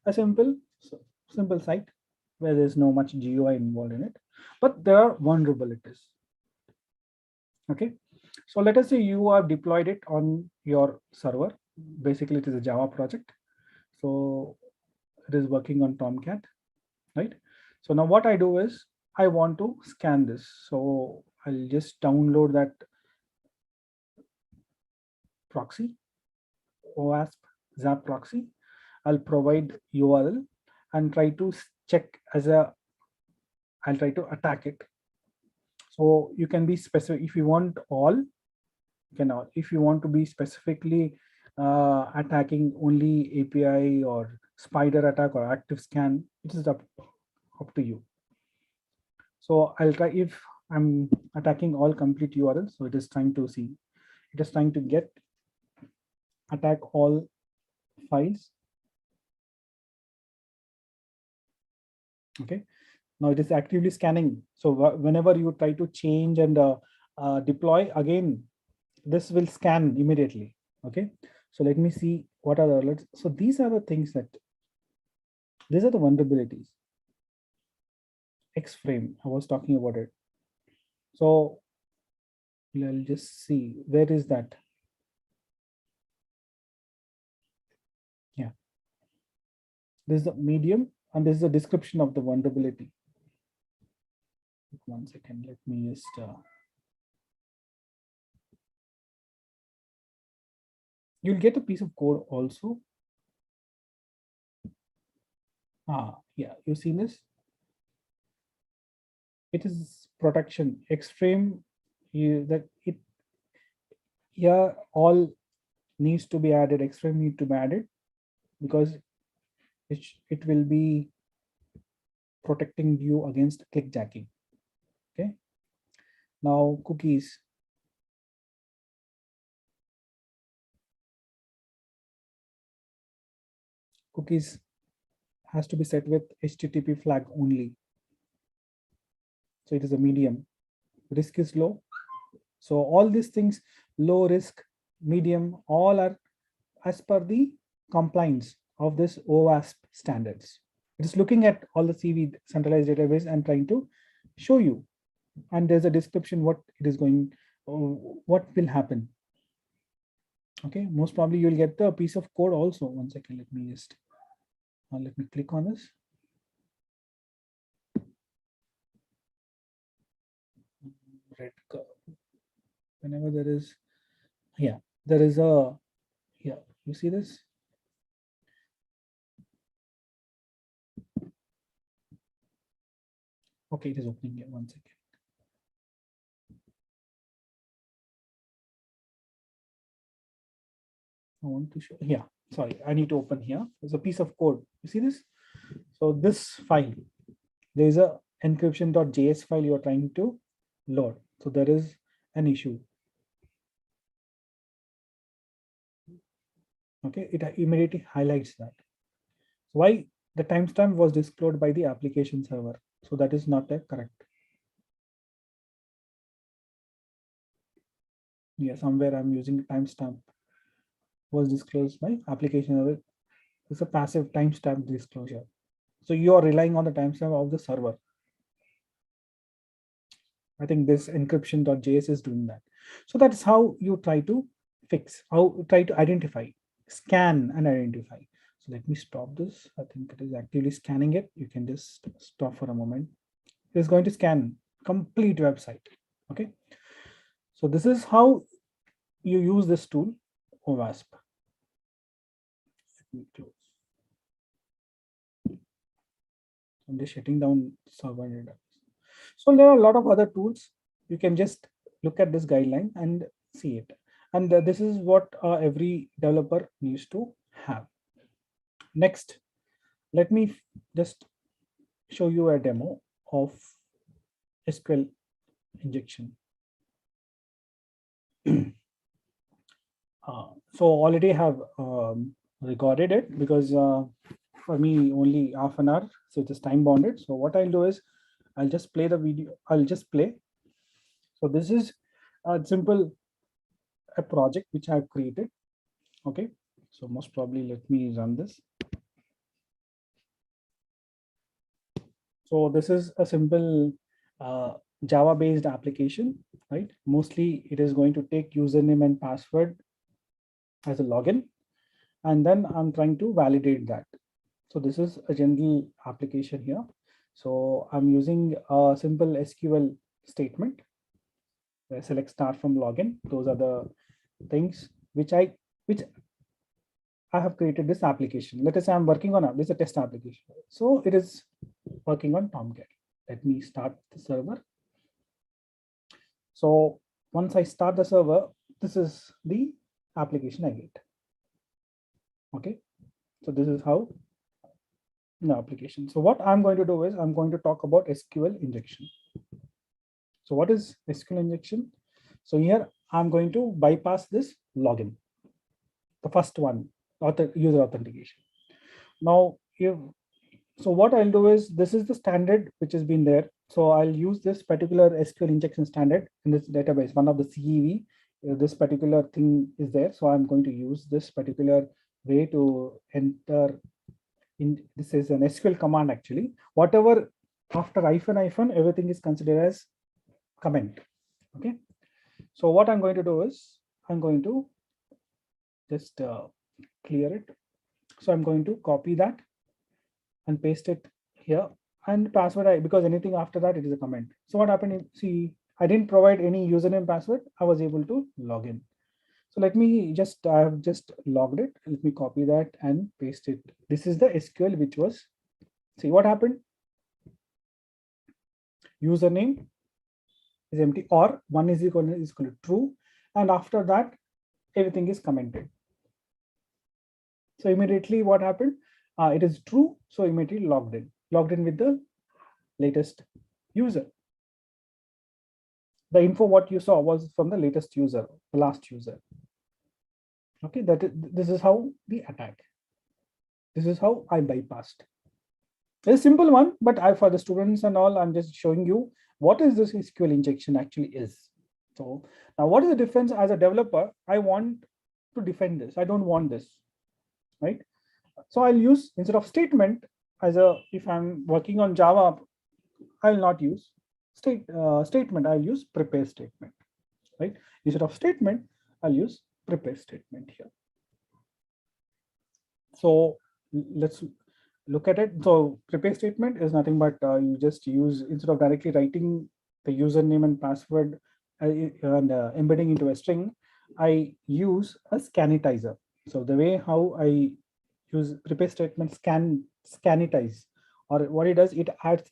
a simple site where there's no much GUI involved in it, but there are vulnerabilities. Okay, so let us say you have deployed it on your server. Basically, it is a Java project. So it is working on Tomcat, right? So now what I do is I want to scan this. So I'll just download that proxy, OASP Zap proxy. I'll provide URL and try to check I'll try to attack it. So you can be specific if you want all, you can all. If you want to be specifically attacking only API or spider attack or active scan, it is up to you. So I'll try, if I'm attacking all complete URLs, so it is trying to see, it is trying to attack all files. Okay, now it is actively scanning. So whenever you try to change and deploy again, this will scan immediately. Okay, so let me see what are the alerts. So these are the things these are the vulnerabilities. X-frame, I was talking about it. So I'll just see, where is that? Yeah, this is the medium and this is the description of the vulnerability. 1 second, let me just you'll get a piece of code also. Yeah, you see this? It is protection X-frame. Here all needs to be added. X-frame need to be added because it will be protecting you against clickjacking. Okay. Now cookies. Cookies has to be set with HTTP flag only. So it is a medium. Risk is low. So all these things, low risk, medium, all are as per the compliance of this OWASP standards. It is looking at all the CV centralized database and trying to show you. And there's a description what it is going, what will happen. Okay, most probably you'll get the piece of code also. 1 second, let me just let me click on this. Red curve. Whenever there is, yeah, there is a, yeah, you see this? Okay, it is opening here. 1 second. I want to show, yeah, sorry, I need to open here. There's a piece of code. You see this? So this file, there is a encryption.js file you're trying to load. So there is an issue. Okay, it immediately highlights that. Why? The timestamp was disclosed by the application server. So that is not correct. Yeah, somewhere I'm using timestamp was disclosed by application server. It's a passive timestamp disclosure. So you are relying on the timestamp of the server. I think this encryption.js is doing that. So that's how you try to fix, how try to identify, scan and identify. So let me stop this. I think it is actively scanning it. You can just stop for a moment. It is going to scan complete website. Okay. So this is how you use this tool, OWASP. Let me close. I'm just shutting down server database. So there are a lot of other tools. You can just look at this guideline and see it. And this is what every developer needs to have. Next, let me just show you a demo of SQL injection. So already have recorded it because for me only half an hour, so it is time bounded. So what I'll do is I'll just play the video. I'll just play. So this is a simple project which I've created. Okay, so most probably let me run this. So this is a simple Java based application, right? Mostly it is going to take username and password as a login, and then I'm trying to validate that. So this is a general application here. So I'm using a simple SQL statement where select start from login. Those are the things which I have created this application. Let us say I'm working on this is a test application. So it is working on Tomcat. Let me start the server. So once I start the server, this is the application I get. Okay, so this is how the application. So what I'm going to do is I'm going to talk about SQL injection. So what is SQL injection? So here I'm going to bypass this login, the first one, user authentication. Now, so what I'll do is this is the standard which has been there. So I'll use this particular SQL injection standard in this database, one of the CEV. This particular thing is there. So I'm going to use this particular way to enter in. This is an SQL command actually. Whatever after -, everything is considered as comment. Okay. So what I'm going to do is I'm going to just clear it. So I'm going to copy that and paste it here, and password because anything after that it is a comment. So what happened? See, I didn't provide any username password. I was able to log in. So let me just I have just logged it. Let me copy that and paste it. This is the SQL which was. See what happened? Username is empty or 1 is equal to true, and after that everything is commented. So immediately what happened? It is true, so immediately logged in with the latest user. The info what you saw was from the latest user, the last user. Okay, this is how the attack. This is how I bypassed. It's a simple one, but for the students and all, I'm just showing you what is this SQL injection actually is. So now what is the difference? As a developer, I want to defend this. I don't want this, right? So I'll use, instead of statement, if I'm working on Java, I'll not use statement. I'll use prepare statement, right? Instead of statement, I'll use prepare statement here. So let's look at it. So prepare statement is nothing but you just use, instead of directly writing the username and password and embedding into a string, I use a scanitizer. So the way how I use prepare statement scanitize, or what it does, it adds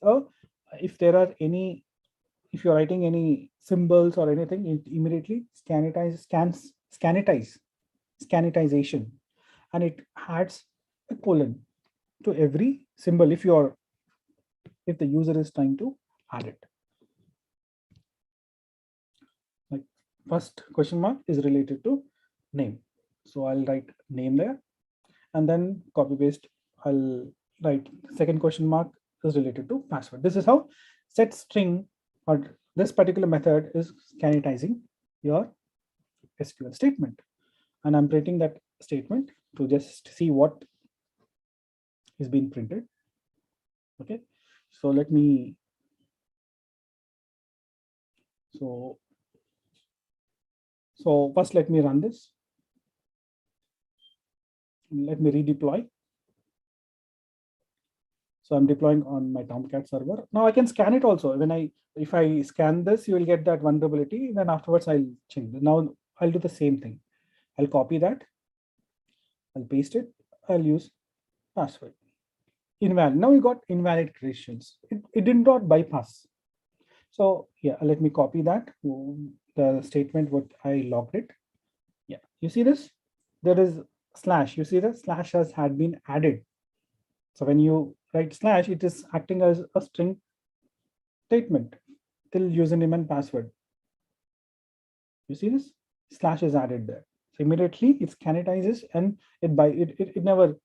if you're writing any symbols or anything, it immediately scanitize scanitization, and it adds a colon to every symbol if the user is trying to add it. Like first question mark is related to name, so I'll write name there, and then copy paste. I'll write second question mark is related to password. This is how set string, or this particular method is scanitizing your SQL statement, and I'm printing that statement to just see what is being printed. Okay, so let me, so first let me run this. Let me redeploy. So I'm deploying on my Tomcat server. Now I can scan it also. If I scan this, you will get that vulnerability. Then afterwards I'll change. Now I'll do the same thing. I'll copy that. I'll paste it. I'll use password. Invalid. Now we got invalid credentials. It did not bypass. So yeah, let me copy that. The statement what I logged it. Yeah, you see this? There is slash. You see the slash had been added. So when you write slash, it is acting as a string statement till username and password. You see this? Slash is added there. So immediately it scanitizes, and it never,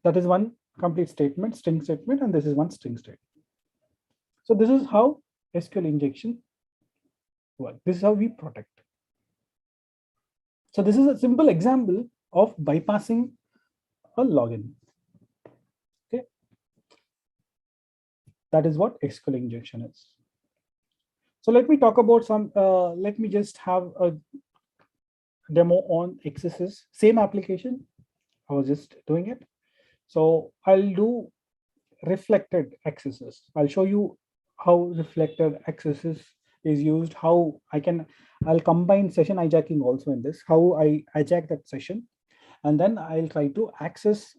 that is one complete statement, string statement, and this is one string statement. So this is how SQL injection works. This is how we protect. So this is a simple example of bypassing a login. Okay, that is what SQL injection is. So let me talk about some. Let me just have a demo on XSS. Same application. I was just doing it. So I'll do reflected XSS. I'll show you how reflected XSS is used. How I'll combine session hijacking also in this. How I hijack that session, and then I'll try to access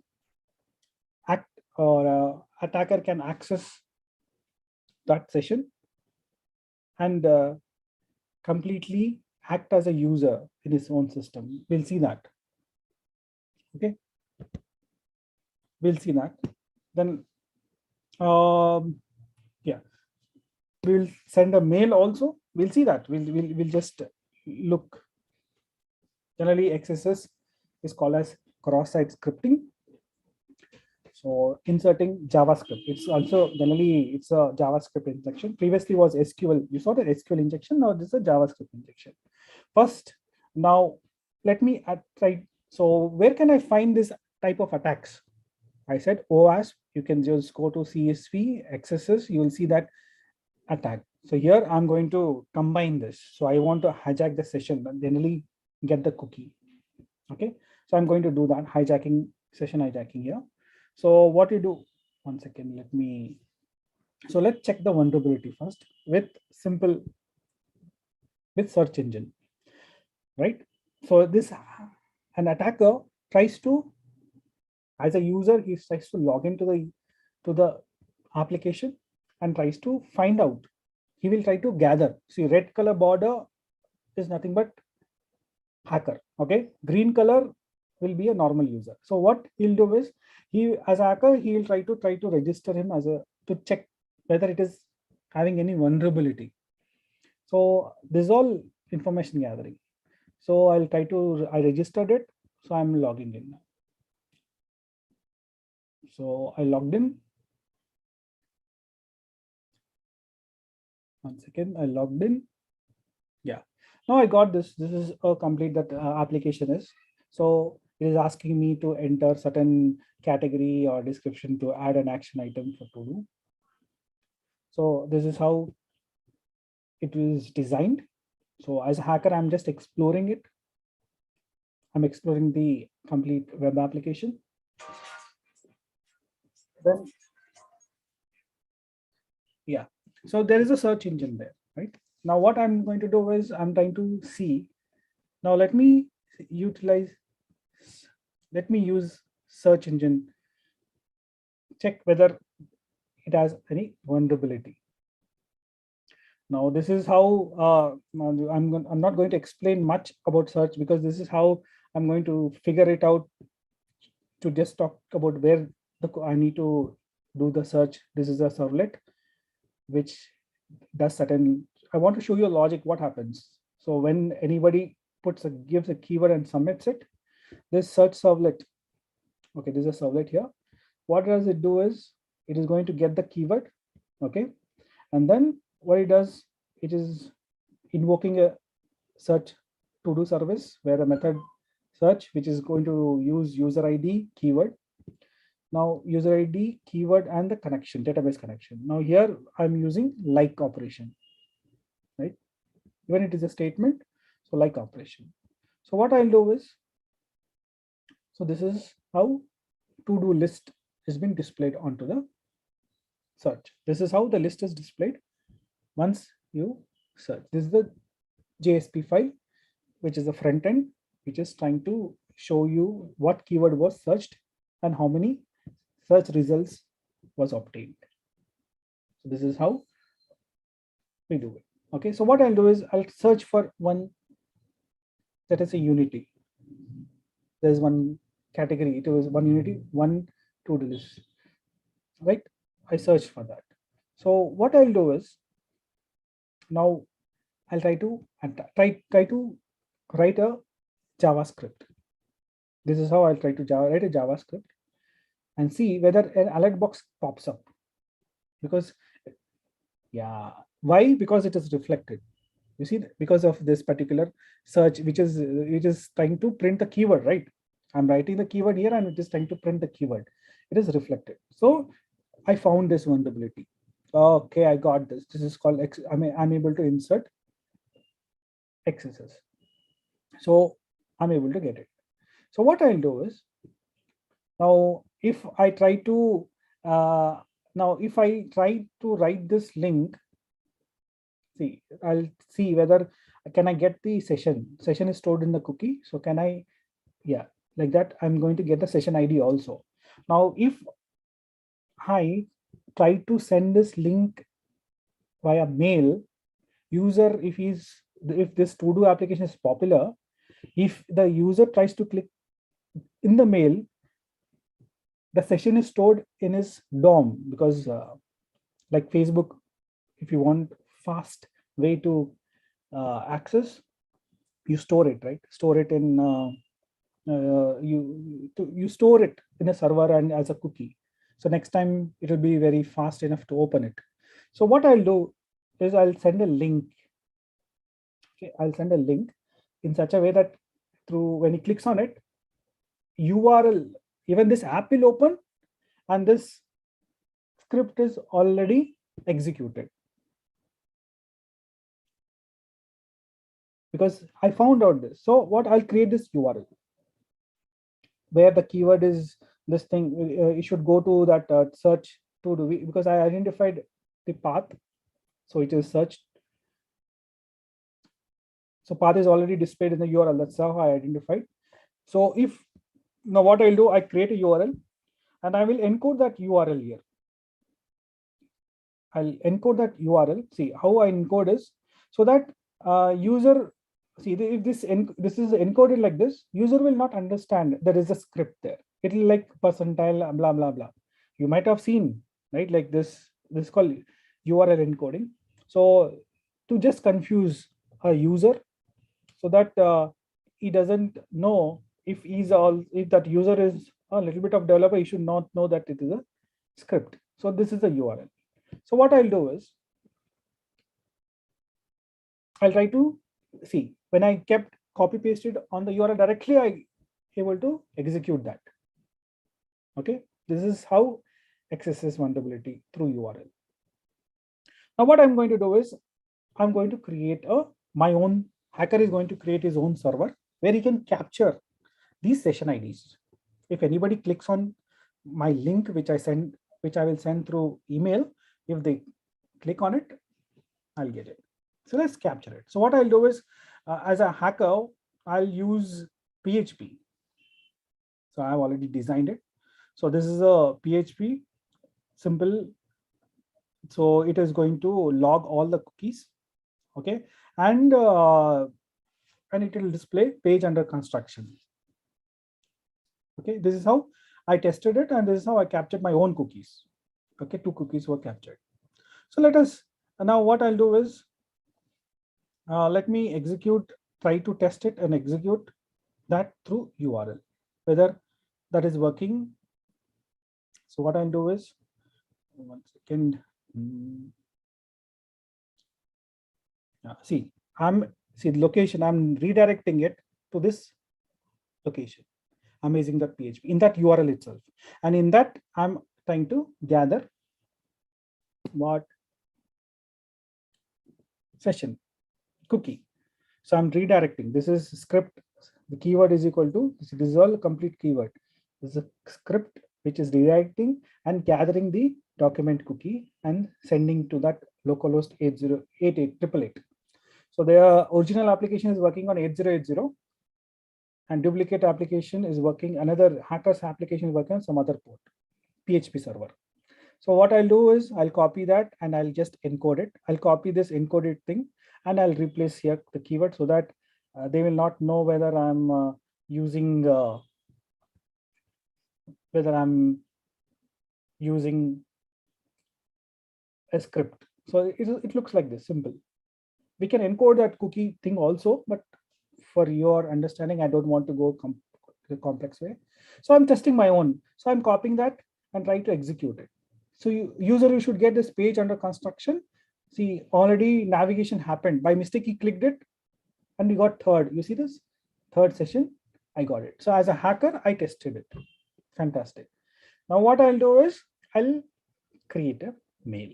attacker can access that session and completely act as a user in his own system. We'll see that. Okay, we'll see that. Then yeah, we'll send a mail also. We'll see that. We'll just look. Generally, XSS is called as cross-site scripting. So inserting JavaScript. It's also generally it's a JavaScript injection. Previously was SQL. You saw the SQL injection. Now this is a JavaScript injection. First, now let me try. So where can I find this type of attacks? I said OWASP. You can just go to CSV XSS. You will see that attack. So here I'm going to combine this. So I want to hijack the session and generally get the cookie. Okay. So I'm going to do that hijacking, session hijacking here. So what you do, one second, so let's check the vulnerability first with search engine, right? So an attacker tries to, as a user, he tries to log into the application and tries to find out. He will try to gather. See, red color border is nothing but hacker. Okay, green color will be a normal user. So what he'll do is, as a hacker, he will try to register him to check whether it is having any vulnerability. So this is all information gathering. So I registered it. So I'm logging in now. So I logged in. One second, I logged in. Yeah. Now I got this. This is a complete that application is. So it is asking me to enter certain category or description to add an action item for to do. So this is how it is designed. So as a hacker, I'm just exploring it. I'm exploring the complete web application. Then, yeah. So there is a search engine there, right? Now what I'm going to do is I'm trying to see. Now let me use search engine, check whether it has any vulnerability. Now this is how I'm not going to explain much about search, because this is how I'm going to figure it out to just talk about where I need to do the search. This is a servlet which does certain. I want to show you a logic what happens. So when anybody gives a keyword and submits it, this search servlet, okay, there's a servlet here. What does it do is it is going to get the keyword, okay, and then what it does, it is invoking a search to do service where a method search which is going to use user ID keyword. Now user ID keyword and the connection, database connection. Now here I'm using like operation, right? When it is a statement, so like operation. So what I'll do is, so this is how to-do list has been displayed onto the search. This is how the list is displayed once you search. This is the JSP file, which is the front end, which is trying to show you what keyword was searched and how many search results was obtained. So this is how we do it. Okay, so what I'll do is I'll search for one, that is a unity. There's one category, it was one unity, one to-do list, right? I searched for that. So what I'll do is now I'll try to write a JavaScript. This is how I'll try to write a JavaScript and see whether an alert box pops up. Because, yeah, why? Because it is reflected. You see, because of this particular search, which is trying to print the keyword, right? I'm writing the keyword here and it is trying to print the keyword. It is reflected. So I found this vulnerability. Okay, I got this. This is called, I'm able to insert excesses. So I'm able to get it. So what I'll do is, now if I try to write this link, see, I'll see whether can I get the session. Session is stored in the cookie. So can I, yeah, like that, I'm going to get the session ID also. Now, if I try to send this link via mail, user, if this to-do application is popular, if the user tries to click in the mail, the session is stored in his DOM, because like Facebook, if you want fast way to access, you store it, right? Store it in you store it in a server and as a cookie. So next time it will be very fast enough to open it. So what I'll do is I'll send a link. Okay, I'll send a link in such a way that through when he clicks on it, URL, even this app will open and this script is already executed. Because I found out this. So what I'll create this URL where the keyword is this thing. You should go to that search to do, because I identified the path. So it is searched. So path is already displayed in the URL. That's how I identified. So if now what I'll do, I create a URL and I will encode that URL here. I'll encode that URL. See how I encode is so that user, see if this is encoded like this, user will not understand there is a script there. It will like percentile blah blah blah. You might have seen, right? Like this is called URL encoding. So to just confuse a user so that he doesn't know if that user is a little bit of developer, he should not know that it is a script. So this is the URL. So what I'll do is I'll try to see when I kept copy pasted on the URL directly, I able to execute that. Okay, this is how accesses vulnerability through URL. Now what I'm going to do is I'm going to create my own hacker is going to create his own server where he can capture these session IDs. If anybody clicks on my link, which I will send through email, if they click on it, I'll get it. So let's capture it. So what I'll do is, as a hacker, I'll use PHP. So I've already designed it. So this is a PHP simple. So it is going to log all the cookies, okay, and it will display page under construction. Okay, this is how I tested it, and this is how I captured my own cookies. Okay, 2 cookies were captured. So let us, now what I'll do is, let me try to test it and execute that through URL, whether that is working. So what I'll do is, 1 second. See the location, I'm redirecting it to this location, amazing.php, in that URL itself. And in that, I'm trying to gather what session cookie. So I'm redirecting. This is script. The keyword is equal to, this is all complete keyword. This is a script which is redirecting and gathering the document cookie and sending to that localhost 8088. So the original application is working on 8080, and duplicate application is working, another hacker's application is working on some other port, PHP server. So what I'll do is I'll copy that and I'll just encode it. I'll copy this encoded thing and I'll replace here the keyword so that they will not know whether I'm using a script. So it looks like this, simple. We can encode that cookie thing also, but for your understanding, I don't want to go the complex way. So I'm testing my own. So I'm copying that and trying to execute it. So you should get this page under construction. See, already navigation happened. By mistake, he clicked it and we got third. You see this? Third session, I got it. So as a hacker, I tested it. Fantastic. Now what I'll do is I'll create a mail.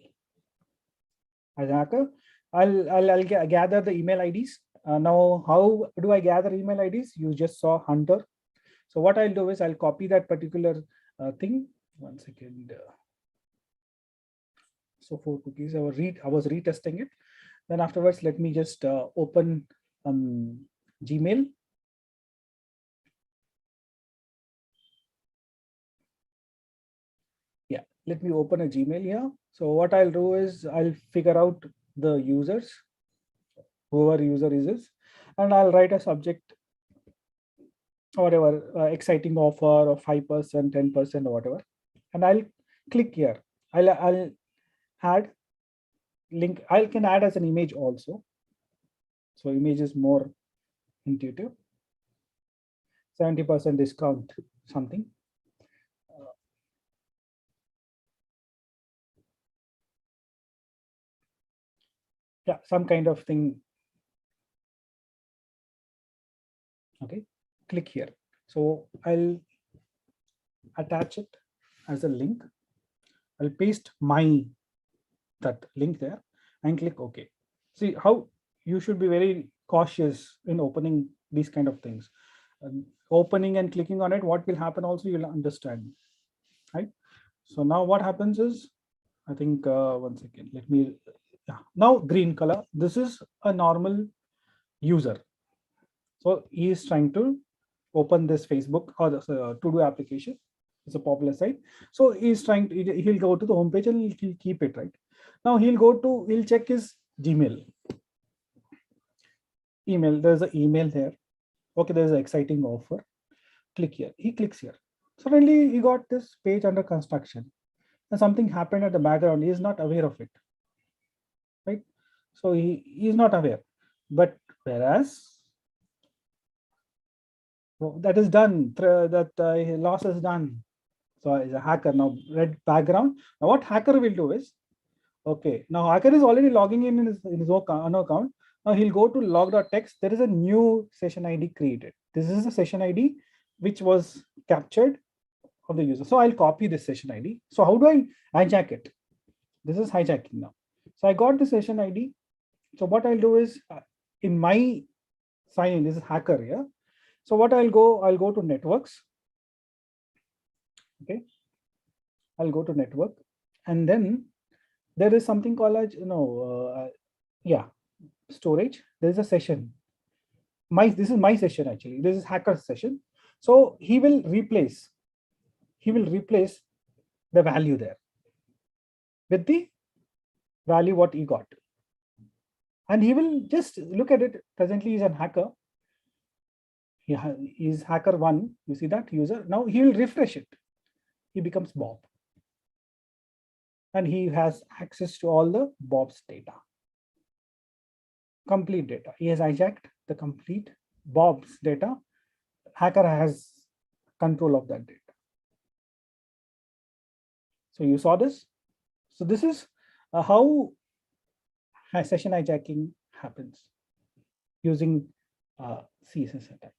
As a hacker, I'll gather the email IDs. Now, how do I gather email IDs? You just saw Hunter. So what I'll do is I'll copy that particular thing. 1 second. So 4 cookies. I was retesting it. Then afterwards, let me just open Gmail. Yeah, let me open a Gmail here. So what I'll do is I'll figure out the users, whoever user is, and I'll write a subject, whatever, exciting offer of 5%, 10% or whatever. And I'll click here. I'll add link. I can add as an image also. So image is more intuitive. 70% discount, something. Yeah, some kind of thing. Okay, click here. So I'll attach it as a link. I'll paste that link there and click OK. See how you should be very cautious in opening these kind of things. Opening and clicking on it, what will happen also, you'll understand, right? So now what happens is, I think 1 second, let me, now green color, this is a normal user. So he is trying to open this Facebook or the to-do application. It's a popular site. So he's trying to, he'll go to the homepage and he'll keep it, right? Now he'll check his Gmail. Email, there's an email there. Okay, there's an exciting offer. Click here. He clicks here. Suddenly he got this page under construction. And something happened at the background. He is not aware of it. Right? So he is not aware. But whereas that is done, that loss is done. So as a hacker, now red background. Now what hacker will do is, okay, now hacker is already logging in his own account. Now he'll go to log.txt. There is a new session ID created. This is a session ID which was captured of the user. So I'll copy this session ID. So how do I hijack it? This is hijacking now. So I got the session ID. So what I'll do is in my sign in, this is hacker here. Yeah? So what I'll go to networks. Okay. I'll go to network, and then there is something called as, storage. There is a session. This is my session actually. This is hacker's session. So he will replace the value there with the value what he got. And he will just look at it. Presently he's a hacker. is hacker 1, you see that user. Now he will refresh it. He becomes Bob. And he has access to all the Bob's data. Complete data. He has hijacked the complete Bob's data. Hacker has control of that data. So you saw this. So this is how session hijacking happens using CSS attack.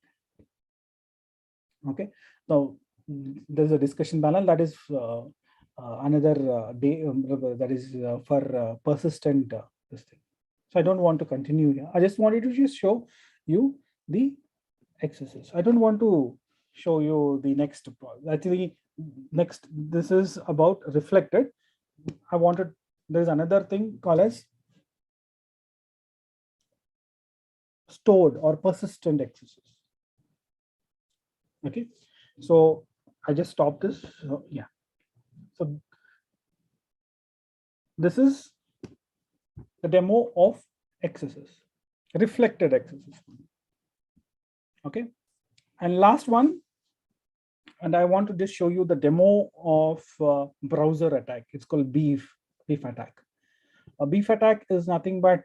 Okay. Now there's a discussion panel that is another day that is for persistent this thing. So I don't want to continue here. I just wanted to just show you the exercise. I don't want to show you the next. Actually, next, this is about reflected. I wanted, there's another thing called as stored or persistent accesses. Okay, so I just stopped this. So, yeah, so this is the demo of accesses, reflected accesses. Okay, and last one, and I want to just show you the demo of browser attack. It's called beef attack. A beef attack is nothing but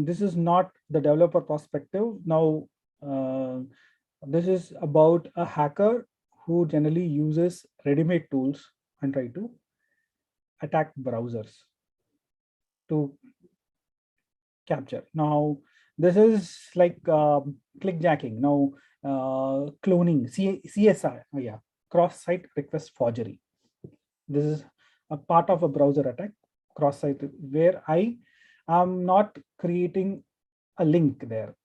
this is not the developer perspective. Now, this is about a hacker who generally uses ready-made tools and try to attack browsers to capture. Now, this is like clickjacking. Now, cloning, CSI, yeah, cross-site request forgery. This is a part of a browser attack, cross-site, where I am not creating a link there.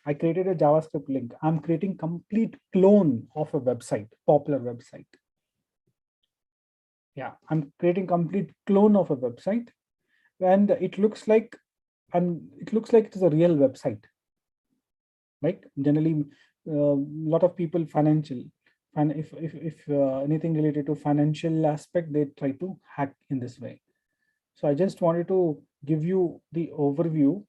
I created a JavaScript link. I'm creating complete clone of a website, popular website. Yeah, I'm creating complete clone of a website, and it looks like, it is a real website. Right? Generally, a lot of people financial, and if anything related to financial aspect, they try to hack in this way. So I just wanted to give you the overview.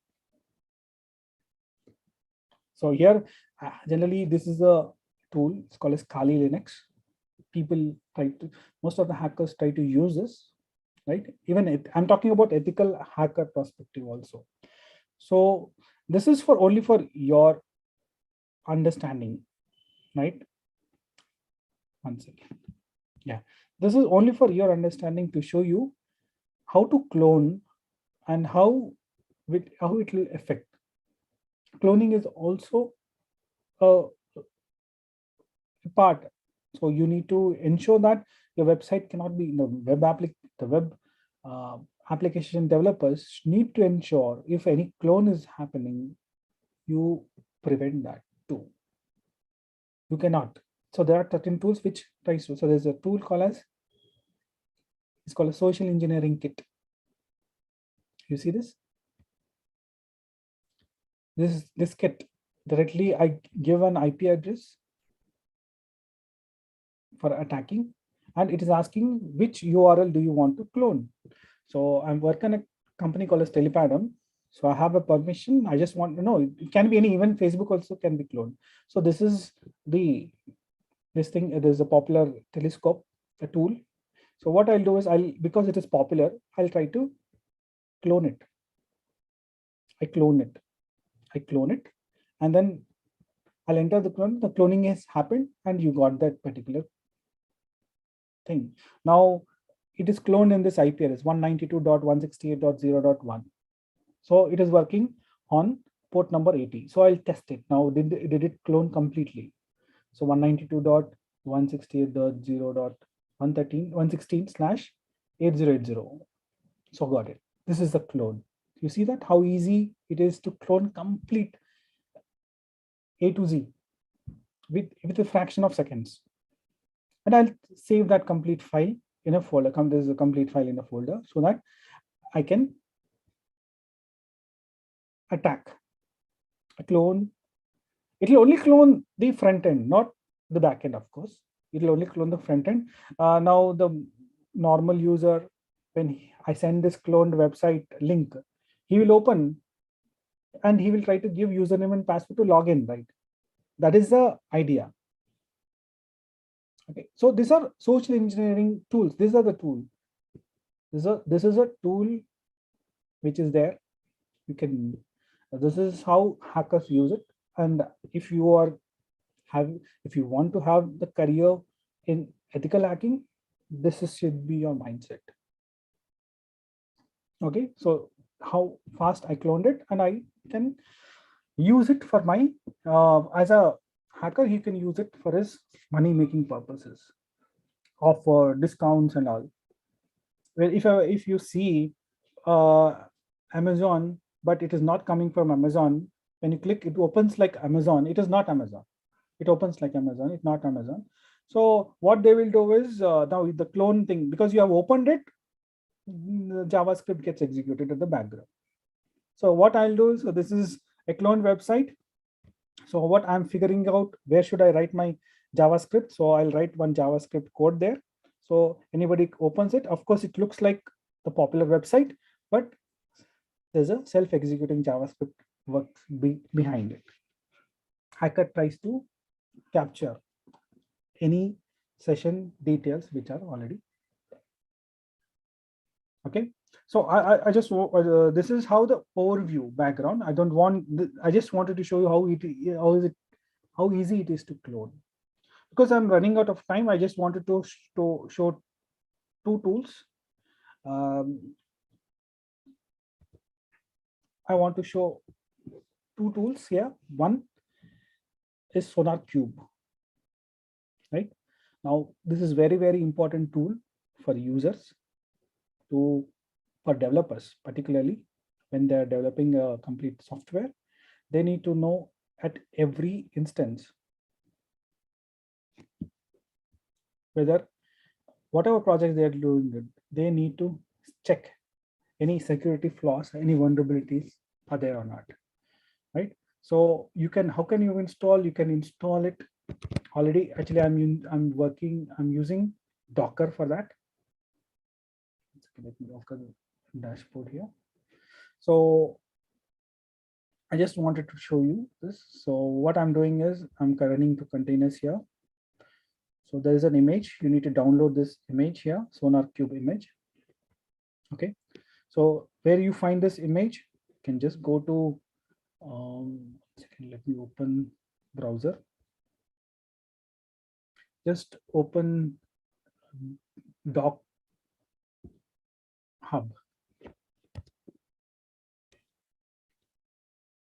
So here, generally, this is a tool. It's called as Kali Linux. People try to, most of the hackers try to use this, right? Even I'm talking about ethical hacker perspective also. So this is for only for your understanding, right? One second. Yeah, this is only for your understanding to show you how to clone and how it will affect. Cloning is also a part. So you need to ensure that your website cannot be, the web application developers need to ensure if any clone is happening, you prevent that too. You cannot. So there are certain tools which tries to. So there's a tool called as, it's called a social engineering kit. You see this? This kit, directly I give an IP address for attacking, and it is asking which URL do you want to clone. So I'm working on a company called as Telepadam. So I have a permission. I just want to know, it can be any, even Facebook also can be cloned. So this is this thing. It is a popular telescope, a tool. So what I'll do is because it is popular, I'll try to clone it. I clone it, and then I'll enter the clone. The cloning has happened, and you got that particular thing. Now it is cloned in this IP address 192.168.0.1. So it is working on port number 80. So I'll test it now. Did it clone completely? So 192.168.0.116/8080. So got it. This is the clone. You see that how easy it is to clone complete A to Z with a fraction of seconds. And I'll save that complete file in a folder. There's a complete file in a folder so that I can attack a clone. It will only clone the front end, not the back end, of course. It will only clone the front end. Now the normal user, when I send this cloned website link, he will open and he will try to give username and password to log in, right? That is the idea. Okay, so these are social engineering tools. These are the tools. This is a tool which is there. You can. This is how hackers use it. And if you want to have the career in ethical hacking, should be your mindset. Okay, so how fast I cloned it, and I can use it for my as a hacker. He can use it for his money making purposes of discounts and all. Well, if you see Amazon, but it is not coming from Amazon. When you click, it opens like Amazon. It is not Amazon. It opens like Amazon. It's not Amazon. So what they will do is now the clone thing, because you have opened it, the JavaScript gets executed in the background. So what I'll do is, so this is a clone website. So what I'm figuring out, where should I write my JavaScript? So I'll write one JavaScript code there. So anybody opens it, of course, it looks like the popular website, but there's a self-executing JavaScript work behind it. Hacker tries to capture any session details which are already. Okay, so I just this is how the overview background. I just wanted to show you how easy it is to clone. Because I'm running out of time, I just wanted to show two tools. I want to show two tools here. One is Sonar Cube. Right now, this is very, very important tool for users, for developers, particularly when they are developing a complete software. They need to know at every instance whether whatever project they are doing, they need to check any security flaws, any vulnerabilities are there or not, right? So how can you install? You can install it already. Actually, I'm using Docker for that. Let me Docker dashboard here. So I just wanted to show you this. So what I'm doing is I'm running two containers here. So there is an image. You need to download this image here, Sonar Cube image. Okay. So where you find this image, you can just go to, let me open browser. Just open Doc Hub.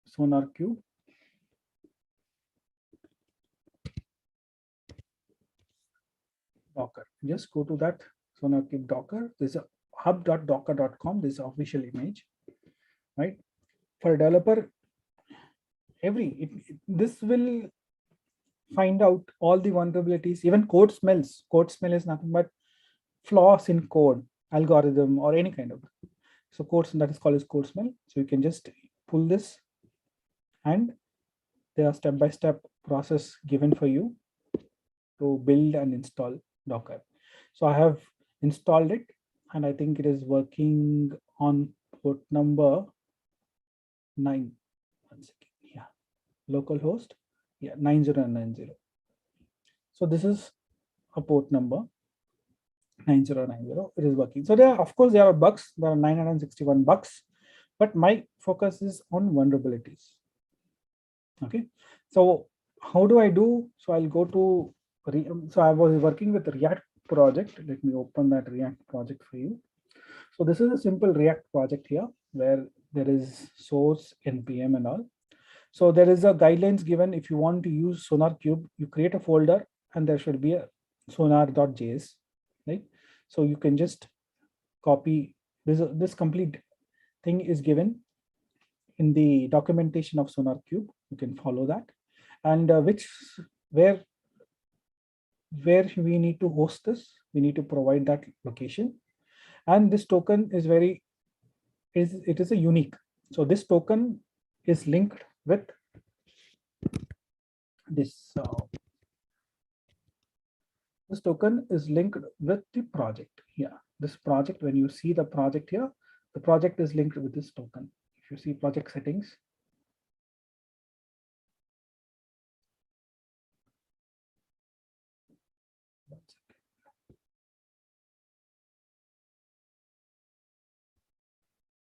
Sonar Cube. Docker. Just go to that Sonar Cube Docker. There's a hub.docker.com. This is official image, right? For a developer, this will find out all the vulnerabilities, even code smells. Code smell is nothing but flaws in code, algorithm, or any kind of. So that is called as code smell. So you can just pull this, and there are step-by-step process given for you to build and install Docker. So I have installed it, and I think it is working on port number 9. 1 second. Yeah, localhost. Yeah, 9090. So this is a port number 9090. It is working. So of course, there are bugs. There are 961 bugs, but my focus is on vulnerabilities. Okay. So how do I do? So I'll go to. So I was working with the React project. Let me open that React project for you. So this is a simple React project here where there is source, npm, and all. So there is a guidelines given. If you want to use Sonar Cube, you create a folder, and there should be a sonar.js, right? So you can just copy this complete thing is given in the documentation of Sonar Cube. You can follow that, and where we need to host this, we need to provide that location, and this token is it is a unique. So this token is linked with this. This token is linked with the project here. This project, when you see the project here, the project is linked with this token. If you see project settings,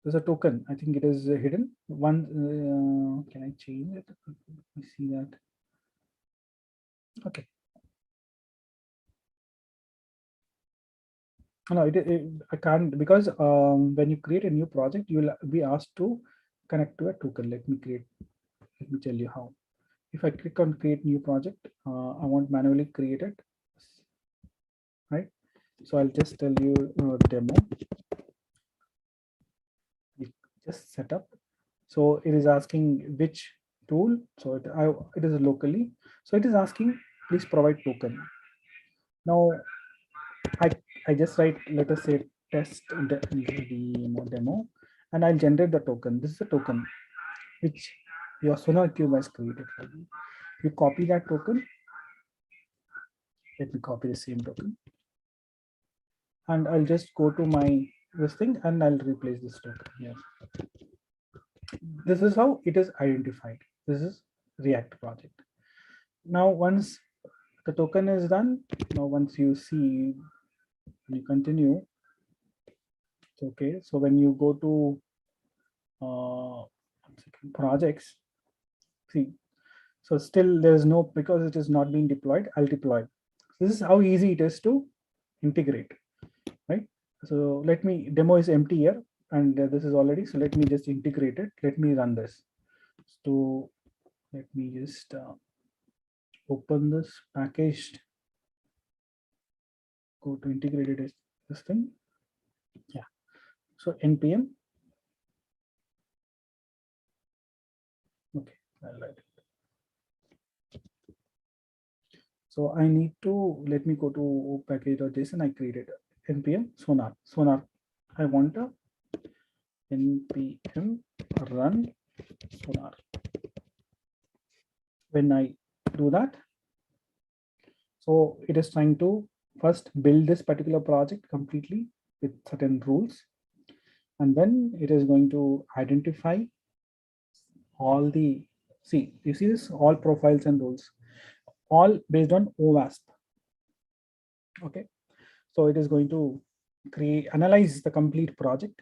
There's a token. I think it is hidden. One, can I change it? Let me see that. Okay. No, I can't, because when you create a new project, you will be asked to connect to a token. Let me tell you how. If I click on create new project, I want manually create it, right? So I'll just tell you demo. Just set up. So it is asking which tool. So it is locally. So it is asking, please provide token. Now I just write, let us say test demo, and I'll generate the token. This is the token which your Sonar Cube has created for you. You copy that token. Let me copy the same token, and I'll just go to my this thing and I'll replace this token here. This is how it is identified. This is React project. Now once the token is done, now once you see, when you continue, okay, so when you go to projects, see, so still there's no, because it is not being deployed, I'll deploy. This is how easy it is to integrate, right? So let me, demo is empty here, and this is already, so let me just integrate it. Let me run this. So let me just open this packaged, go to integrated this thing. Yeah. So npm. Okay, I'll write it. So I need to, let me go to package.json. I created npm sonar. I want a npm run sonar. When I do that, so it is trying to first build this particular project completely with certain rules, and then it is going to identify all the, see, you see this, all profiles and rules, all based on OWASP. Okay, so it is going to analyze the complete project.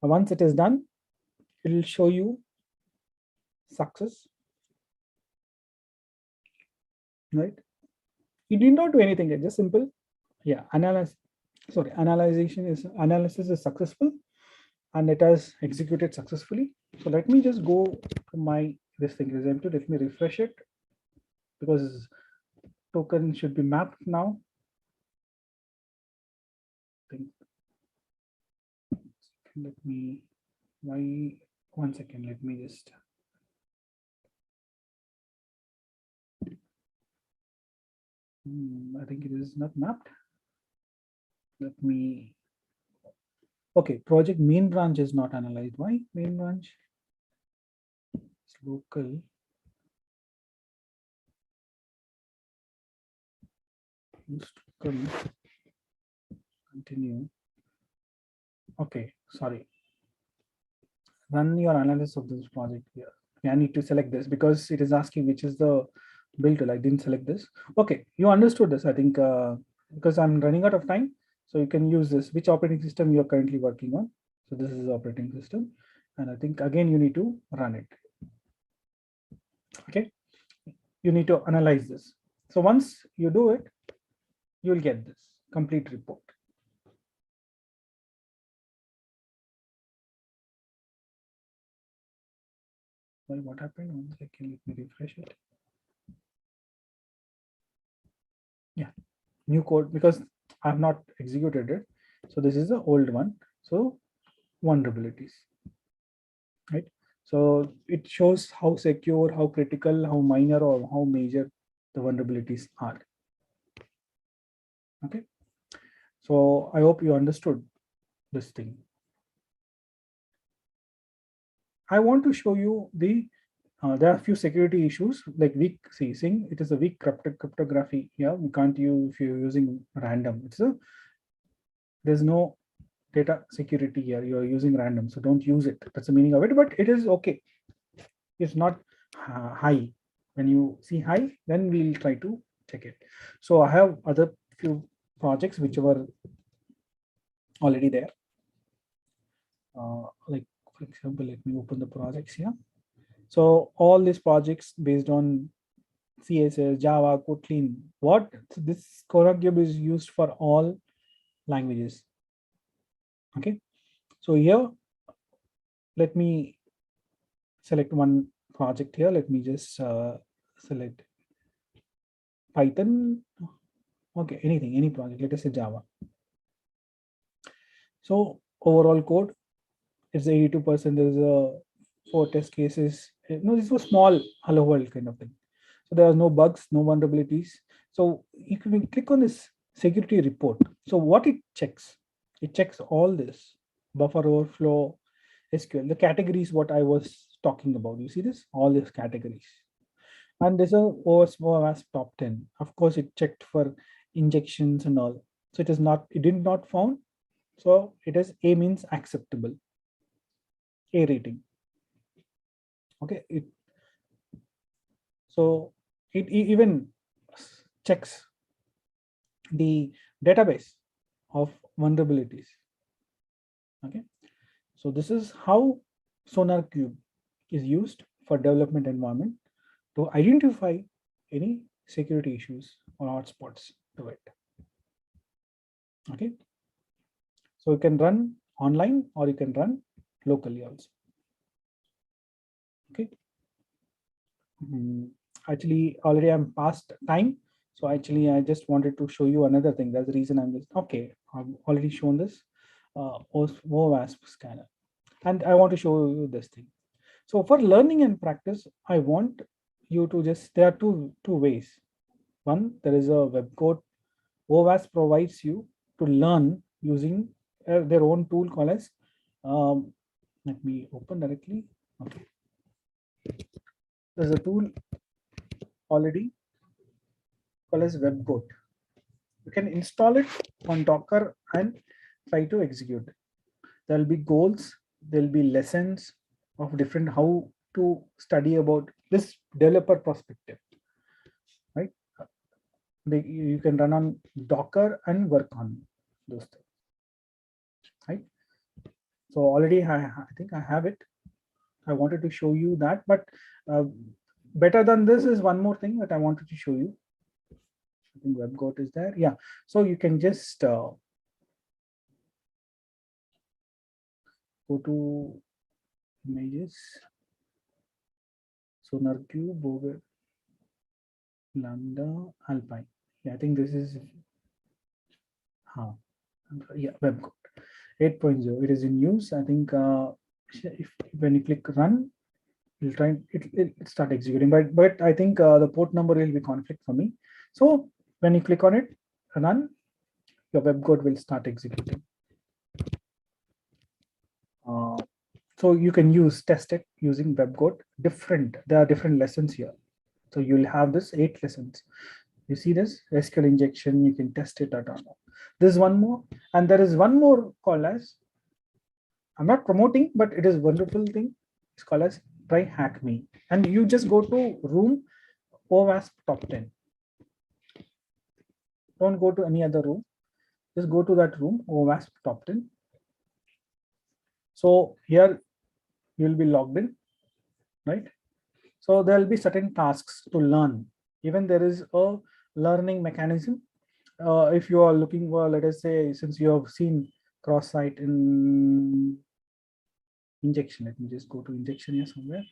Once it is done, it will show you success, right? You did not do anything, it's just simple. Yeah, analysis is successful and it has executed successfully. So let me just go to my, this thing is empty. Let me refresh it, because token should be mapped now. Let me, one second, let me just, I think it is not mapped. Let me, okay, project main branch is not analyzed. Why main branch? It's local. Continue. Okay, sorry. Run your analysis of this project here. I need to select this because it is asking which is the build tool. I didn't select this. Okay, you understood this, I think, because I'm running out of time. So you can use this, which operating system you're currently working on. So this is the operating system. And I think again, you need to run it. Okay, you need to analyze this. So once you do it, you'll get this complete report. Well, what happened? 1 second, let me refresh it. Yeah, new code, because I've not executed it. So this is the old one. So vulnerabilities, right? So it shows how secure, how critical, how minor, or how major the vulnerabilities are. Okay. So I hope you understood this thing. I want to show you the, there are a few security issues like weak seizing. It is a weak cryptography. Yeah, we can't use if you're using random. There's no data security here. You're using random, so don't use it. That's the meaning of it. But it is okay. It's not high. When you see high, then we'll try to check it. So I have other few projects which were already there. Like, for example, let me open the projects here. So all these projects based on CSS, Java, Kotlin, this Sonar Cube is used for all languages. Okay, so here, let me select one project here. Let me just select Python. Okay, anything, any project, let us say Java. So overall code is 82%. There's a 4 test cases. No, this was small hello world kind of thing. So there are no bugs, no vulnerabilities. So you can click on this security report. So what it checks all this: buffer overflow, SQL, the categories what I was talking about. You see this, all these categories. And there's a OWASP top 10. Of course, it checked for injections and all. So it did not found. So it is A means acceptable, A rating. Okay, so it even checks the database of vulnerabilities. Okay, so this is how Sonar Cube is used for development environment to identify any security issues or hotspots to it. Okay, so you can run online or you can run locally also. Okay. Actually, already I'm past time. So actually, I just wanted to show you another thing. That's the reason I'm just, okay, I've already shown this OWASP scanner. And I want to show you this thing. So for learning and practice, I want you to just, there are two ways. One, there is a web code. OWASP provides you to learn using their own tool called as, let me open directly. Okay. There's a tool already called as webgoat. You can install it on Docker and try to execute it. There'll be goals, there'll be lessons of different how to study about this developer perspective, right? You can run on Docker and work on those things, right? So already I think I have it. I wanted to show you that, but better than this is one more thing that I wanted to show you. I think webgoat is there. Yeah. So you can just go to images, Sonar Cube, Lambda, Alpine. Yeah, I think this is, yeah, webgoat 8.0. It is in use. I think when you click run, it'll try it start executing. But I think the port number will be conflict for me. So when you click on it, run, your webgoat will start executing. So you can test it using webgoat. There are different lessons here. So you'll have this 8 lessons. You see this SQL injection, you can test it at all. There's one more, and there is one more called as, I'm not promoting, but it is a wonderful thing. It's called as try hack me. And you just go to room OWASP top 10. Don't go to any other room. Just go to that room, OWASP top 10. So here you'll be logged in, right? So there'll be certain tasks to learn. Even there is a learning mechanism. If you are looking for, let us say, since you have seen cross-site in injection, let me just go to injection here somewhere.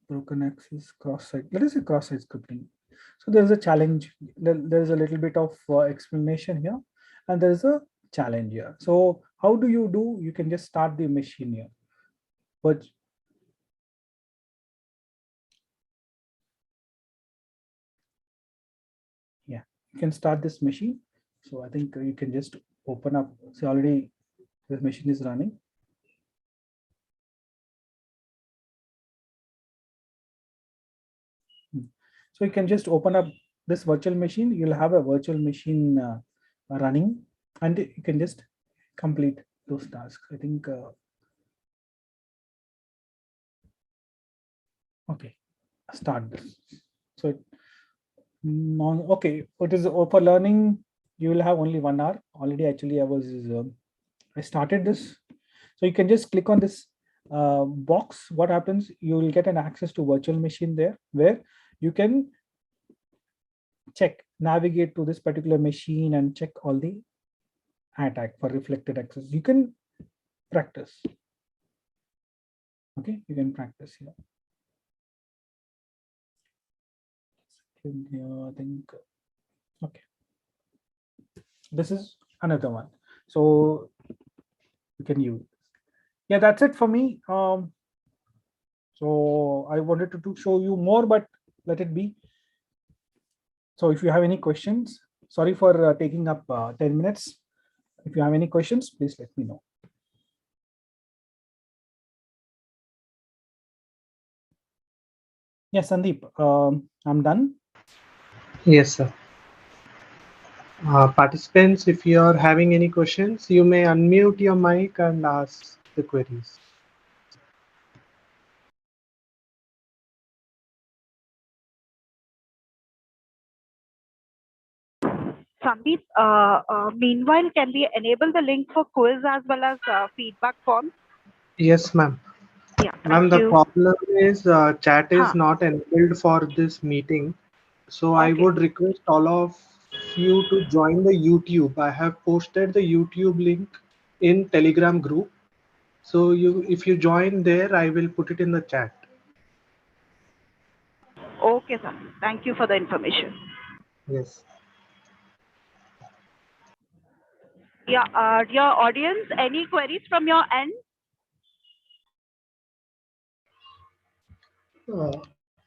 Broken access, cross-site. Let us say cross-site scripting. So there's a challenge. There's a little bit of explanation here, and there's a challenge here. So how do? You can just start the machine here. But yeah, you can start this machine. So I think you can just open up. See, already this machine is running. So you can just open up this virtual machine. You'll have a virtual machine running, and you can just complete those tasks. I think. Okay, start this. So okay, it is for learning. you will have only 1 hour. Already, actually, I started this. So you can just click on this box. What happens? You will get an access to virtual machine there, where you can navigate to this particular machine and check all the attack for reflected access. You can practice. Okay, you can practice here. I think, okay. This is another one. So you can use. Yeah, that's it for me. So I wanted to show you more, but let it be. So if you have any questions, sorry for taking up 10 minutes. If you have any questions, please let me know. Yes, Sandeep, I'm done. Yes, sir. Participants, if you are having any questions, you may unmute your mic and ask the queries. Sandeep, meanwhile, can we enable the link for quiz as well as feedback forms? Yes, ma'am. Yeah, Ma'am, thank the you. problem is chat is not enabled for this meeting. So I Okay. would request all of you to join the YouTube. I have posted the YouTube link in Telegram group. So if you join there, I will put it in the chat. Okay, sir. Thank you for the information. Yes. Yeah, dear audience, any queries from your end?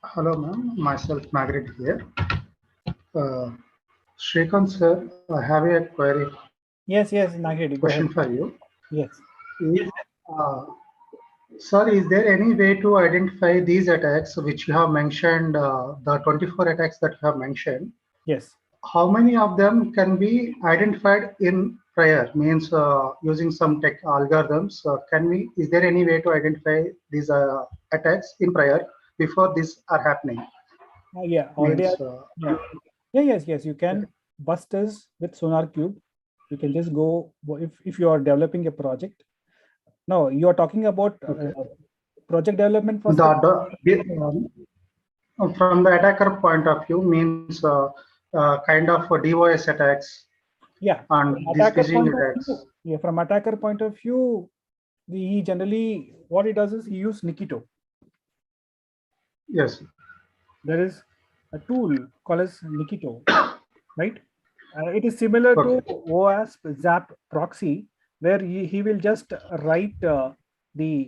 Hello, ma'am. Myself, Margaret here. Shrikant, sir, I have a query Yes, Nagedi, go question ahead. for you. Yes. Is, uh, Sir, is there any way to identify these attacks which you have mentioned, the 24 attacks that you have mentioned? Yes. How many of them can be identified in prior? Means using some tech algorithms, is there any way to identify these attacks in prior before these are happening? Yeah, already. Means, Yes, you can bust us with Sonar Cube. You can just go, if you are developing a project. No, you are talking about okay. project development The, perspective. from the attacker point of view means kind of DOS attacks Yeah, and from these attacker phishing point of attacks. view. Yeah, from attacker point of view, he generally, what he does is he uses Nikito. Yes. There is a tool called as Nikito, right? It is similar to Okay. OWASP Zap Proxy, where he will just write the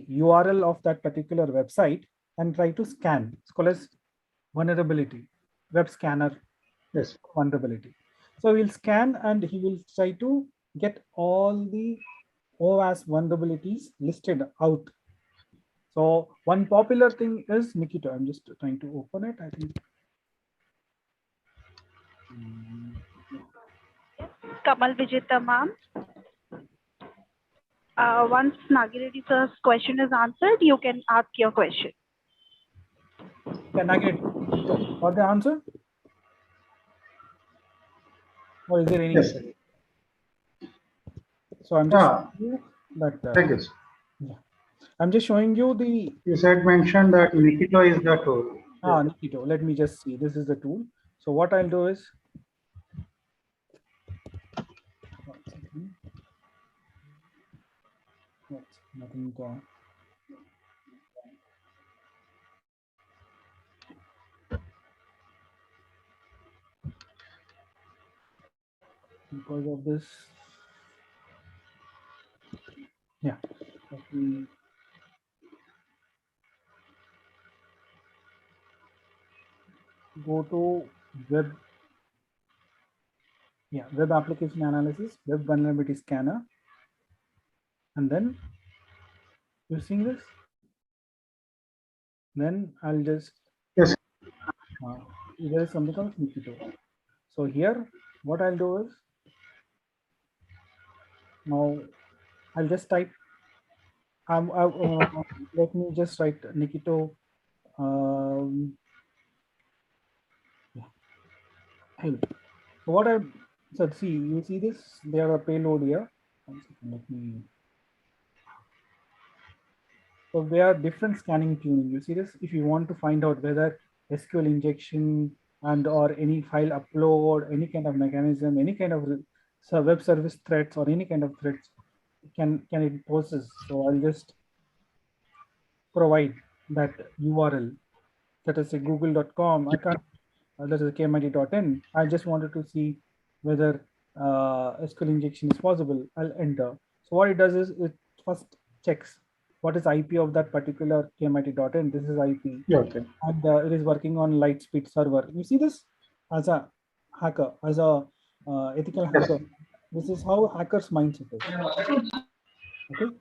URL of that particular website and try to scan. It's called as vulnerability, web scanner Yes. vulnerability. So he'll scan and he will try to get all the OWASP vulnerabilities listed out. So one popular thing is Nikito. I'm just trying to open it. I think. Kamal Vijita, ma'am. Once Nagiredi sir's question is answered, you can ask your question. Can I get got the answer? Or is there any? Yes, sir. So I'm just showing you that. Thank you, sir. Yeah, I'm just showing you the. You said mentioned that Nikito is the tool. Yeah. Nikito. Let me just see. This is the tool. So what I'll do is. Nothing gone. Because of this. Yeah. Let me go to web. Yeah, web application analysis, web vulnerability scanner. And then using this, then I'll just. Yes. There is something called Nikito. So here, what I'll do is, now I'll just type, let me just write Nikito. Yeah. Help. So what So see, you see this? They have a payload here. 1 second, let me. So there are different scanning tuning. You see this? If you want to find out whether SQL injection and or any file upload, any kind of mechanism, any kind of web service threats or any kind of threats can it poses. So I'll just provide that URL. That is a google.com. I can't. That is a kmit.in. I just wanted to see whether SQL injection is possible. I'll enter. So what it does is it first checks what is IP of that particular kmit.in. This is IP. Okay. And it is working on Lightspeed server. You see this as a hacker, as a ethical hacker. This is how hackers' mindset is. Okay.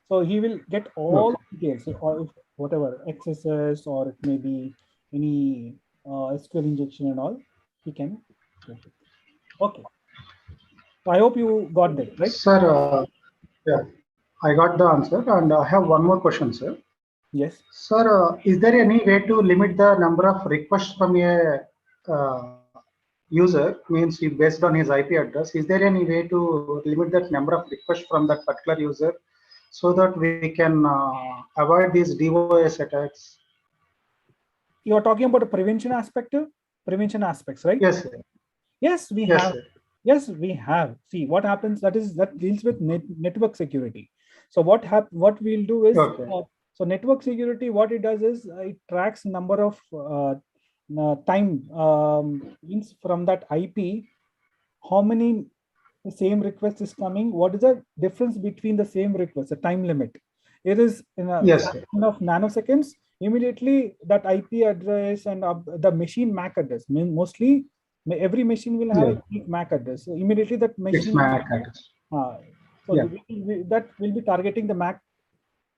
So he will get all details, or whatever XSS, or it may be any SQL injection and all. He can get it. Okay. So I hope you got that, right? Sir, yeah, I got the answer, and I have one more question, sir. Yes. Sir, is there any way to limit the number of requests from a user, means based on his IP address? Is there any way to limit that number of requests from that particular user so that we can avoid these DOS attacks? You are talking about a prevention aspects, right? Yes, sir. Yes, we Yes, have. sir. Yes, we have. See what happens. That deals with network security. So what we'll do is, so network security, what it does is it tracks number of time means from that IP, how many same request is coming. What is the difference between the same request? The time limit. It is in a fraction of nanoseconds. Immediately that IP address and the machine MAC address. Mostly every machine will have a unique MAC address. So immediately that machine MAC address. That will be targeting the MAC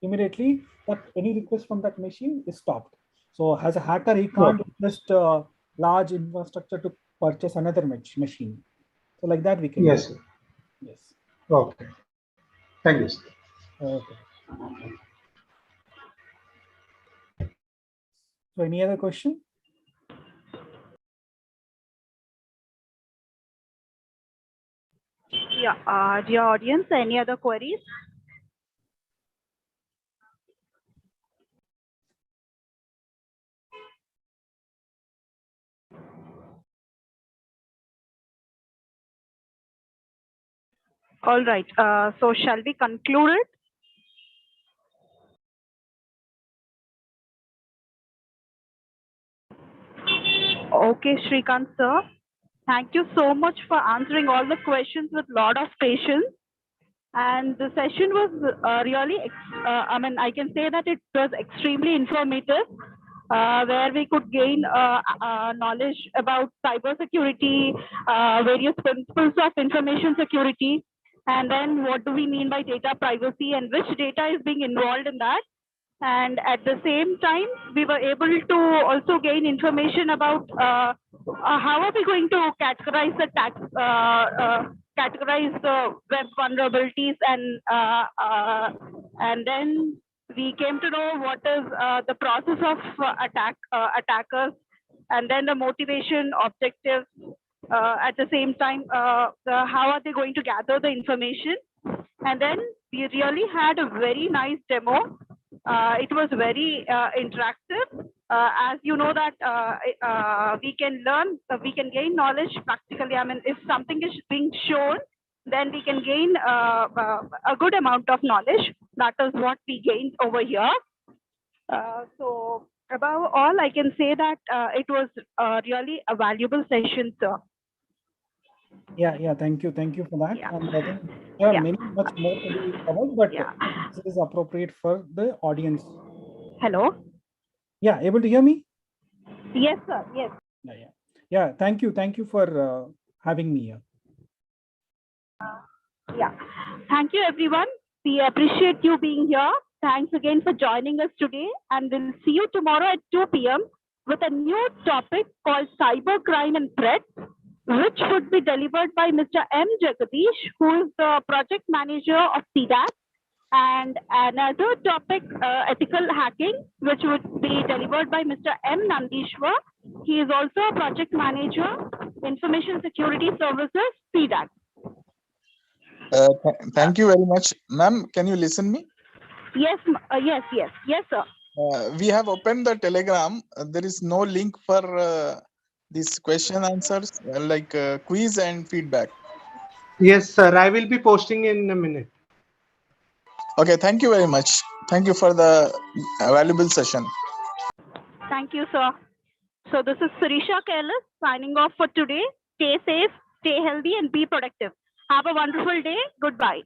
immediately. That any request from that machine is stopped. So as a hacker, he can't just large infrastructure to purchase another machine. So like that we can. Yes, sir. Yes. Okay. Thank you, sir. Okay. So any other question? Yeah, dear audience, any other queries? All right, so shall we conclude it? Okay, Shrikant sir, thank you so much for answering all the questions with a lot of patience. And the session was really, I can say that it was extremely informative, where we could gain knowledge about cybersecurity, various principles of information security, and then what do we mean by data privacy and which data is being involved in that. And at the same time, we were able to also gain information about how are we going to categorize the categorize the web vulnerabilities, and then we came to know what is the process of attackers, and then the motivation, objectives. At the same time, how are they going to gather the information? And then we really had a very nice demo. It was very interactive. As you know that we can learn, we can gain knowledge practically. I mean, if something is being shown, then we can gain a good amount of knowledge. That is what we gained over here. So above all, I can say that it was really a valuable session, sir. Yeah, thank you for that. Yeah. And I think there are much more to be covered, but this is appropriate for the audience. Hello? Yeah, able to hear me? Yes, sir. Yes. Yeah. Thank you for having me here. Yeah. Thank you, everyone. We appreciate you being here. Thanks again for joining us today, and we'll see you tomorrow at 2 p.m. with a new topic called cybercrime and threats, which would be delivered by Mr. M. Jagadish, who is the project manager of CDAC, and another topic, ethical hacking, which would be delivered by Mr. M. Nandishwar, He is also a project manager, Information Security Services, CDAC. Thank you very much. Ma'am, can you listen me? Yes, yes, sir. We have opened the Telegram. There is no link for these question answers like quiz and feedback. Yes, sir. I will be posting in a minute. Okay, thank you very much. Thank you for the valuable session. Thank you, sir. So this is Sirisha Kailas signing off for today. Stay safe, stay healthy, and be productive. Have a wonderful day. Goodbye.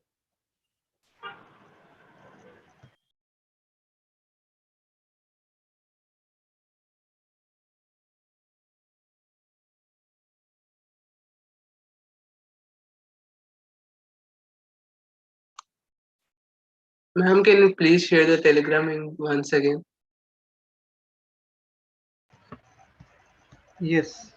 Ma'am, can you please share the Telegram link once again? Yes.